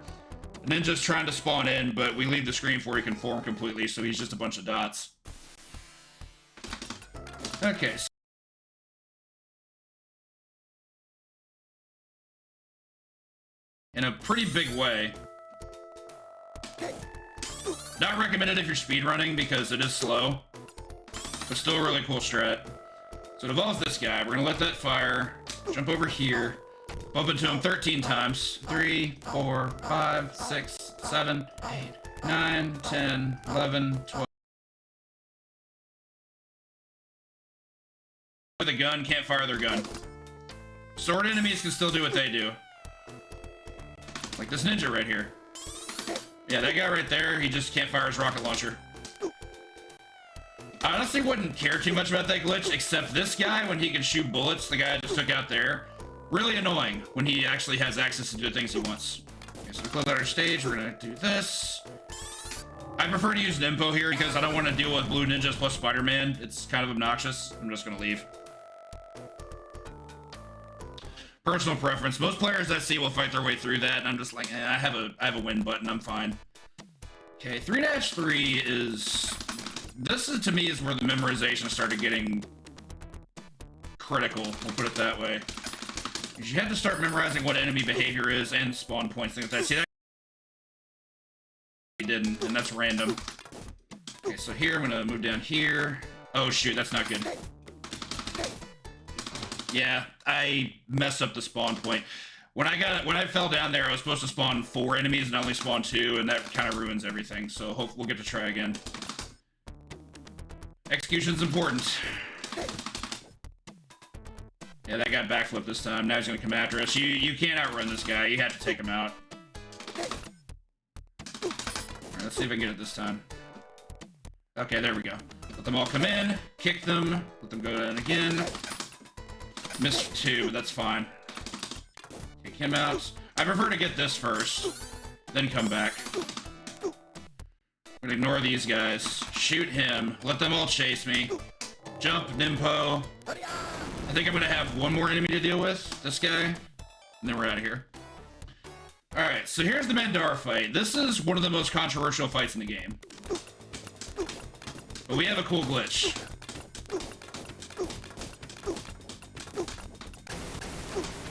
The ninja's trying to spawn in, but we leave the screen before he can form completely, so he's just a bunch of dots. Okay. In a pretty big way. Not recommended if you're speedrunning because it is slow, but still a really cool strat. So it involves this guy. We're gonna let that fire. Jump over here. Bump into him 13 times. 3, 4, 5, 6, 7, 8, 9, 10, 11, 12. With a gun, can't fire their gun. Sword enemies can still do what they do. Like this ninja right here. Yeah, that guy right there, he just can't fire his rocket launcher. I honestly wouldn't care too much about that glitch, except this guy, when he can shoot bullets, the guy I just took out there, really annoying when he actually has access to do the things he wants. Okay, so we close out our stage, we're gonna do this. I prefer to use Nimpo here because I don't want to deal with blue ninjas plus Spider-Man. It's kind of obnoxious. I'm just gonna leave. Personal preference. Most players I see will fight their way through that, and I'm just like, I have a win button. I'm fine. Okay, 3-3 is... This is, to me, is where the memorization started getting critical. We'll put it that way. You have to start memorizing what enemy behavior is and spawn points, things like that. See, that he didn't, and that's random. Okay, so here I'm gonna move down here. Oh shoot, that's not good. Yeah, I messed up the spawn point. When I fell down there, I was supposed to spawn 4 enemies and I only spawned 2, and that kind of ruins everything. So hope we'll get to try again. Execution's important. Yeah, that guy backflipped this time. Now he's gonna come after us. You can't outrun this guy. You have to take him out. Alright, let's see if I can get it this time. Okay, there we go. Let them all come in. Kick them. Let them go down again. Missed 2, but that's fine. Kick him out. I prefer to get this first, then come back. I'm gonna ignore these guys. Shoot him. Let them all chase me. Jump, Nimpo. I think I'm gonna have one more enemy to deal with. This guy. And then we're out of here. Alright, so here's the Mandara fight. This is one of the most controversial fights in the game. But we have a cool glitch.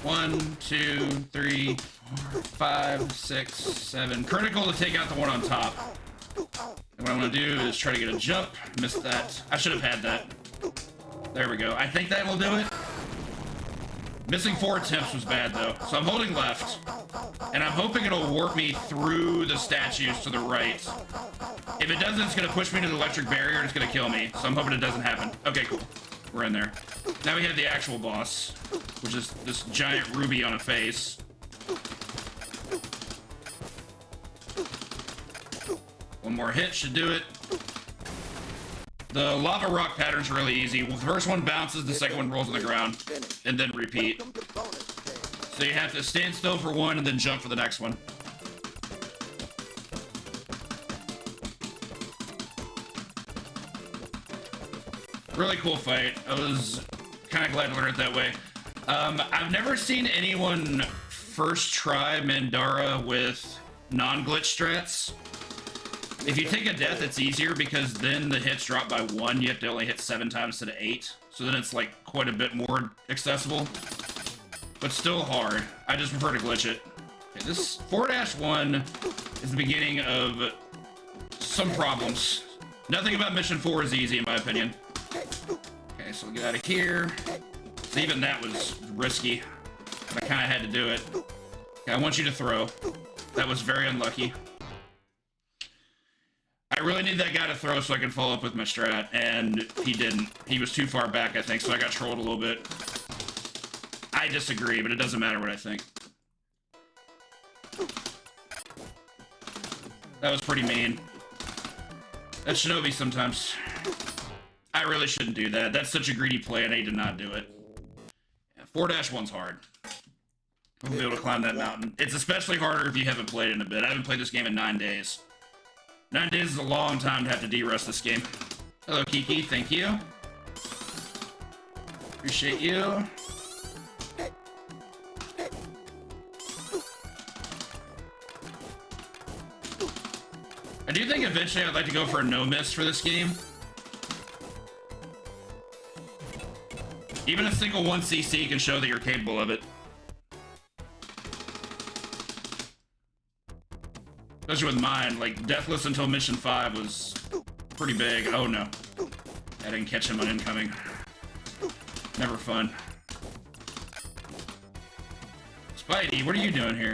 One, 2, 3, 4, 5, 6, 7. Critical to take out the one on top. And what I'm gonna do is try to get a jump. Missed that. I should have had that. There we go. I think that will do it. Missing 4 attempts was bad though. So I'm holding left. And I'm hoping it'll warp me through the statues to the right. If it doesn't, it's gonna push me to the electric barrier and it's gonna kill me. So I'm hoping it doesn't happen. Okay, cool. We're in there. Now we have the actual boss, which is this giant ruby on a face. One more hit should do it. The lava rock pattern's really easy. Well, the first one bounces, the second one rolls on the ground, and then repeat. So you have to stand still for one and then jump for the next one. Really cool fight. I was kind of glad to learn it that way. I've never seen anyone first try Mandara with non-glitch strats. If you take a death, it's easier because then the hits drop by 1. You have to only hit 7 times instead of 8. So then it's like quite a bit more accessible. But still hard. I just prefer to glitch it. Okay, this 4-1 is the beginning of some problems. Nothing about mission 4 is easy in my opinion. Okay, so we'll get out of here. So even that was risky. But I kind of had to do it. Okay, I want you to throw. That was very unlucky. I really need that guy to throw so I can follow up with my strat, and he didn't. He was too far back, I think, so I got trolled a little bit. I disagree, but it doesn't matter what I think. That was pretty mean. That's Shinobi sometimes. I really shouldn't do that. That's such a greedy play, and I did not do it. Yeah, 4-1's hard. I'll be able to climb that mountain. It's especially harder if you haven't played it in a bit. I haven't played this game in 9 days. 9 days is a long time to have to de-rust this game. Hello, Kiki. Thank you. Appreciate you. I do think eventually I'd like to go for a no-miss for this game. Even a single 1cc can show that you're capable of it. Especially with mine, like, deathless until mission 5 was pretty big. Oh no. I didn't catch him on incoming. Never fun. Spidey, what are you doing here?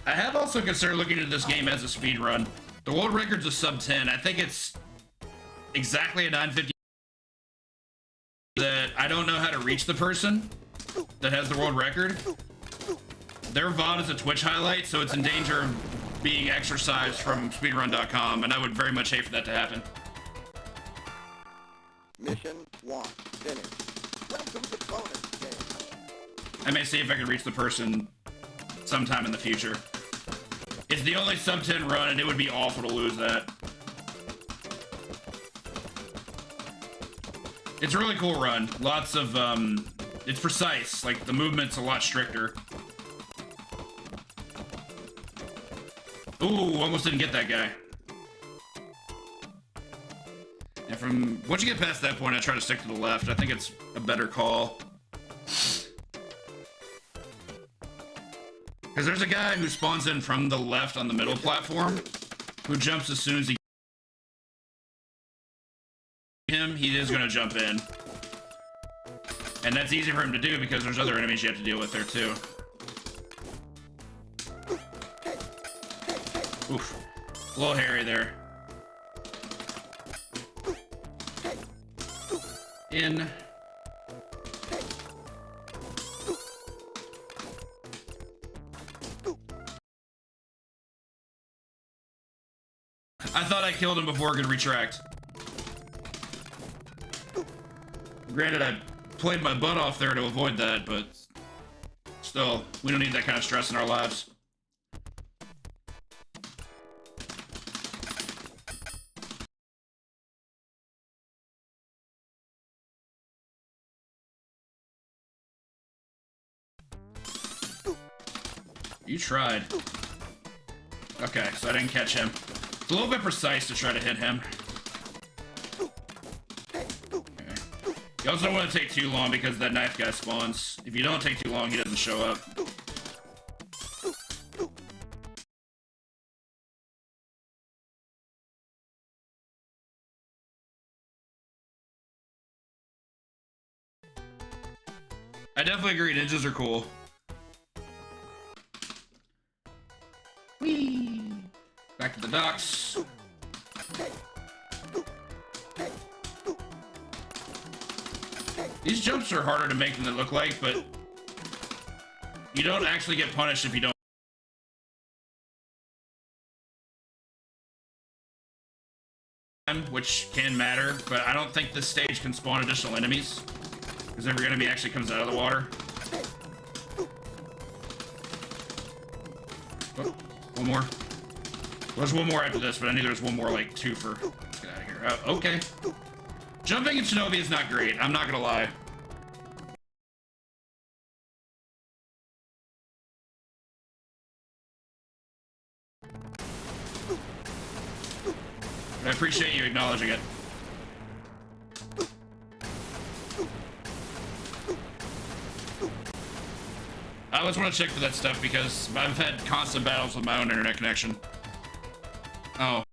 I have also considered looking at this game as a speed run. The world record's a sub 10. I think it's exactly a 950. That I don't know how to reach the person that has the world record. Their VOD is a Twitch highlight, so it's in danger of being exercised from speedrun.com, and I would very much hate for that to happen. Mission 1 finished. Welcome to bonus game. I may see if I can reach the person sometime in the future. It's the only sub 10 run, and it would be awful to lose that. It's a really cool run. Lots of, it's precise. Like, the movement's a lot stricter. Ooh, almost didn't get that guy. And once you get past that point, I try to stick to the left. I think it's a better call. Because there's a guy who spawns in from the left on the middle platform, who jumps as soon as he he is going to jump in. And that's easy for him to do because there's other enemies you have to deal with there too. Oof. A little hairy there. In. I thought I killed him before I could retract. Granted, I played my butt off there to avoid that, but still, we don't need that kind of stress in our lives. You tried. Okay, so I didn't catch him. It's a little bit precise to try to hit him. You also don't want to take too long because that knife guy spawns. If you don't take too long, he doesn't show up. I definitely agree, ninjas are cool. Whee! Back to the docks. These jumps are harder to make than they look like, but you don't actually get punished if you don't. Which can matter, but I don't think this stage can spawn additional enemies, because every enemy actually comes out of the water. Oh, one more. There's one more after this, but I knew there was one more, like, two for... Let's get out of here. Okay. Jumping in Shinobi is not great, I'm not gonna lie. I appreciate you acknowledging it. I always want to check for that stuff because I've had constant battles with my own internet connection. Oh.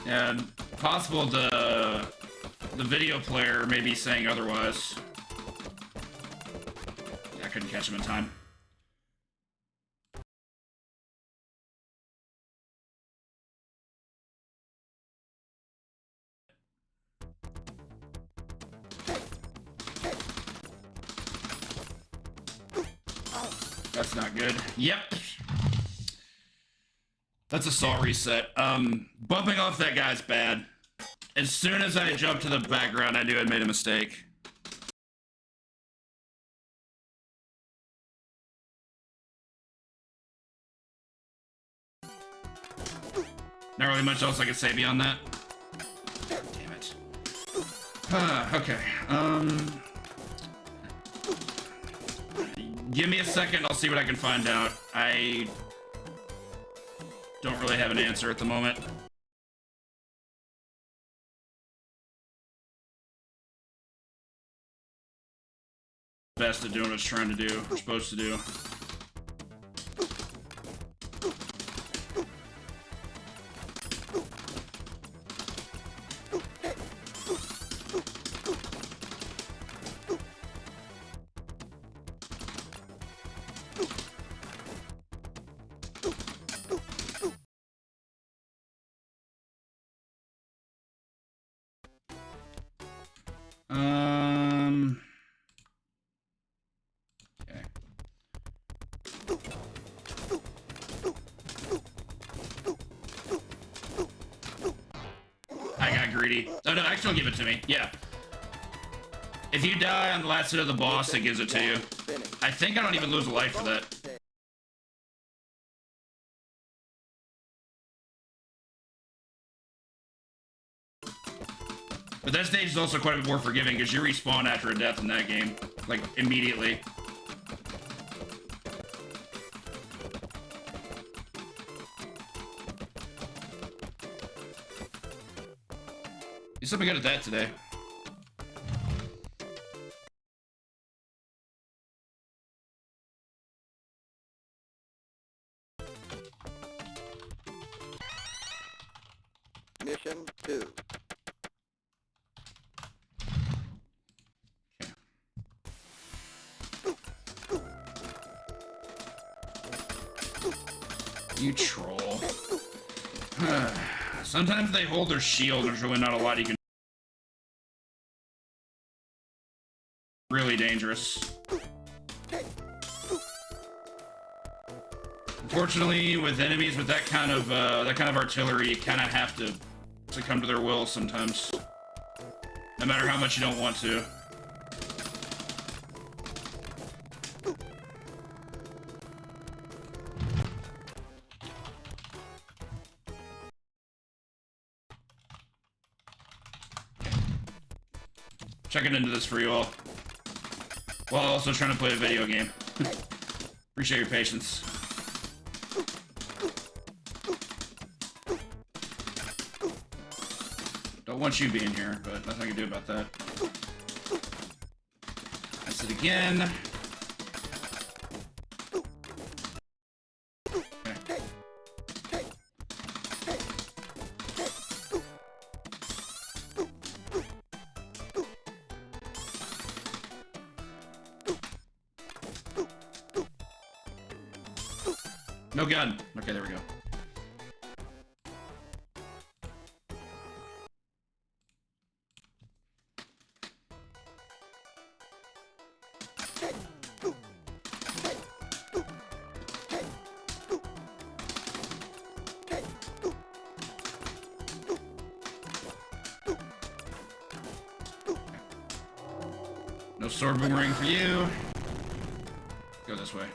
Yeah, possible the video player may be saying otherwise. Yeah, I couldn't catch him in time. That's not good. Yep. That's a saw reset. Bumping off that guy's bad. As soon as I jumped to the background, I knew I'd made a mistake. Not really much else I can say beyond that. Damn it. Okay. Give me a second, I'll see what I can find out. I don't really have an answer at the moment. Best at doing what it's trying to do, or supposed to do. Okay. I got greedy. Oh no, actually give it to me. Yeah. If you die on the last hit of the boss, it gives it to you. I think I don't even lose a life for that. But that stage is also quite a bit more forgiving because you respawn after a death in that game. Like, immediately. You something good at that today. Mission 2. You troll. Sometimes they hold their shield, there's really not a lot you can... Really dangerous. Unfortunately, with enemies with that kind of artillery, you kind of have to succumb to their will sometimes. No matter how much you don't want to. Checking into this for you all. While also trying to play a video game. Appreciate your patience. Don't want you being here, but nothing I can do about that. That's it again. Okay. No gun. Okay, there we go. No sword boomerang for you. Go this way.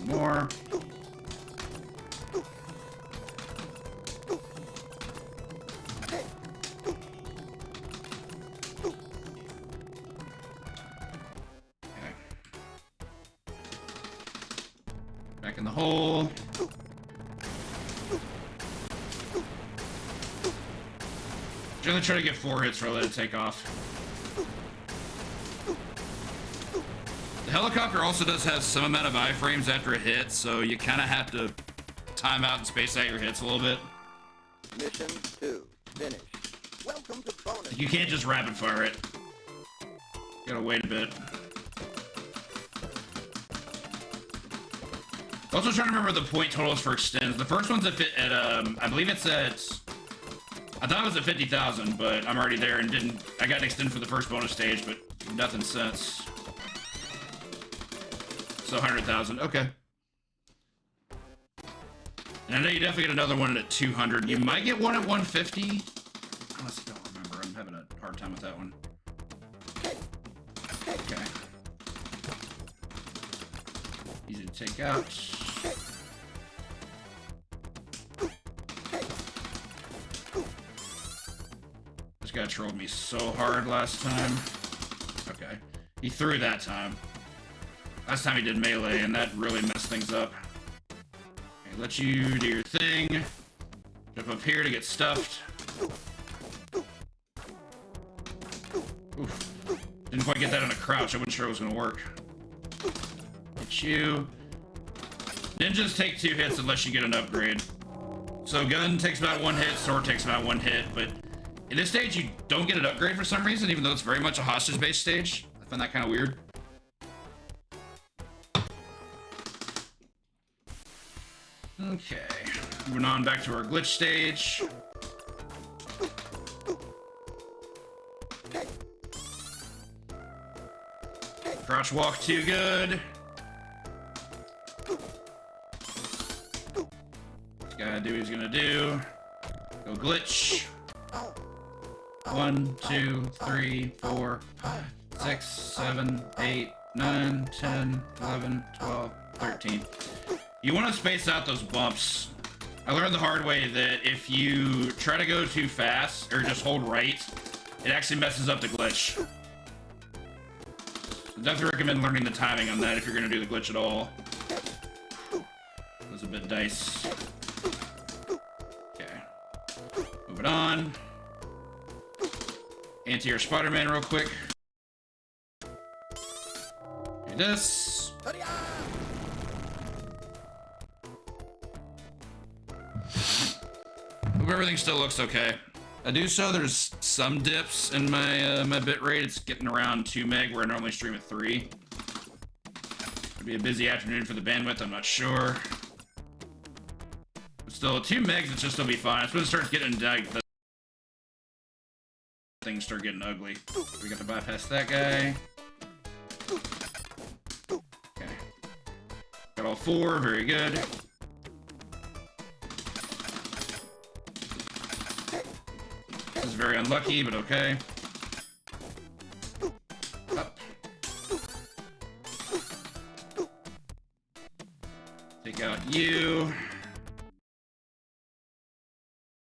More. Back in the hole. Generally try to get 4 hits or let it take off. The helicopter also does have some amount of iframes after a hit, so you kind of have to time out and space out your hits a little bit. Mission 2 finished. Welcome to bonus. You can't just rapid fire it. You gotta wait a bit. Also trying to remember the point totals for extends. The first one's at I believe it's at, I thought it was at 50,000, but I'm already there and I got an extend for the first bonus stage, but nothing since. So 100,000, okay. And I know you definitely get another one at 200. You might get one at 150. I honestly don't remember. I'm having a hard time with that one. Okay. Easy to take out. This guy trolled me so hard last time. Okay. He threw that time. Last time he did melee, and that really messed things up. Okay, let you do your thing. Jump up here to get stuffed. Oof. Didn't quite get that on a crouch. I wasn't sure it was going to work. Get you. Ninjas take 2 hits unless you get an upgrade. So gun takes about 1 hit, sword takes about 1 hit, but in this stage you don't get an upgrade for some reason, even though it's very much a hostage-based stage. I find that kind of weird. Okay, moving on back to our glitch stage. Crouch walk too good. This guy do what he's gonna do. Go glitch. 1, 2, 3, 4, 5, 6, 7, 8, 9, 10, 11, 12, 13. You want to space out those bumps. I learned the hard way that if you try to go too fast or just hold right, it actually messes up the glitch. I definitely recommend learning the timing on that if you're going to do the glitch at all. It was a bit dice. Okay. Moving on. Anti-air Spider-Man real quick. Do this. Hope everything still looks okay. I do so there's some dips in my my bit rate. It's getting around 2 meg where I normally stream at 3. It'll be a busy afternoon for the bandwidth, I'm not sure. But still, 2 megs, it should still be fine. It's when it starts getting like the things start getting ugly. We got to bypass that guy. Okay. Got all 4, very good. This is very unlucky, but okay. Up. Take out you.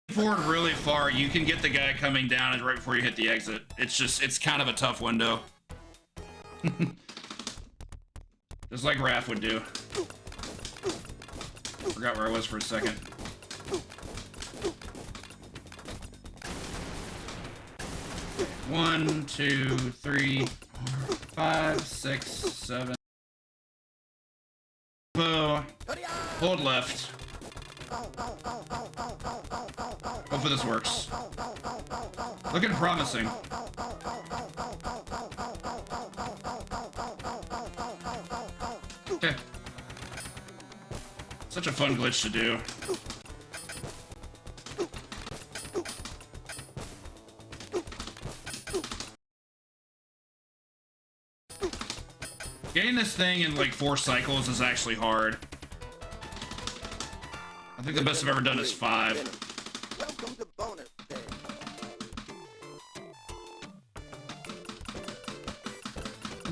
Forward really far, you can get the guy coming down right before you hit the exit. It's kind of a tough window. Just like Raph would do. Forgot where I was for a second. One, 2, 3, 4, 5, 6, 7. Bow. Hold left. Hopefully this works. Looking promising. Okay. Such a fun glitch to do. Getting this thing in like 4 cycles is actually hard. I think the best I've ever done is 5. Welcome to bonus day.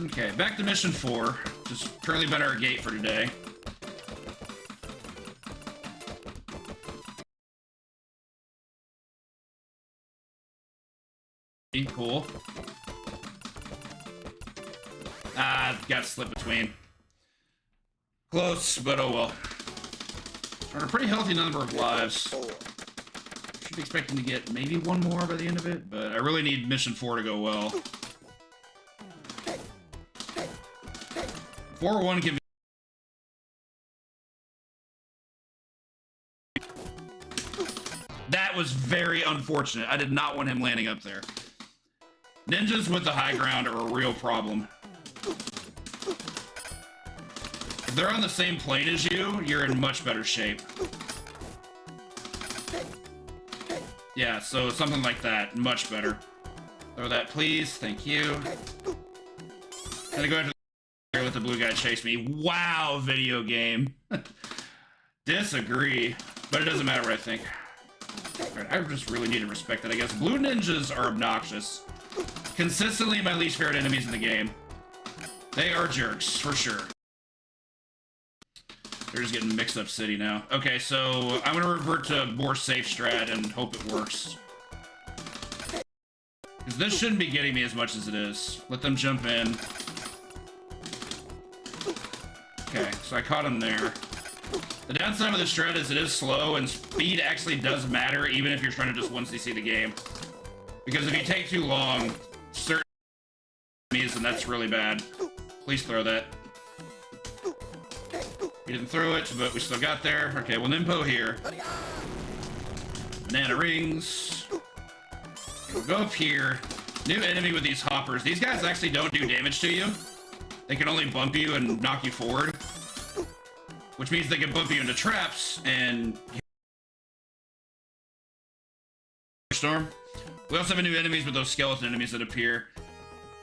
Okay, back to mission 4. Just currently been our gate for today. Cool. Got slipped between. Close, but oh well. On a pretty healthy number of lives. Should be expecting to get maybe one more by the end of it, but I really need mission 4 to go well. 4-1 can be. That was very unfortunate. I did not want him landing up there. Ninjas with the high ground are a real problem. If they're on the same plane as you, you're in much better shape. Yeah, so something like that. Much better. Throw that, please. Thank you. Gonna go after the let the blue guy chase me. Wow, video game. Disagree. But it doesn't matter, I think. Alright, I just really need to respect that, I guess. Blue ninjas are obnoxious. Consistently my least favorite enemies in the game. They are jerks, for sure. They're just getting mixed up city now. Okay, so I'm gonna revert to more safe strat and hope it works. Because this shouldn't be getting me as much as it is. Let them jump in. Okay, so I caught him there. The downside of this strat is it is slow, and speed actually does matter, even if you're trying to just 1cc the game. Because if you take too long, certain enemies, and that's really bad. Please throw that. He didn't throw it, but we still got there. Okay, well, Nimpo here. Banana rings. We'll go up here. New enemy with these hoppers. These guys actually don't do damage to you. They can only bump you and knock you forward. Which means they can bump you into traps and... Storm. We also have new enemies with those skeleton enemies that appear.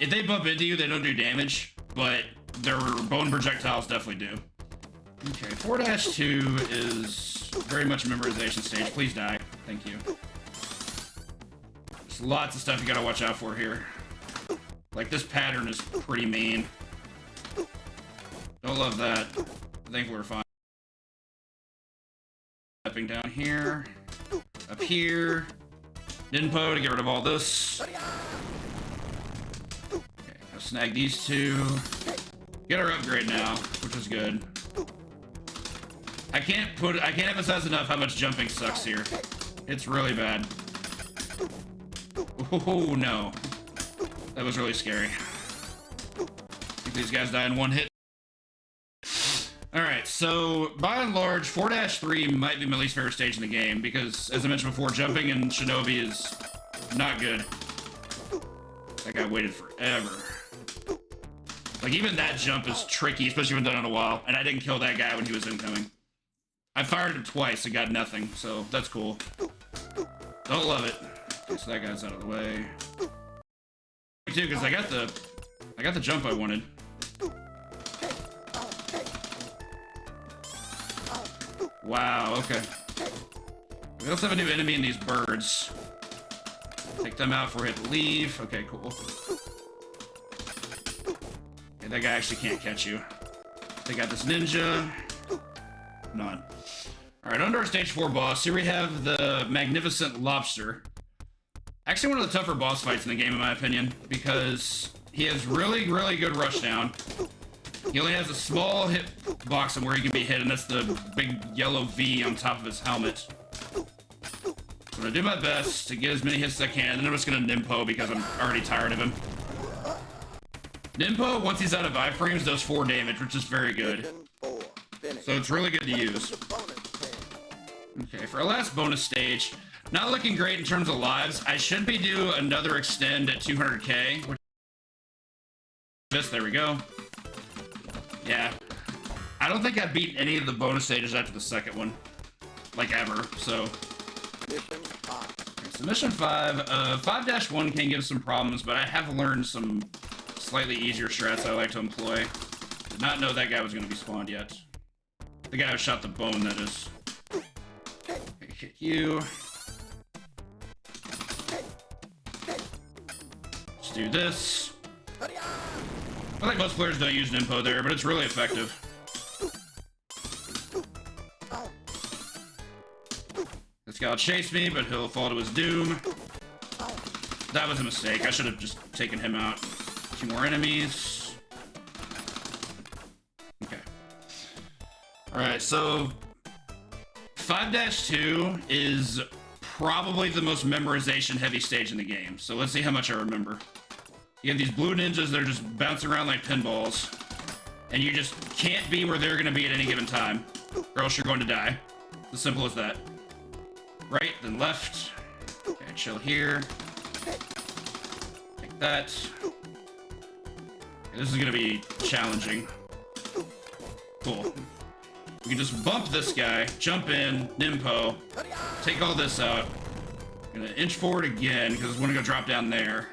If they bump into you, they don't do damage, but their bone projectiles definitely do. Okay, 4-2 is very much a memorization stage. Please die. Thank you. There's lots of stuff you gotta watch out for here. Like, this pattern is pretty mean. Don't love that. I think we're fine. Stepping down here. Up here. Ninpo to get rid of all this. Okay, I'll snag these two. Get our upgrade now, which is good. I can't emphasize enough how much jumping sucks here. It's really bad. Oh no. That was really scary. I think these guys die in one hit. Alright, so by and large, 4-3 might be my least favorite stage in the game because, as I mentioned before, jumping in Shinobi is not good. That guy waited forever. Like, even that jump is tricky, especially when done in a while, and I didn't kill that guy when he was incoming. I fired him twice and got nothing, so that's cool. Don't love it. Okay, so that guy's out of the way. Too, because I got the jump I wanted. Wow, okay. We also have a new enemy in these birds. Take them out before we have to leave. Okay, cool. Okay, that guy actually can't catch you. They got this ninja. None. Alright, under our stage 4 boss, here we have the Magnificent Lobster. Actually one of the tougher boss fights in the game, in my opinion, because he has really, really good rushdown. He only has a small hit box on where he can be hit, and that's the big yellow V on top of his helmet. So I'm gonna do my best to get as many hits as I can, and then I'm just gonna Nimpo because I'm already tired of him. Nimpo, once he's out of iframes, does 4 damage, which is very good. So it's really good to use. Okay, for our last bonus stage, not looking great in terms of lives. I should be due another extend at 200k. There we go. Yeah. I don't think I've beaten any of the bonus stages after the second one. Like, ever, so... Okay, so mission 5. 5-1 can give some problems, but I have learned some slightly easier strats I like to employ. Did not know that guy was going to be spawned yet. The guy who shot the bone, that is. Okay, hit you. Let's do this. I think most players don't use Nimpo there, but it's really effective. This guy will chase me, but he'll fall to his doom. That was a mistake. I should have just taken him out. 2 more enemies. Okay. Alright, so 5-2 is probably the most memorization heavy stage in the game. So let's see how much I remember. You have these blue ninjas that are just bouncing around like pinballs. And you just can't be where they're going to be at any given time, or else you're going to die. It's as simple as that. Right, then left. Okay, chill here. Take that. Okay, this is going to be challenging. Cool. We can just bump this guy, jump in, Nimpo, take all this out. I'm gonna inch forward again, because I want to go drop down there.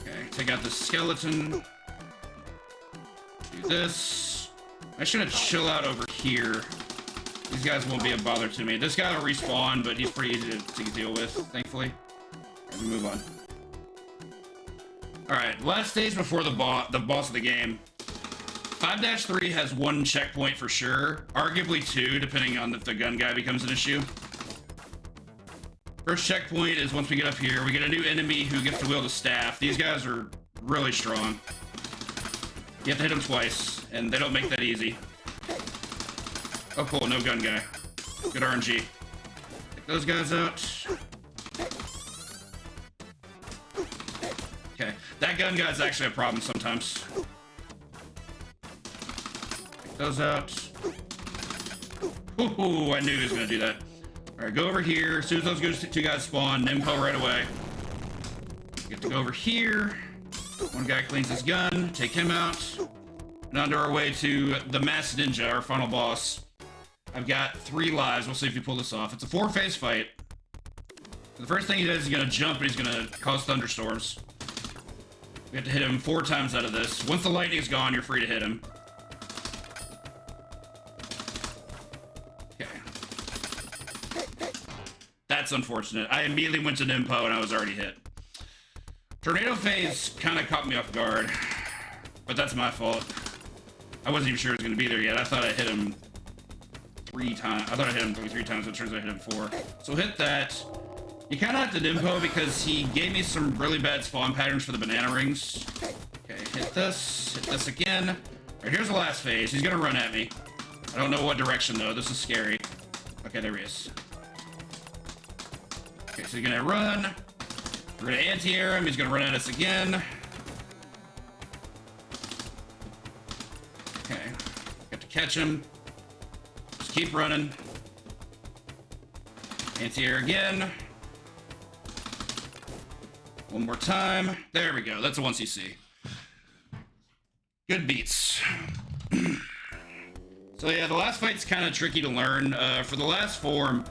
Okay, take out this skeleton. Do this. I should chill out over here. These guys won't be a bother to me. This guy will respawn, but he's pretty easy to deal with, thankfully. Let me move on. Alright, last stage before the boss of the game. 5-3 has one checkpoint for sure, arguably two, depending on if the gun guy becomes an issue. First checkpoint is once we get up here, we get a new enemy who gets to wield a staff. These guys are really strong. You have to hit them twice, and they don't make that easy. Oh cool, no gun guy. Good RNG. Take those guys out. Okay, that gun guy's actually a problem sometimes. Those out. Ooh, I knew he was gonna do that. Alright, go over here. As soon as those two guys spawn, Nimpo right away. We get to go over here. One guy cleans his gun, take him out. And on to our way to the Masked Ninja, our final boss. I've got 3 lives. We'll see if you pull this off. It's a 4-phase fight. The first thing he does is he's gonna jump and he's gonna cause thunderstorms. We have to hit him 4 times out of this. Once the lightning's gone, you're free to hit him. That's unfortunate. I immediately went to Nimpo and I was already hit. Tornado phase kind of caught me off guard, but that's my fault. I wasn't even sure it was going to be there yet. I thought I hit him 3 times. I thought I hit him 3 times, but it turns out I hit him 4. So hit that. You kind of have to Nimpo because he gave me some really bad spawn patterns for the banana rings. Okay, hit this again. All right, here's the last phase. He's going to run at me. I don't know what direction though. This is scary. Okay, there he is. Okay, so he's gonna run. We're gonna anti-air him. He's gonna run at us again. Okay, got to catch him. Just keep running. Anti-air again. One more time. There we go. That's a 1cc. Good beats. So yeah, the last fight's kind of tricky to learn. For the last form,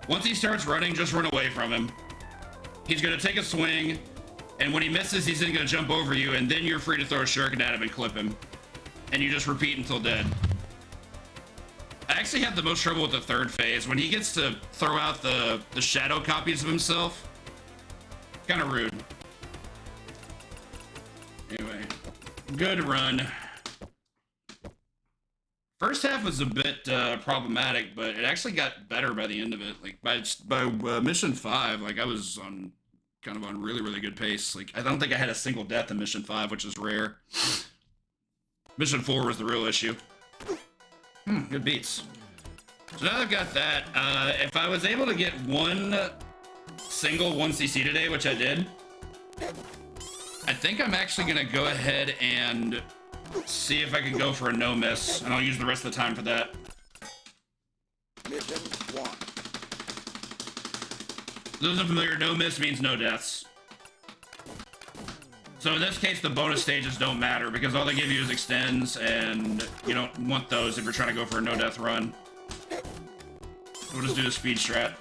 once he starts running, just run away from him. He's gonna take a swing, and when he misses, he's then gonna jump over you, and then you're free to throw a shuriken at him and clip him. And you just repeat until dead. I actually have the most trouble with the 3rd phase. When he gets to throw out the shadow copies of himself, kind of rude. Anyway, good run. First half was a bit problematic, but it actually got better by the end of it. Like by mission 5, like I was on kind of on really good pace. Like I don't think I had a single death in mission 5, which is rare. Mission 4 was the real issue. Good beats. So now I've got that. If I was able to get one single 1cc today, which I did, I think I'm actually gonna go ahead and see if I can go for a no miss, and I'll use the rest of the time for that. Mission 1. Those unfamiliar, no miss means no deaths. So in this case, the bonus stages don't matter because all they give you is extends, and you don't want those if you're trying to go for a no death run. We'll just do the speed strat.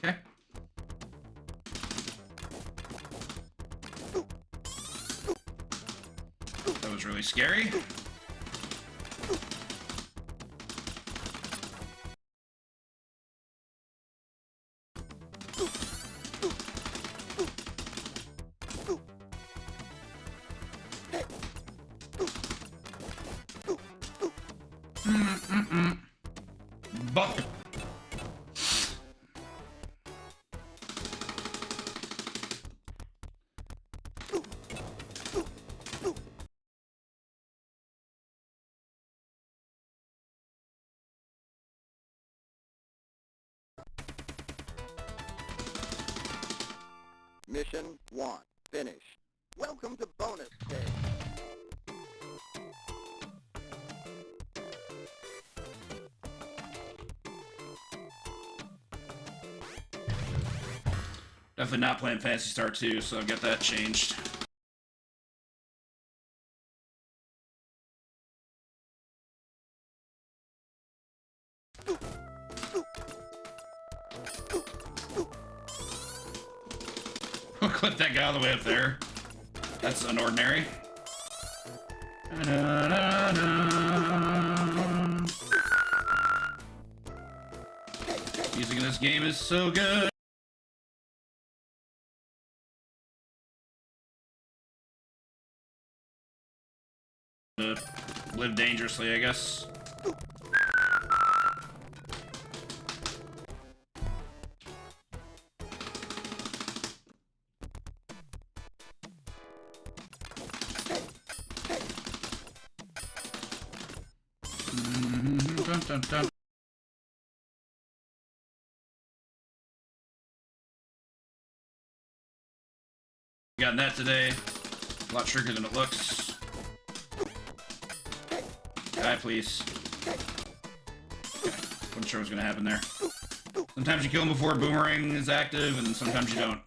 Okay. That was really scary. Mission 1 finished. Welcome to bonus stage. Definitely not playing Phantasy Star 2, so I'll get that changed. We'll clip that guy all the way up there. That's unordinary. Music in this game is so good. Live dangerously, I guess. Dun, dun, dun. Got that today. A lot trickier than it looks. Die, please. Wasn't sure what was gonna happen there. Sometimes you kill him before Boomerang is active, and sometimes you don't.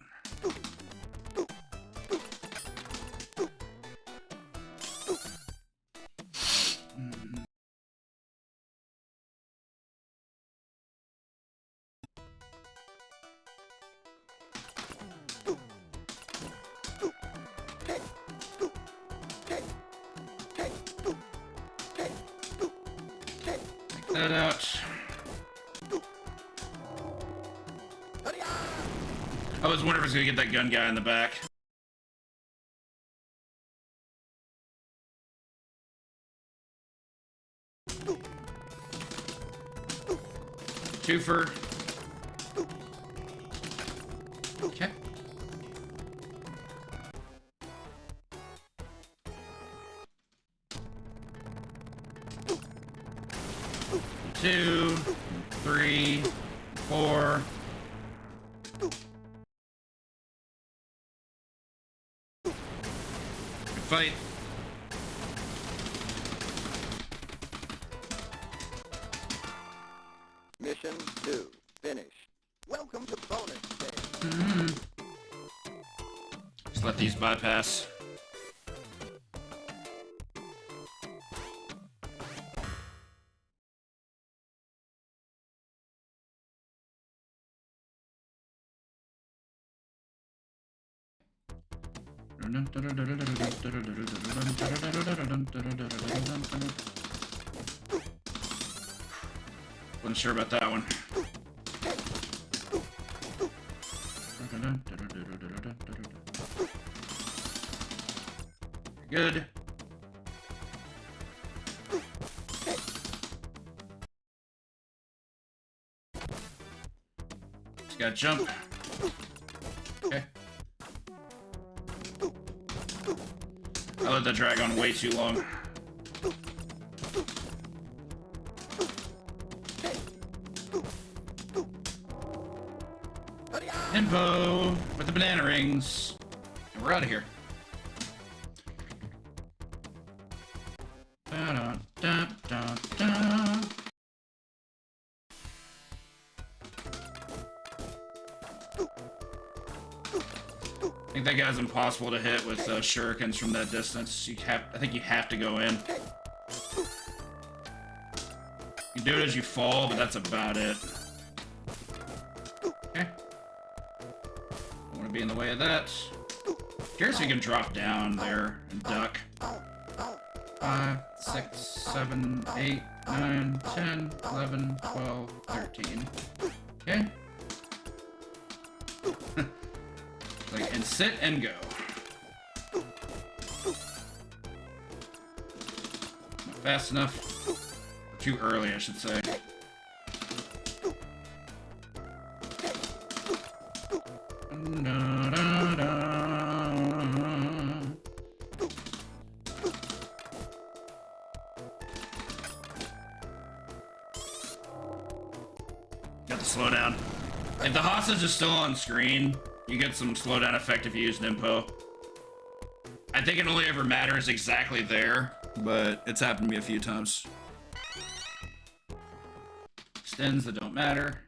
That out. I was wondering if I was gonna get that gun guy in the back. Twofer. Okay. Two, three, four. Good fight. Mission 2 finished. Welcome to bonus stage. Just let these bypass. Wasn't sure about that one. Good. Just gotta jump. Okay. I let that drag on way too long. Info with the banana rings. And we're out of here. Da-da-da-da-da. I think that guy's impossible to hit with shurikens from that distance. I think you have to go in. You do it as you fall, but that's about it. Okay. Don't want to be in the way of that. Curious if you can drop down there and duck. 5, 6, 7, 8, 9, 10, 11, 12, 13. Okay. Like, and sit and go. Not fast enough. Or too early, I should say. Got the slowdown. If the hostage is still on screen, You get some slowdown effect if you use Nimpo. I think it only ever matters exactly there, but it's happened to me a few times. Extends that don't matter.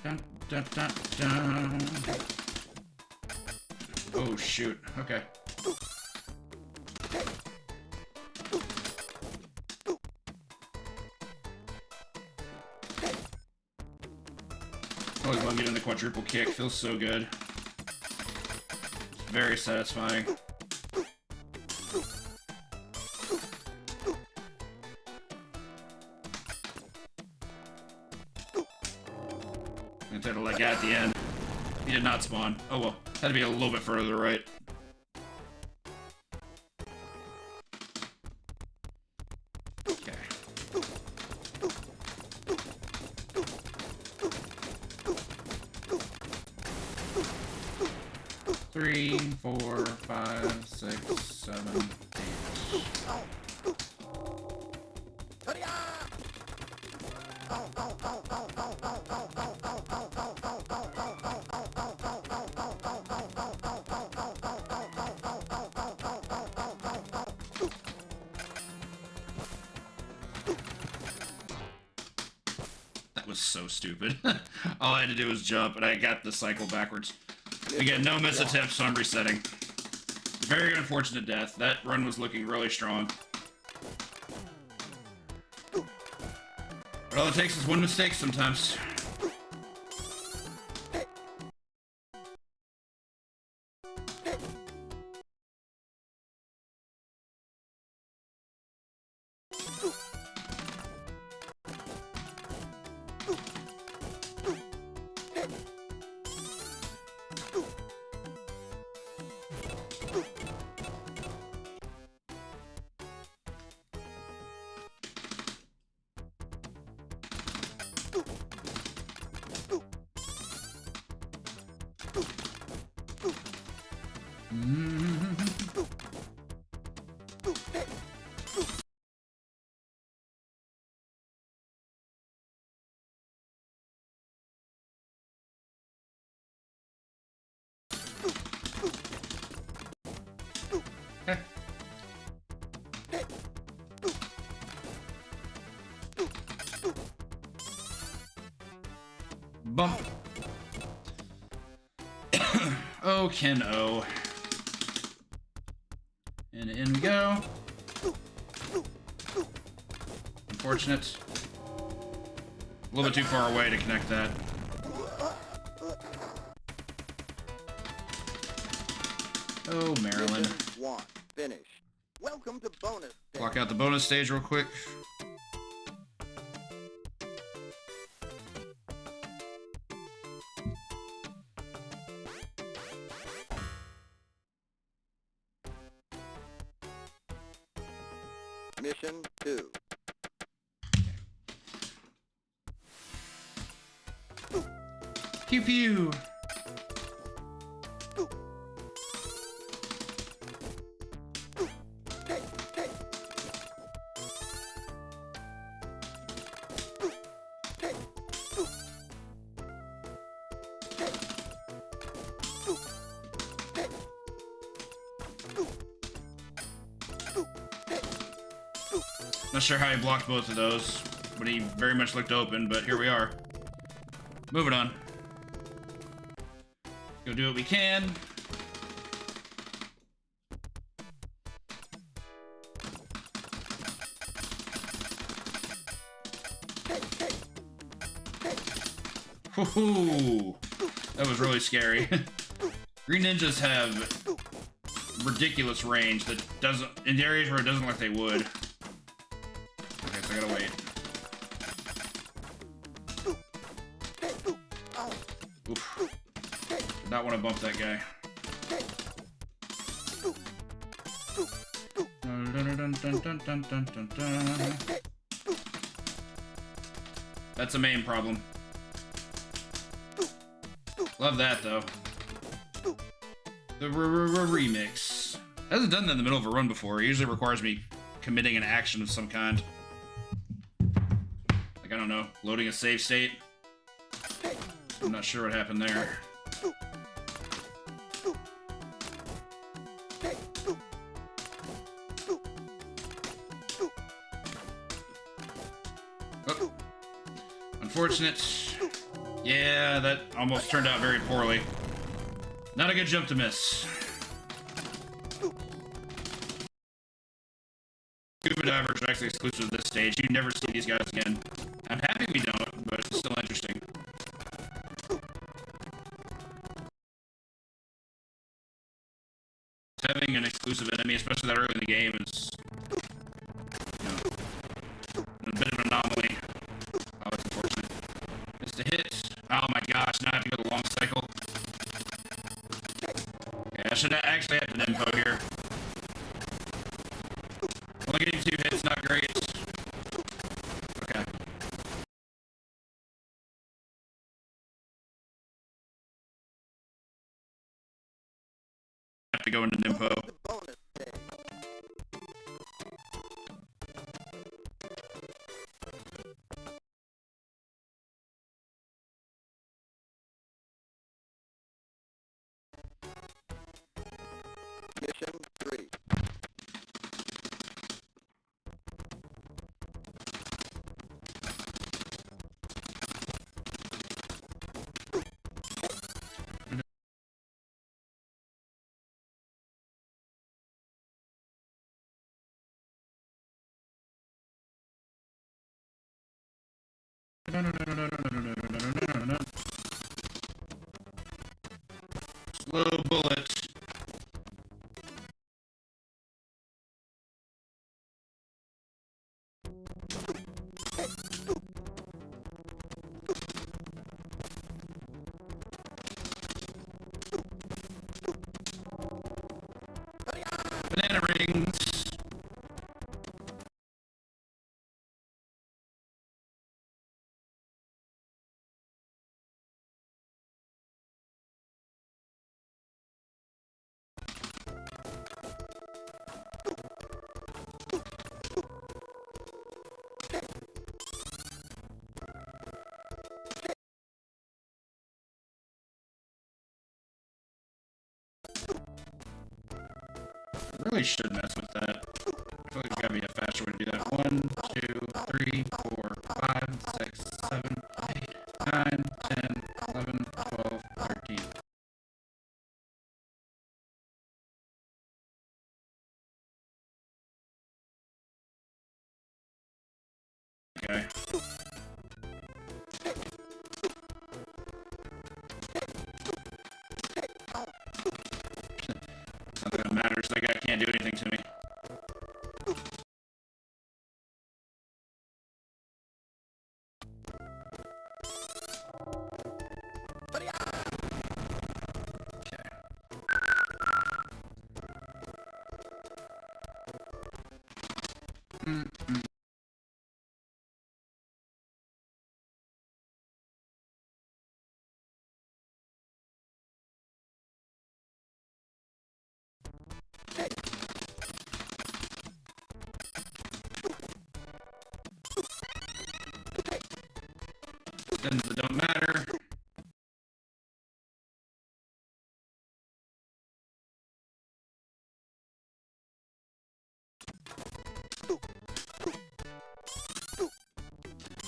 Dun, dun, dun, dun. Oh shoot, okay. Always love getting the quadruple kick, feels so good. It's very satisfying. I'm gonna like at the end. He did not spawn. Oh well, had to be a little bit further to the right. Okay. Three, 4, 5, 6, 7, 8. That was so stupid. All I had to do was jump, and I got the cycle backwards. Again, no miss attempts, so I'm resetting. Very unfortunate death. That run was looking really strong. But all it takes is one mistake sometimes. Bump. Oh, Ken O. And in we go. Unfortunate. A little bit too far away to connect that. Oh, Maryland. One finished. Welcome to bonus. Block out the bonus stage real quick. Mission 2. Pew pew. Not sure how he blocked both of those, but he very much looked open, but here we are. Moving on. Go do what we can. Woohoo! That was really scary. Green ninjas have ridiculous range that doesn't, in the areas where it doesn't look like they would. Okay, so I gotta wait. Oof. Did not want to bump that guy. That's a main problem. Love that though. The remix. Hasn't done that in the middle of a run before. It usually requires me committing an action of some kind. Like, I don't know, loading a save state. I'm not sure what happened there. Oh. Unfortunate. Yeah, that almost turned out very poorly. Not a good jump to miss. Scuba divers are actually exclusive to this stage. You never see these guys again. I'm happy we don't, but it's still interesting. Having an exclusive enemy, especially that early in the game, is, you know, a bit of an anomaly. Oh, it's unfortunate. Missed a hit. Oh my gosh, now I have to go the long cycle. Okay, I should actually have the info here. Only getting 2 hits, not great. Okay. Have to go into Nympho. Bonus stage. Mission 3. Slow bullet. Banana rings. Really should mess with that. I feel like there's gotta be a faster way to do that. 1, 2, 3, 4, 5, 6, 7, 8, 9, 10, 11, 12, 13. Okay. Nothing that matters. That guy can't do anything to me. Spins that don't matter.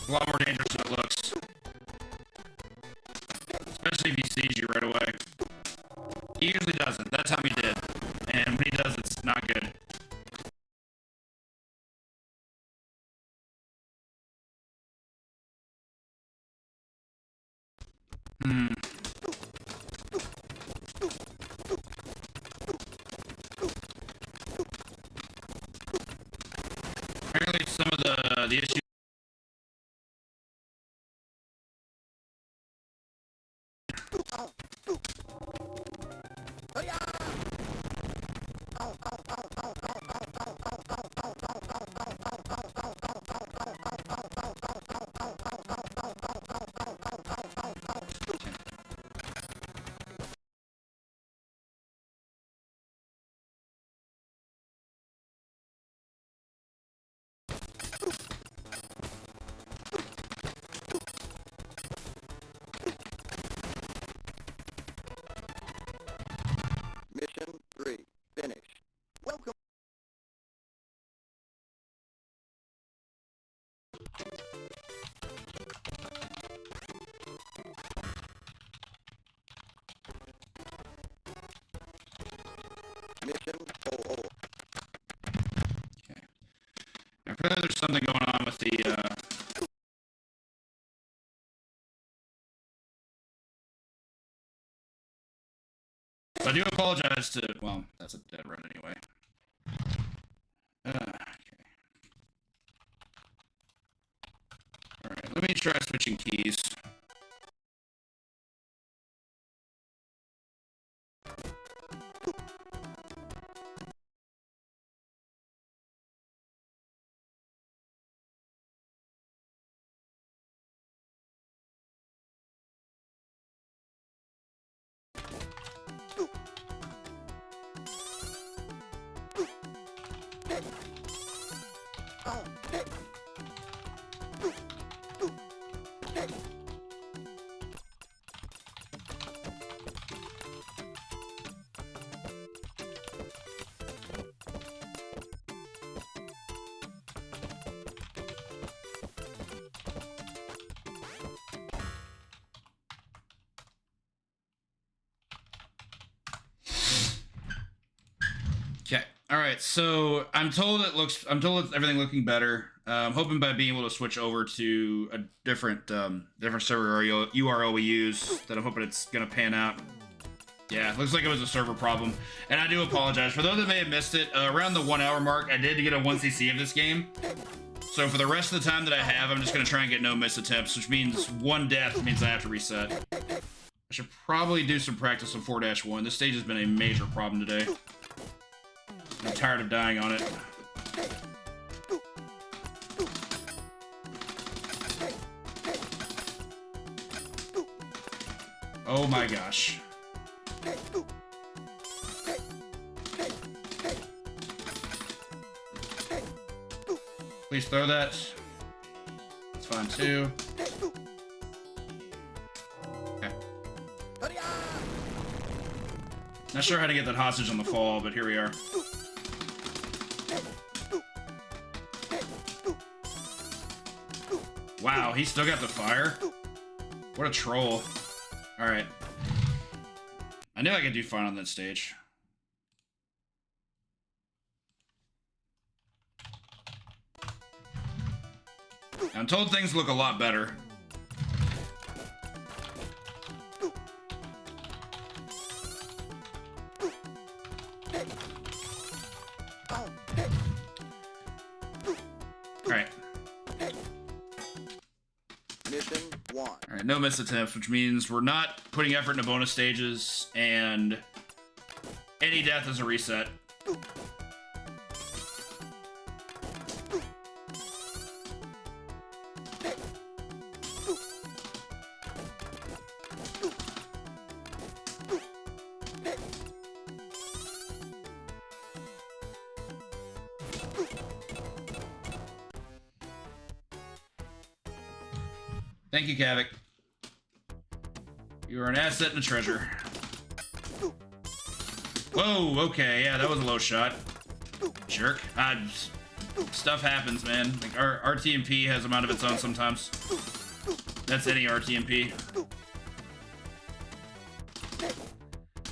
A lot more dangerous than it looks. Especially if he sees you right away. He usually doesn't. That time he did. And when he does, it's not good. Apparently some of the issues There's something going on with the, So I do apologize to, well, that's a dead run anyway. Okay. Alright, let me try switching keys. Okay. All right. So I'm told it's everything looking better. I'm hoping by being able to switch over to a different server URL we use that I'm hoping it's gonna pan out. Yeah, looks like it was a server problem, and I do apologize for those that may have missed it. Around the 1 hour mark, I did get a 1cc of this game. So for the rest of the time that I have, I'm just gonna try and get no miss attempts, which means 1 death means I have to reset. I should probably do some practice on 4-1. This stage has been a major problem today. I'm tired of dying on it. Oh my gosh. Please throw that. It's fine too. Okay. Not sure how to get that hostage on the fall, but here we are. Wow, he still got the fire? What a troll. Alright. I knew I could do fine on that stage. I'm told things look a lot better. Alright. Mission 1. Alright, no missed attempts, which means we're not putting effort into bonus stages, and any death is a reset. Thank you, Kavik. You are an asset and a treasure. Whoa, okay, yeah, that was a low shot. Jerk. Stuff happens, man. Like, our RTMP has a mind of its own sometimes. That's any RTMP.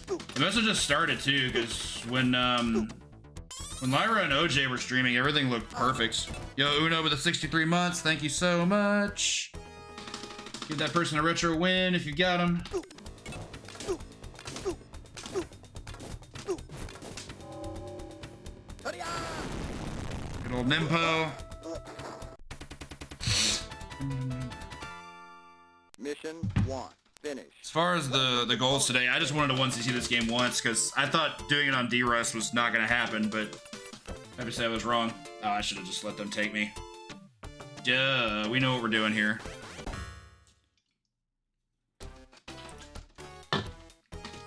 It must have just started, too, because when Lyra and OJ were streaming, everything looked perfect. Yo, Uno with the 63 months, thank you so much. Give that person a retro win if you got him. Good old Nimpo. Mission 1. Finish. As far as the goals today, I just wanted to 1cc this game once because I thought doing it on D-Rust was not going to happen, but obviously I was wrong. Oh, I should have just let them take me. Duh, we know what we're doing here.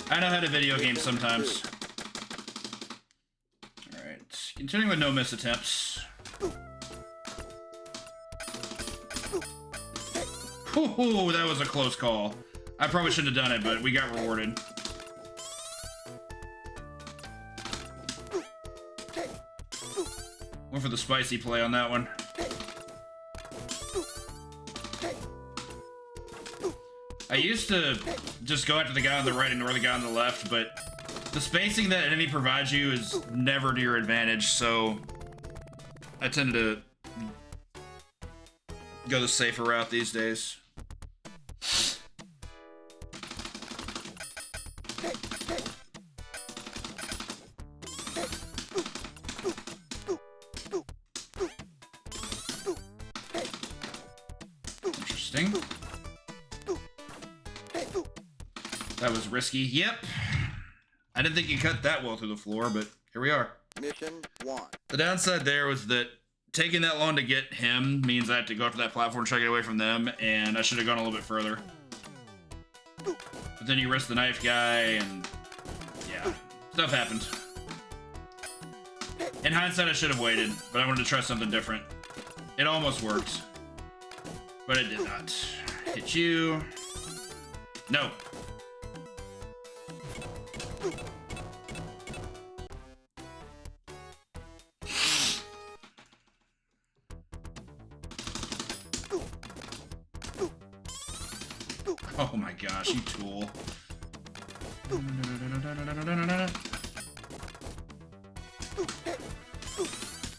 I know how to video game sometimes. Alright, continuing with no miss attempts. Ooh, that was a close call. I probably shouldn't have done it, but we got rewarded. Went for the spicy play on that one. I used to just go after the guy on the right, ignore the guy on the left, but the spacing that enemy provides you is never to your advantage, so I tended to go the safer route these days. Interesting. That was risky. Yep. I didn't think you cut that well through the floor, but here we are. Mission 1. The downside there was that taking that long to get him means I have to go up to that platform and try to get away from them, and I should have gone a little bit further. But then you risk the knife guy, and yeah, stuff happened. In hindsight, I should have waited, but I wanted to try something different. It almost worked, but it did not. Hit you. No. Oh my gosh, you tool.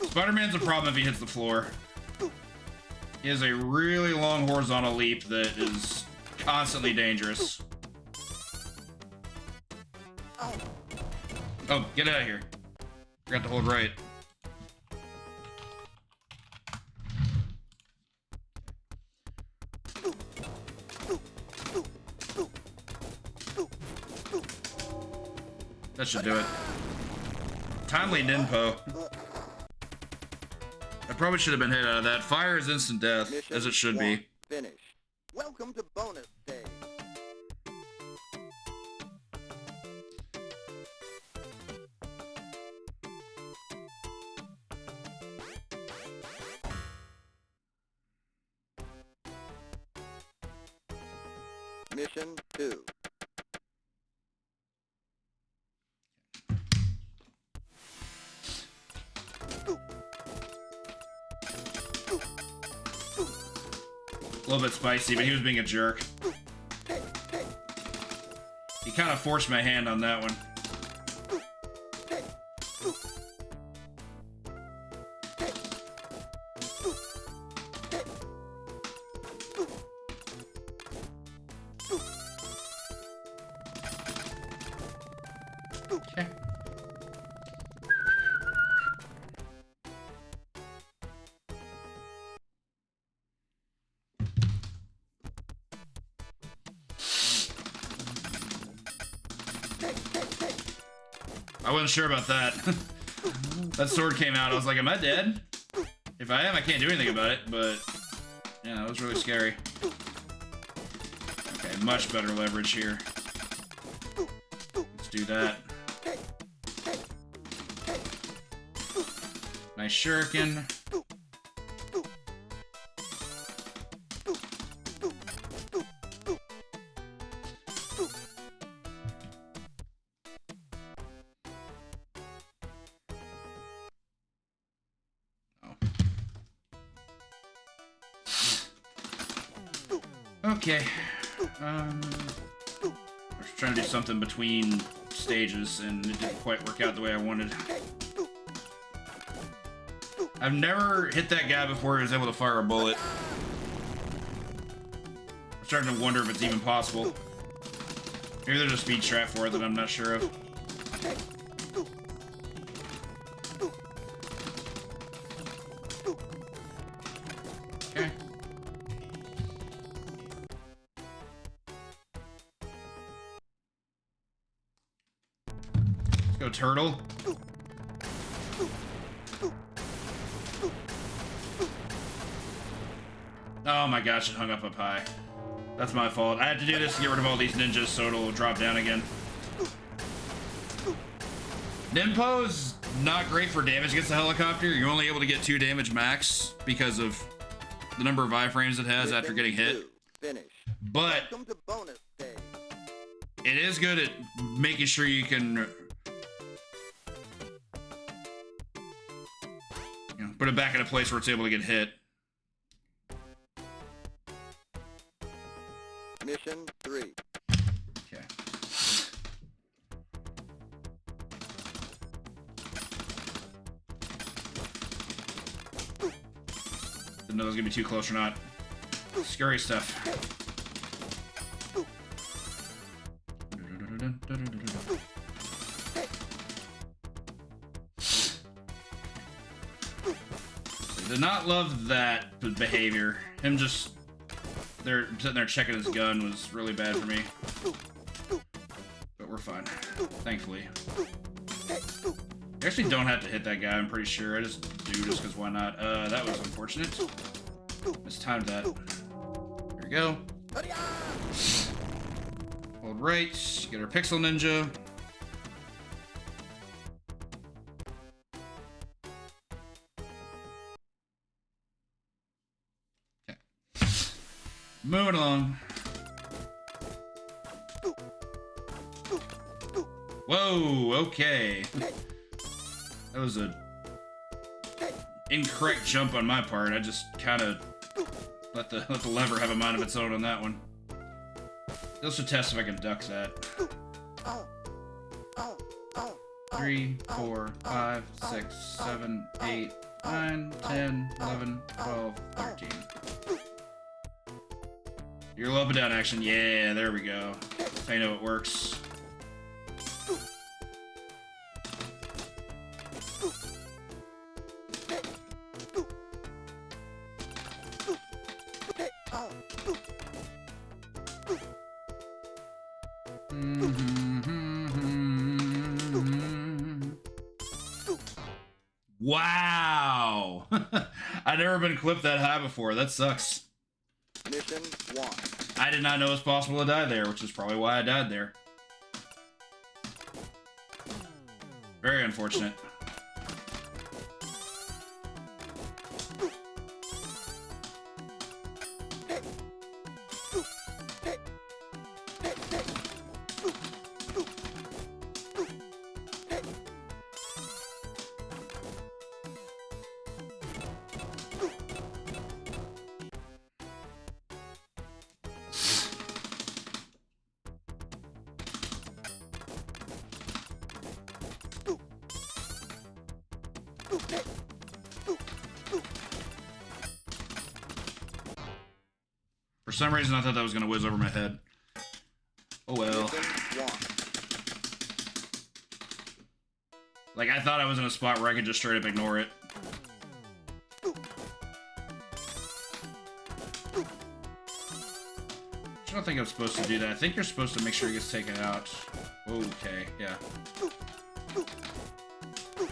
Spider-Man's a problem if he hits the floor. He has a really long horizontal leap that is constantly dangerous. Oh, get out of here. Forgot to hold right. That should do it. Timely ninpo. I probably should have been hit out of that. Fire is instant death, as it should be. Finish. Welcome to bonus day. Mission 2. A little bit spicy, but he was being a jerk. He kind of forced my hand on that one. Okay. I wasn't sure about that. That sword came out, I was like, am I dead? If I am, I can't do anything about it, but yeah, that was really scary. Okay, much better leverage here. Let's do that. Nice shuriken. Okay. I was trying to do something between stages, and it didn't quite work out the way I wanted. I've never hit that guy before he was able to fire a bullet. I'm starting to wonder if it's even possible. Maybe there's a speed strat for it that I'm not sure of. Okay. Let's go, turtle. Oh my gosh, it hung up high. That's my fault. I had to do this to get rid of all these ninjas so it'll drop down again. Ninpo's not great for damage against the helicopter. You're only able to get 2 damage max because of the number of iframes it has after getting hit. But it is good at making sure you can put it back in a place where it's able to get hit. Mission 3. Okay. Didn't know it was gonna be too close or not. Scary stuff. I did not love that behavior. Him just sitting there checking his gun was really bad for me. But we're fine, thankfully. I actually don't have to hit that guy, I'm pretty sure. I just do just because why not? That was unfortunate. Mistimed that. There we go. Hold right, get our pixel ninja. Okay. Moving along. Whoa, okay. That was a incorrect jump on my part. I just kind of let the lever have a mind of its own on that one. This should test if I can duck that. 3, 4, 5, 6, 7, 8, 9, 10, 11, 12, 13. Your up and down action. Yeah, there we go. That's how you know it works. Wow! I've never been clipped that high before. That sucks. Mission 1. I did not know it was possible to die there, which is probably why I died there. Very unfortunate. For some reason, I thought that was going to whiz over my head. Oh well. Like, I thought I was in a spot where I could just straight up ignore it. I don't think I'm supposed to do that. I think you're supposed to make sure he gets taken out. Okay, yeah.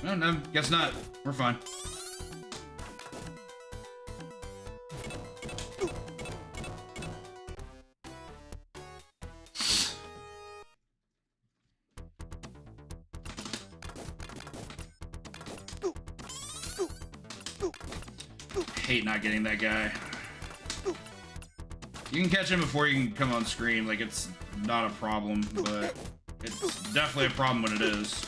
No, guess not. We're fine. Hate not getting that guy. You can catch him before you can come on screen, like it's not a problem, but it's definitely a problem when it is.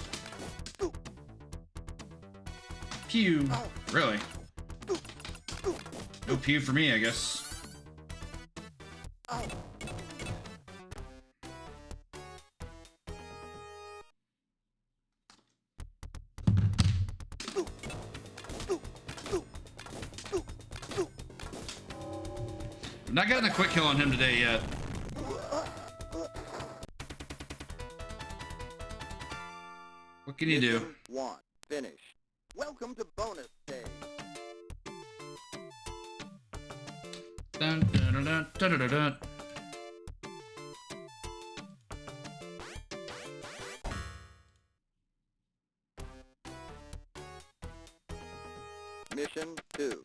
Pew. Really? No pew for me, I guess. Not gotten a quick kill on him today yet. What can you do? Mission 1. Finish. Welcome to bonus stage. Dun, dun, dun, dun, dun, dun, dun. Mission 2.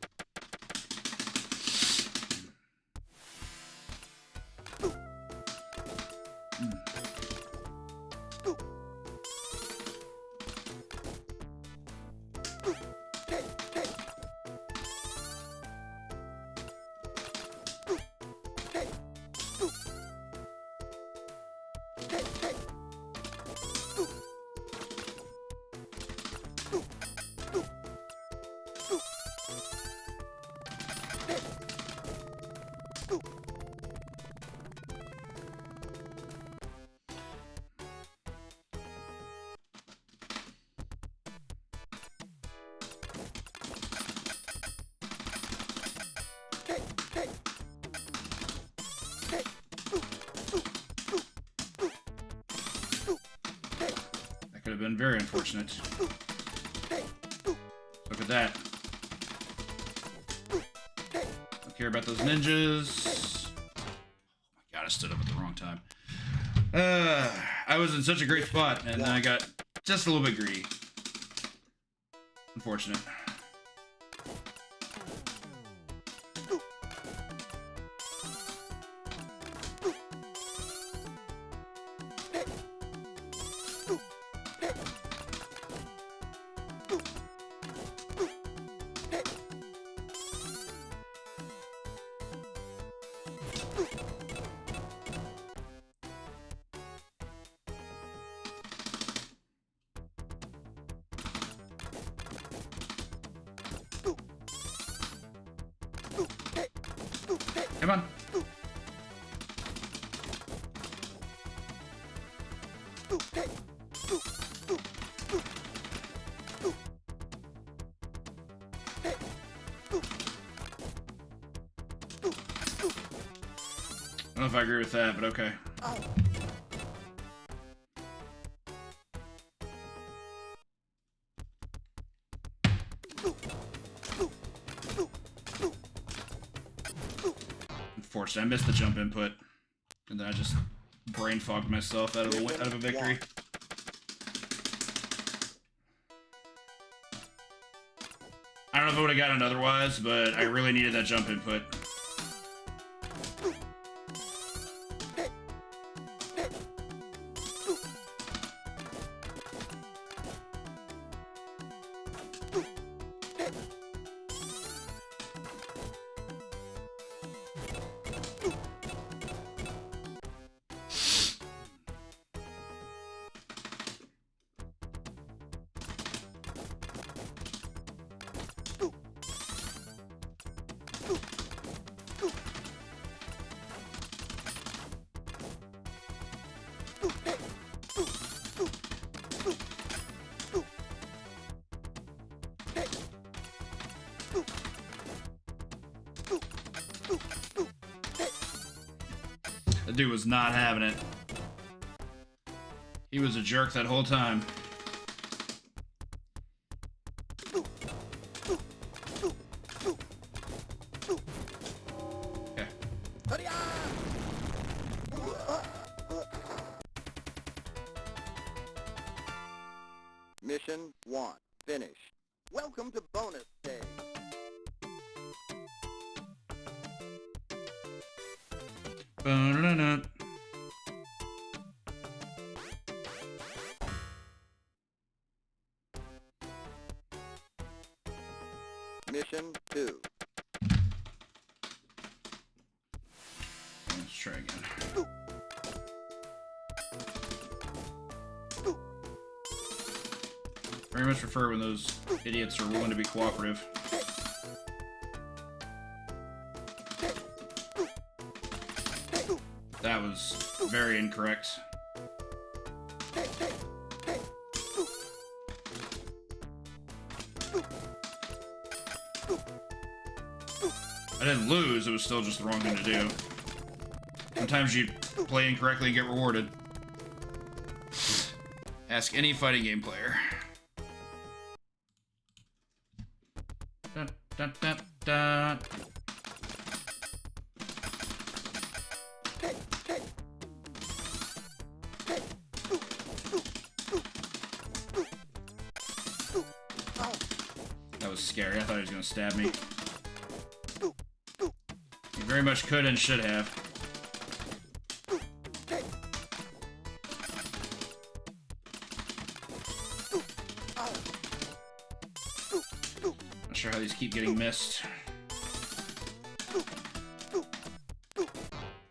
Could have been very unfortunate. Look at that. Don't care about those ninjas. Oh my god, I stood up at the wrong time. I was in such a great spot, and I got just a little bit greedy. Unfortunate. Come on. I don't know if I agree with that, but okay. Unfortunately, I missed the jump input, and then I just brain fogged myself out of a victory. I don't know if I would have gotten it otherwise, but I really needed that jump input. That dude was not having it. He was a jerk that whole time. Okay. Mission 1. Finished. Welcome to bonus stage. Ba-da-da-da. Mission 2. Let's try again. Very much prefer when those idiots are willing to be cooperative. That was very incorrect. I didn't lose, it was still just the wrong thing to do. Sometimes you play incorrectly and get rewarded. Ask any fighting game player. Dun, dun, dun, dun. That was scary. I thought he was going to stab me. He very much could and should have. Not sure how these keep getting missed.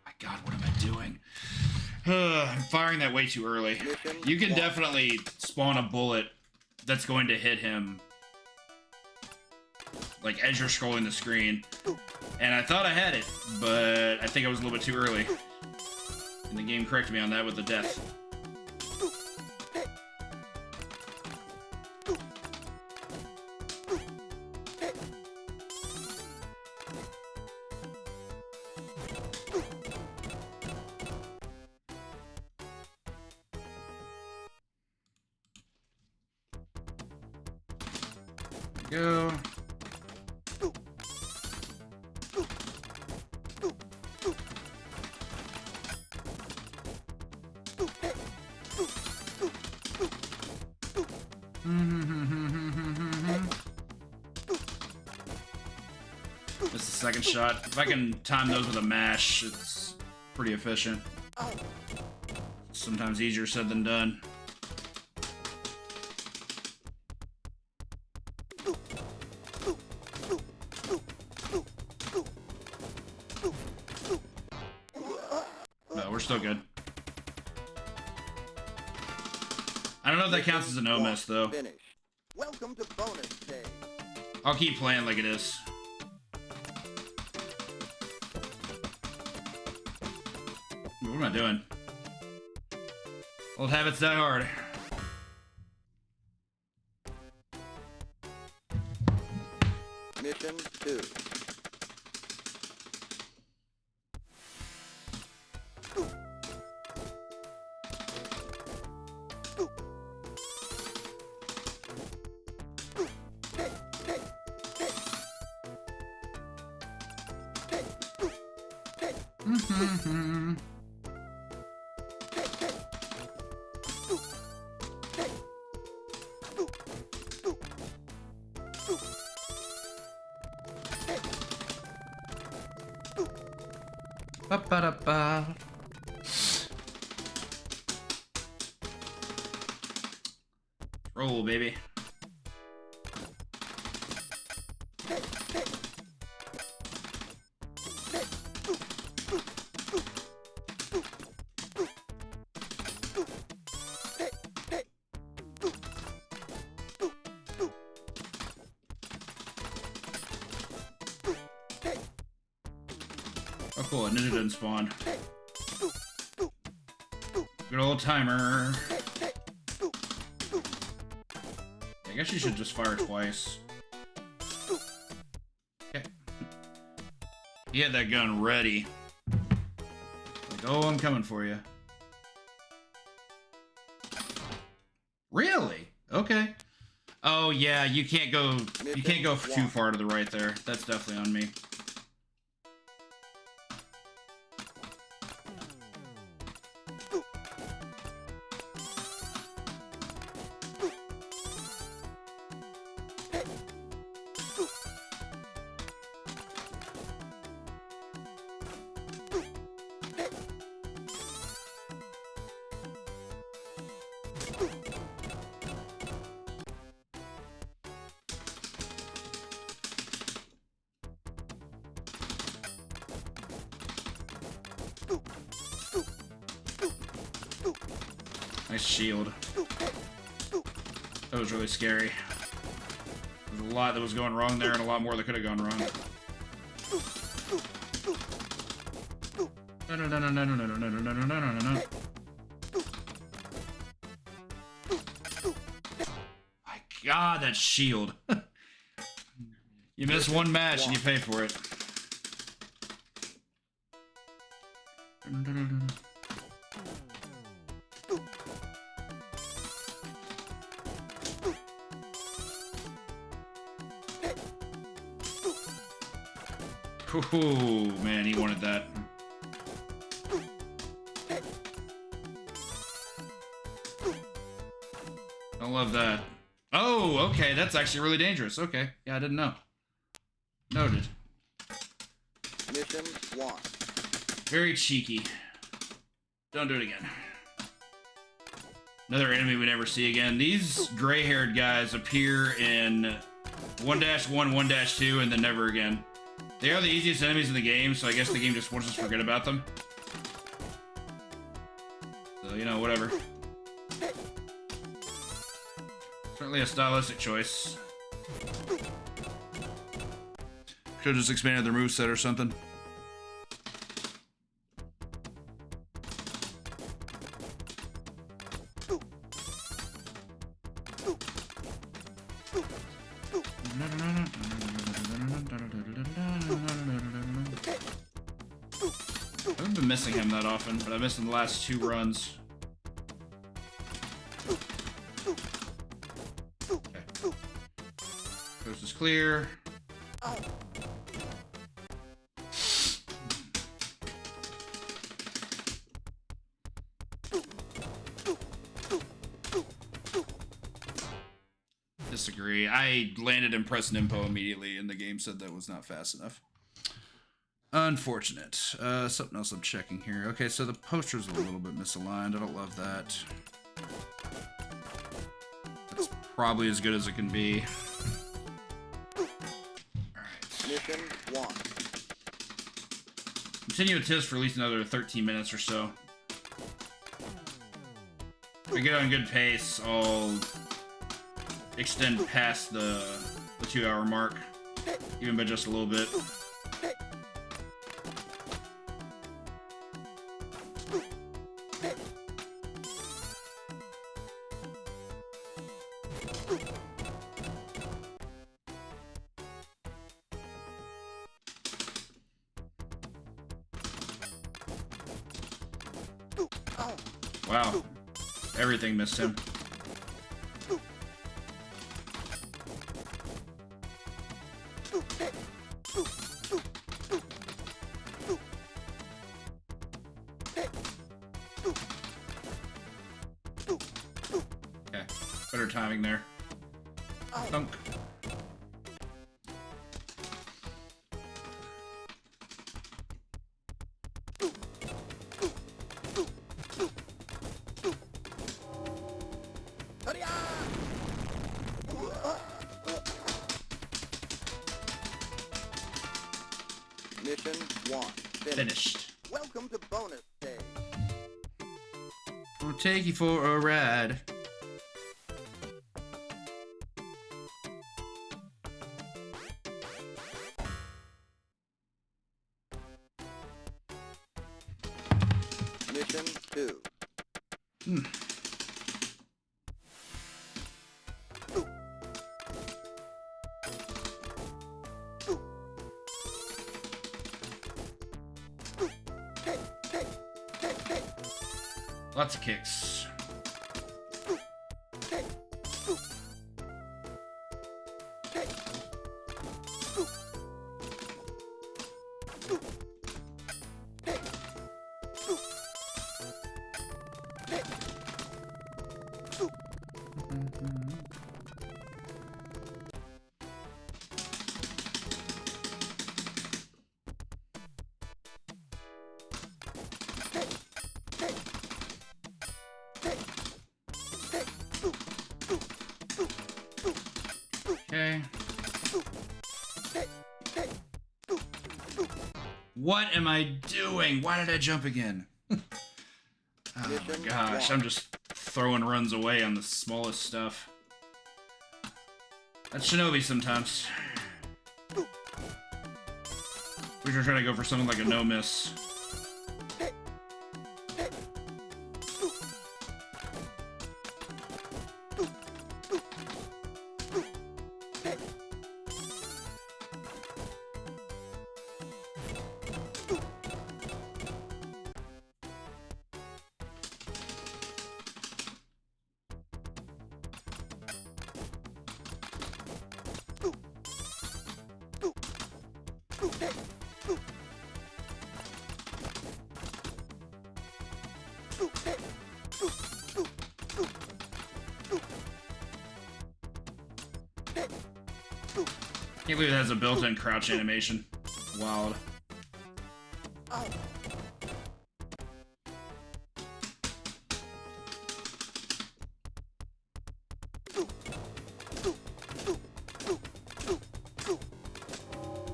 My God, what am I doing? I'm firing that way too early. You can definitely spawn a bullet that's going to hit him, like, as you're scrolling the screen. And I thought I had it, but I think I was a little bit too early. And the game corrected me on that with the death. Go. Just the second shot. If I can time those with a mash, it's pretty efficient. Sometimes easier said than done. No, we're still good. I don't know if that counts as a no miss though. Finish. Welcome to bonus day. I'll keep playing like it is. What am I doing? Old habits die hard. Mission 2. Ba-ba-da-ba. Roll, baby. Oh cool, a ninja didn't spawn. Good old timer. I guess you should just fire twice. Okay. He had that gun ready. Like, oh, I'm coming for you. Really? Okay. Oh yeah, you can't go too far to the right there. That's definitely on me. Nice shield. That was really scary. There's a lot that was going wrong there and a lot more that could have gone wrong. No, no, no, no, no, no, no, no, no, no, no, no, no. My God, that shield. You miss one match and you pay for it. Ooh, man, he wanted that. I love that. Oh, okay, that's actually really dangerous. Okay, yeah, I didn't know. Noted. Mission 1. Very cheeky. Don't do it again. Another enemy we never see again. These gray-haired guys appear in 1-1, 1-2, and then never again. They are the easiest enemies in the game, so I guess the game just wants us to forget about them. So, you know, whatever. Certainly a stylistic choice. Could've just expanded their moveset or something. I haven't been missing him that often, but I missed him the last 2 runs. Okay. Goes to clear. Disagree. I landed and pressed Nimpo immediately, and the game said that was not fast enough. Unfortunate. Something else I'm checking here. Okay, so the poster's a little bit misaligned. I don't love that. That's probably as good as it can be. Alright. Mission 1. Continue with TIS for at least another 13 minutes or so. If we get on good pace, I'll extend past the 2-hour mark, even by just a little bit. Wow, everything missed him. Okay, better timing there. Dunk. Mission 1. Finished. Welcome to bonus day. We'll take you for a ride. Mission 2. Lots of kicks. Okay. What am I doing? Why did I jump again? Oh my gosh, I'm just throwing runs away on the smallest stuff. That's Shinobi sometimes. We should try to go for something like a no-miss. Can't believe it has a built-in crouch animation. Wild.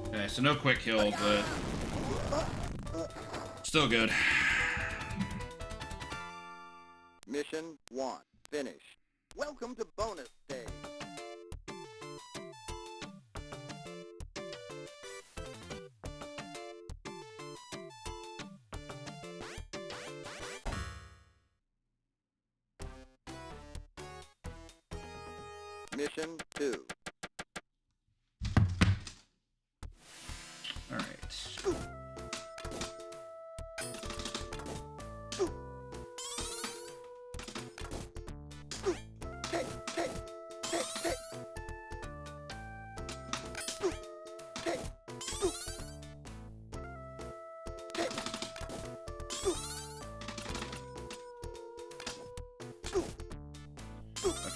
Okay, so no quick kill, but still good. Mission 1. Finished. Welcome to bonus day. Mission 2. All right.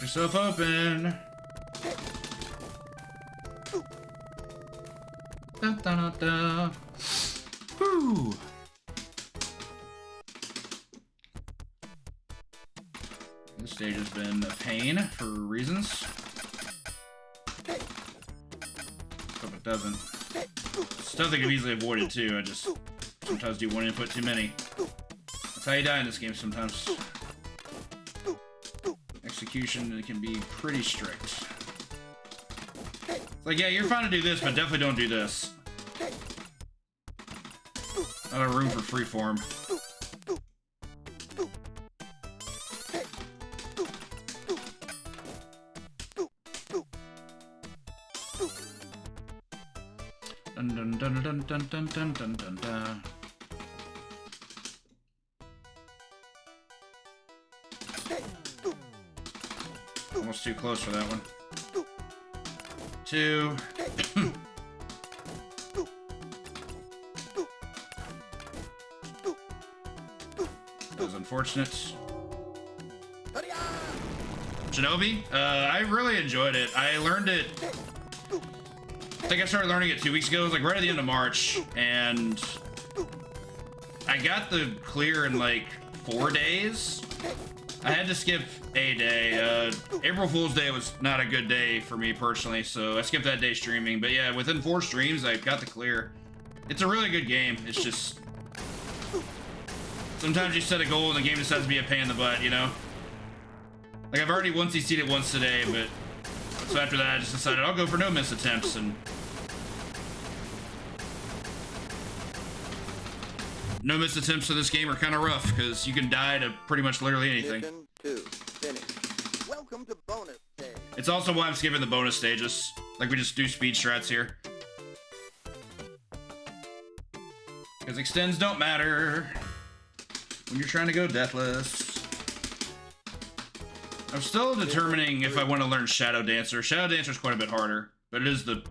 Pop yourself open. Da, da, da, da. Woo. This stage has been a pain for reasons. Hope it doesn't. Stuff that can easily avoided too. I just sometimes do one input too many. That's how you die in this game sometimes. Execution, it can be pretty strict. It's like, yeah, you're fine to do this, but definitely don't do this. Not a room for freeform. Dun dun dun dun dun dun dun dun dun dun. Almost too close for that one. 2. That was unfortunate. Shinobi? I really enjoyed it. I learned it. I think I started learning it 2 weeks ago. It was like right at the end of March, and I got the clear in like 4 days. I had to skip a day. April Fool's Day was not a good day for me personally, so I skipped that day streaming. But yeah, within 4 streams, I got the clear. It's a really good game. It's just sometimes you set a goal and the game decides to be a pain in the butt, you know? Like I've already once CC'd it once today, but so after that I just decided I'll go for no miss attempts, and no miss attempts to this game are kind of rough because you can die to pretty much literally anything. Mission 2, finish. Welcome to bonus stage. It's also why I'm skipping the bonus stages. Like we just do speed strats here. Because extends don't matter when you're trying to go deathless. I'm still determining if I want to learn Shadow Dancer. Shadow Dancer is quite a bit harder, but it is the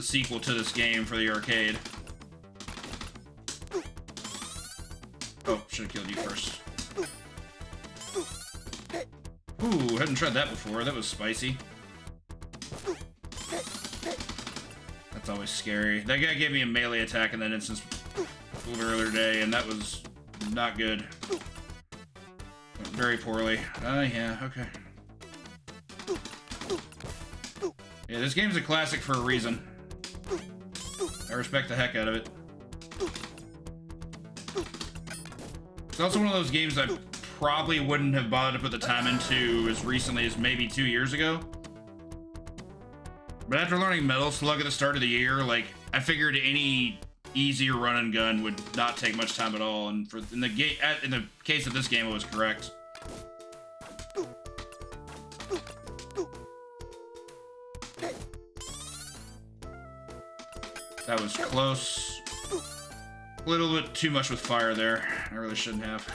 sequel to this game for the arcade. Oh, should have killed you first. Ooh, hadn't tried that before. That was spicy. That's always scary. That guy gave me a melee attack in that instance a little earlier today, and that was not good. Went very poorly. Yeah, okay. Yeah, this game's a classic for a reason. I respect the heck out of it. It's also one of those games I probably wouldn't have bothered to put the time into as recently as maybe 2 years ago. But after learning Metal Slug at the start of the year, like, I figured any easier run and gun would not take much time at all, and in the case of this game, it was correct. That was close. A little bit too much with fire there. I really shouldn't have.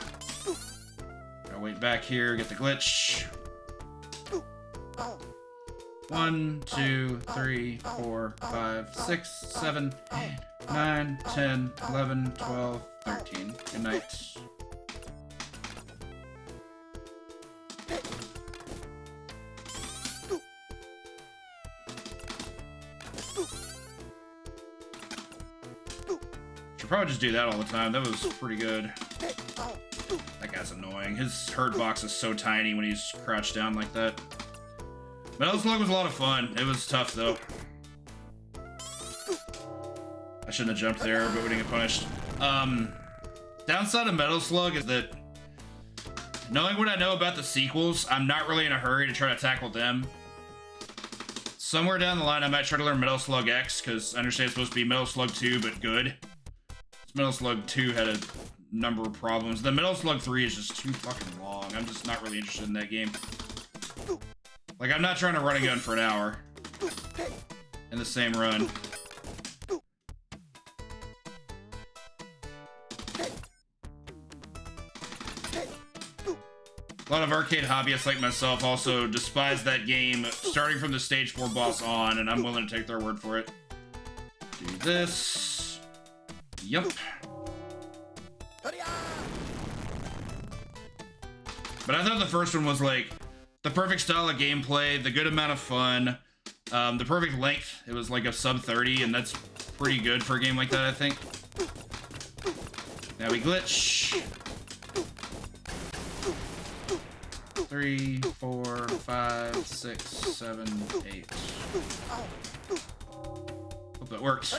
Gotta wait back here, get the glitch. 1, 2, 3, 4, 5, 6, 7, 8, 9, 10, 11, 12, 13. Good night. Should probably just do that all the time. That was pretty good. That guy's annoying. His hurt box is so tiny when he's crouched down like that. Metal Slug was a lot of fun. It was tough, though. I shouldn't have jumped there, but we didn't get punished. Downside of Metal Slug is that knowing what I know about the sequels, I'm not really in a hurry to try to tackle them. Somewhere down the line, I might try to learn Metal Slug X, because I understand it's supposed to be Metal Slug 2, but good. Metal Slug 2 had a number of problems. The Metal Slug 3 is just too fucking long. I'm just not really interested in that game. Like, I'm not trying to run a gun for an hour in the same run. A lot of arcade hobbyists like myself also despise that game starting from the stage 4 boss on, and I'm willing to take their word for it. Do this. Yup. But I thought the first one was like the perfect style of gameplay, the good amount of fun, the perfect length. It was like a sub 30, and that's pretty good for a game like that, I think. Now we glitch. 3, 4, 5, 6, 7, 8. Hope that works.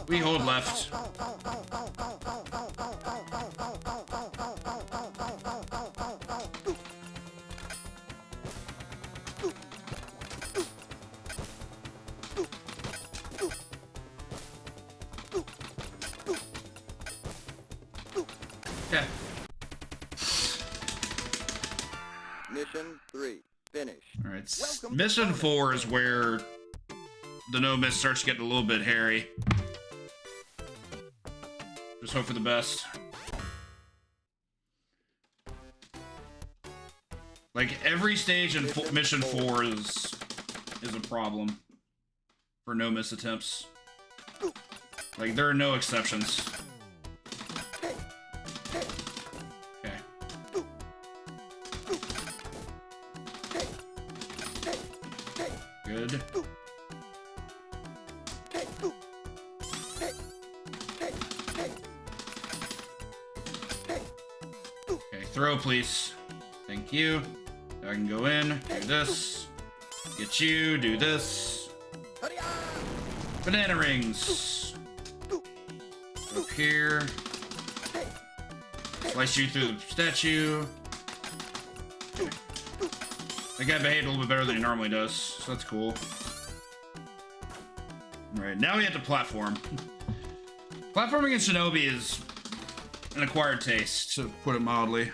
We hold left. Okay. Mission 3. Finish. All right. Mission 4 is where the no miss starts getting a little bit hairy. Just hope for the best. Like every stage in mission 4 is a problem for no miss attempts. Like there are no exceptions. Okay. Good. Okay, throw please. Thank you. I can go in, do this. Get you, do this. Banana rings. Go up here. Slice you through the statue. Okay. That guy behaved a little bit better than he normally does, so that's cool. Alright, now we have to platform. Platforming in Shinobi is an acquired taste, to put it mildly.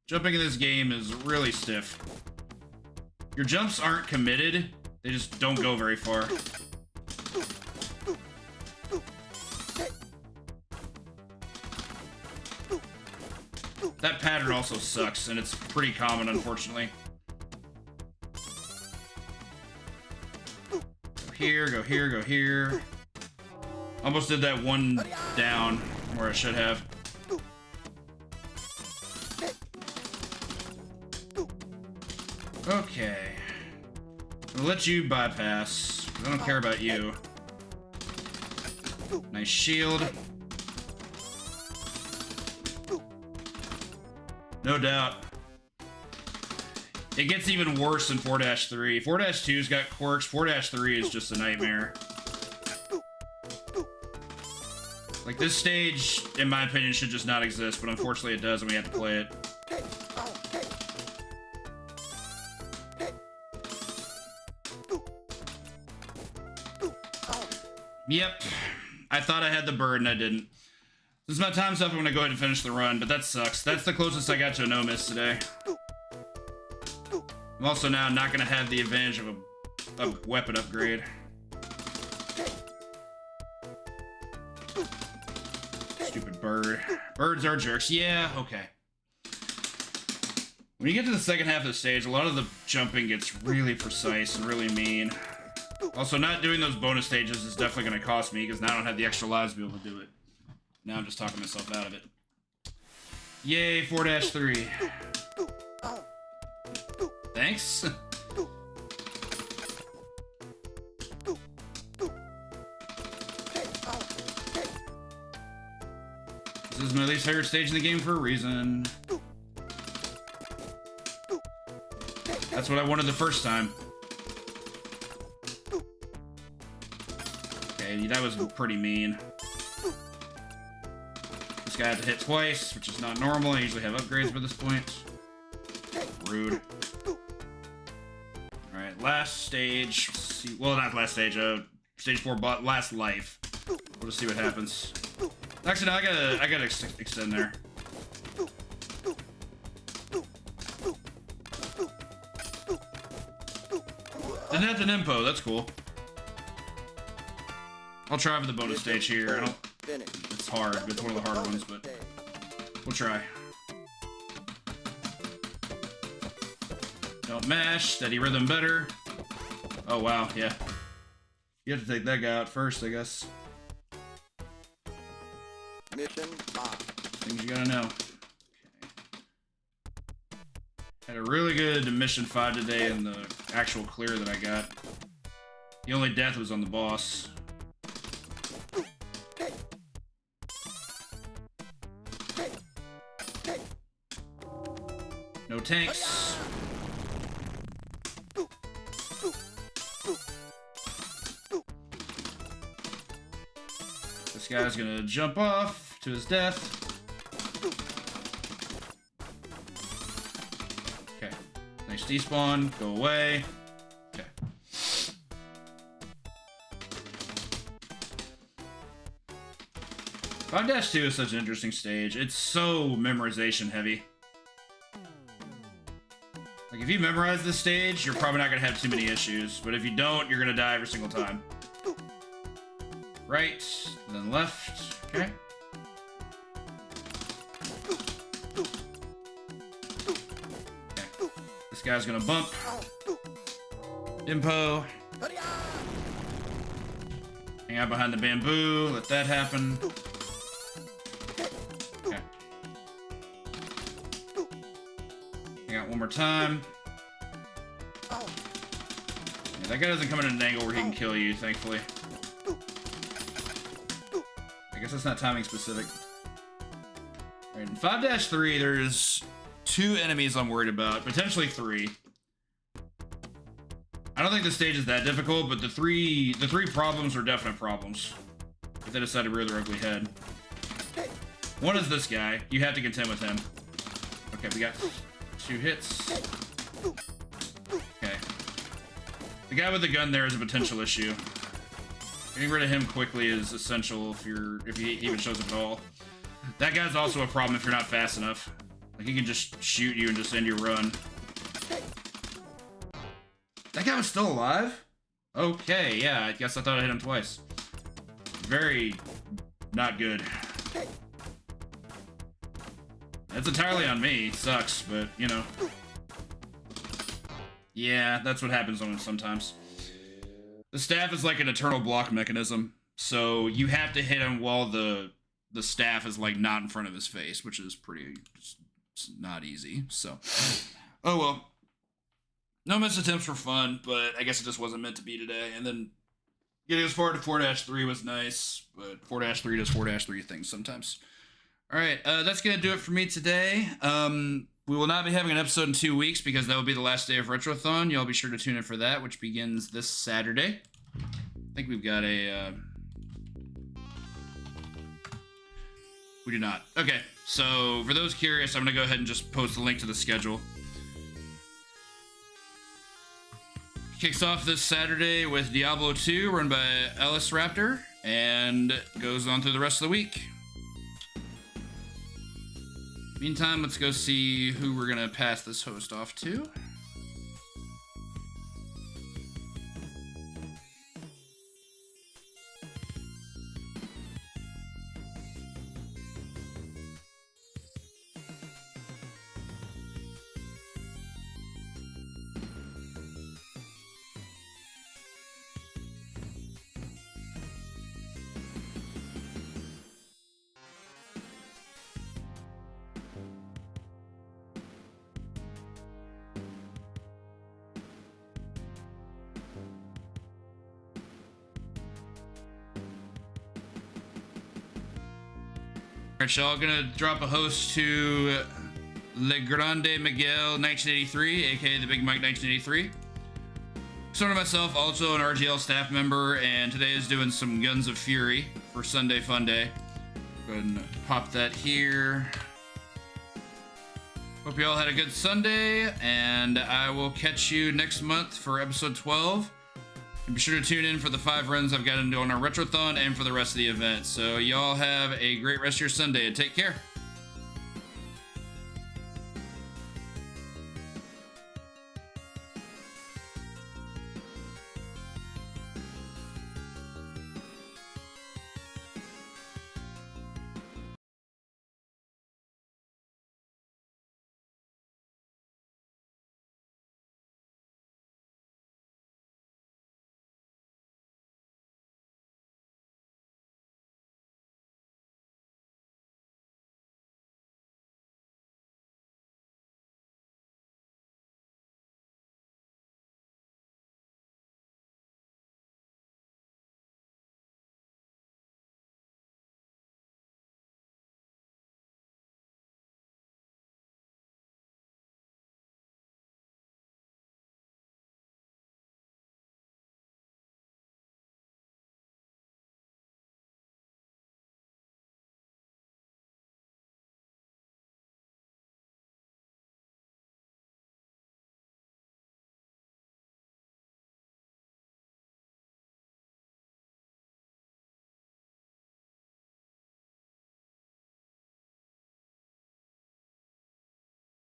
Jumping in this game is really stiff. Your jumps aren't committed, they just don't go very far. That pattern also sucks, and it's pretty common, unfortunately. Go here, go here, go here. Almost did that one down where I should have. Okay. I'll let you bypass. I don't care about you. Nice shield. No doubt. It gets even worse in 4-3. 4-2's got quirks. 4-3 is just a nightmare. Like, this stage, in my opinion, should just not exist, but unfortunately it does, and we have to play it. Yep. I thought I had the bird, and I didn't. Since my time's up, I'm gonna go ahead and finish the run, but that sucks. That's the closest I got to a no miss today. I'm also now not gonna have the advantage of a weapon upgrade. Stupid bird. Birds are jerks. Yeah, okay. When you get to the second half of the stage, a lot of the jumping gets really precise and really mean. Also, not doing those bonus stages is definitely gonna cost me, because now I don't have the extra lives to be able to do it. Now I'm just talking myself out of it. Yay, 4-3. Thanks. This is my least favorite stage in the game for a reason. That's what I wanted the first time. Okay, that was pretty mean. This guy had to hit twice, which is not normal. I usually have upgrades by this point. Rude. Alright, last stage. Well, not last stage, stage 4, but last life. We'll just see what happens. Actually, no, I gotta extend there. Didn't have to Nimpo, that's cool. I'll try for the bonus stage here. I don't... It's hard, but it's one of the harder ones, but we'll try. Don't mash, steady rhythm better. Oh wow, yeah. You have to take that guy out first, I guess. Mission 5. Things you gotta know. Okay. Had a really good mission 5 today in the actual clear that I got. The only death was on the boss. No tanks. This guy's gonna jump off to his death. Okay. Nice despawn. Go away. Okay. Five 2 is such an interesting stage. It's so memorization heavy. Like, if you memorize this stage, you're probably not gonna have too many issues. But if you don't, you're gonna die every single time. Right, then left. Okay. Okay. This guy's gonna bump. Impo. Hang out behind the bamboo. Let that happen. Okay. Hang out one more time. Yeah, that guy doesn't come in at an angle where he can kill you, thankfully. I guess that's not timing specific. Alright, in 5-3, there's 2 enemies I'm worried about. Potentially 3. I don't think the stage is that difficult, but the three problems are definite problems. If they decide to rear their ugly head. One is this guy. You have to contend with him. Okay, we got 2 hits. Okay. The guy with the gun there is a potential issue. Getting rid of him quickly is essential if he even shows up at all. That guy's also a problem if you're not fast enough. Like, he can just shoot you and just end your run. That guy was still alive? Okay, yeah, I guess I thought I hit him twice. Very not good. That's entirely on me. Sucks, but, you know. Yeah, that's what happens on it sometimes. The staff is like an eternal block mechanism, so you have to hit him while the staff is like not in front of his face, which is pretty it's not easy. So, oh well. No missed attempts were fun, but I guess it just wasn't meant to be today. And then getting as far to 4-3 was nice, but 4-3 does 4-3 things sometimes. All right, that's gonna do it for me today. We will not be having an episode in 2 weeks because that will be the last day of Retrothon. Y'all be sure to tune in for that, which begins this Saturday. I think we've got a... We do not. Okay, so for those curious, I'm going to go ahead and just post a link to the schedule. Kicks off this Saturday with Diablo 2, run by Ellis Raptor, and goes on through the rest of the week. Meantime, let's go see who we're gonna pass this host off to. Alright, y'all, gonna drop a host to Le Grande Miguel 1983, aka the Big Mike 1983. Sort of myself, also an RGL staff member, and today is doing some Guns of Fury for Sunday Fun Day. Go ahead and pop that here. Hope you all had a good Sunday, and I will catch you next month for episode 12. And be sure to tune in for the 5 runs I've got into on our Retrothon and for the rest of the event. So y'all have a great rest of your Sunday and take care.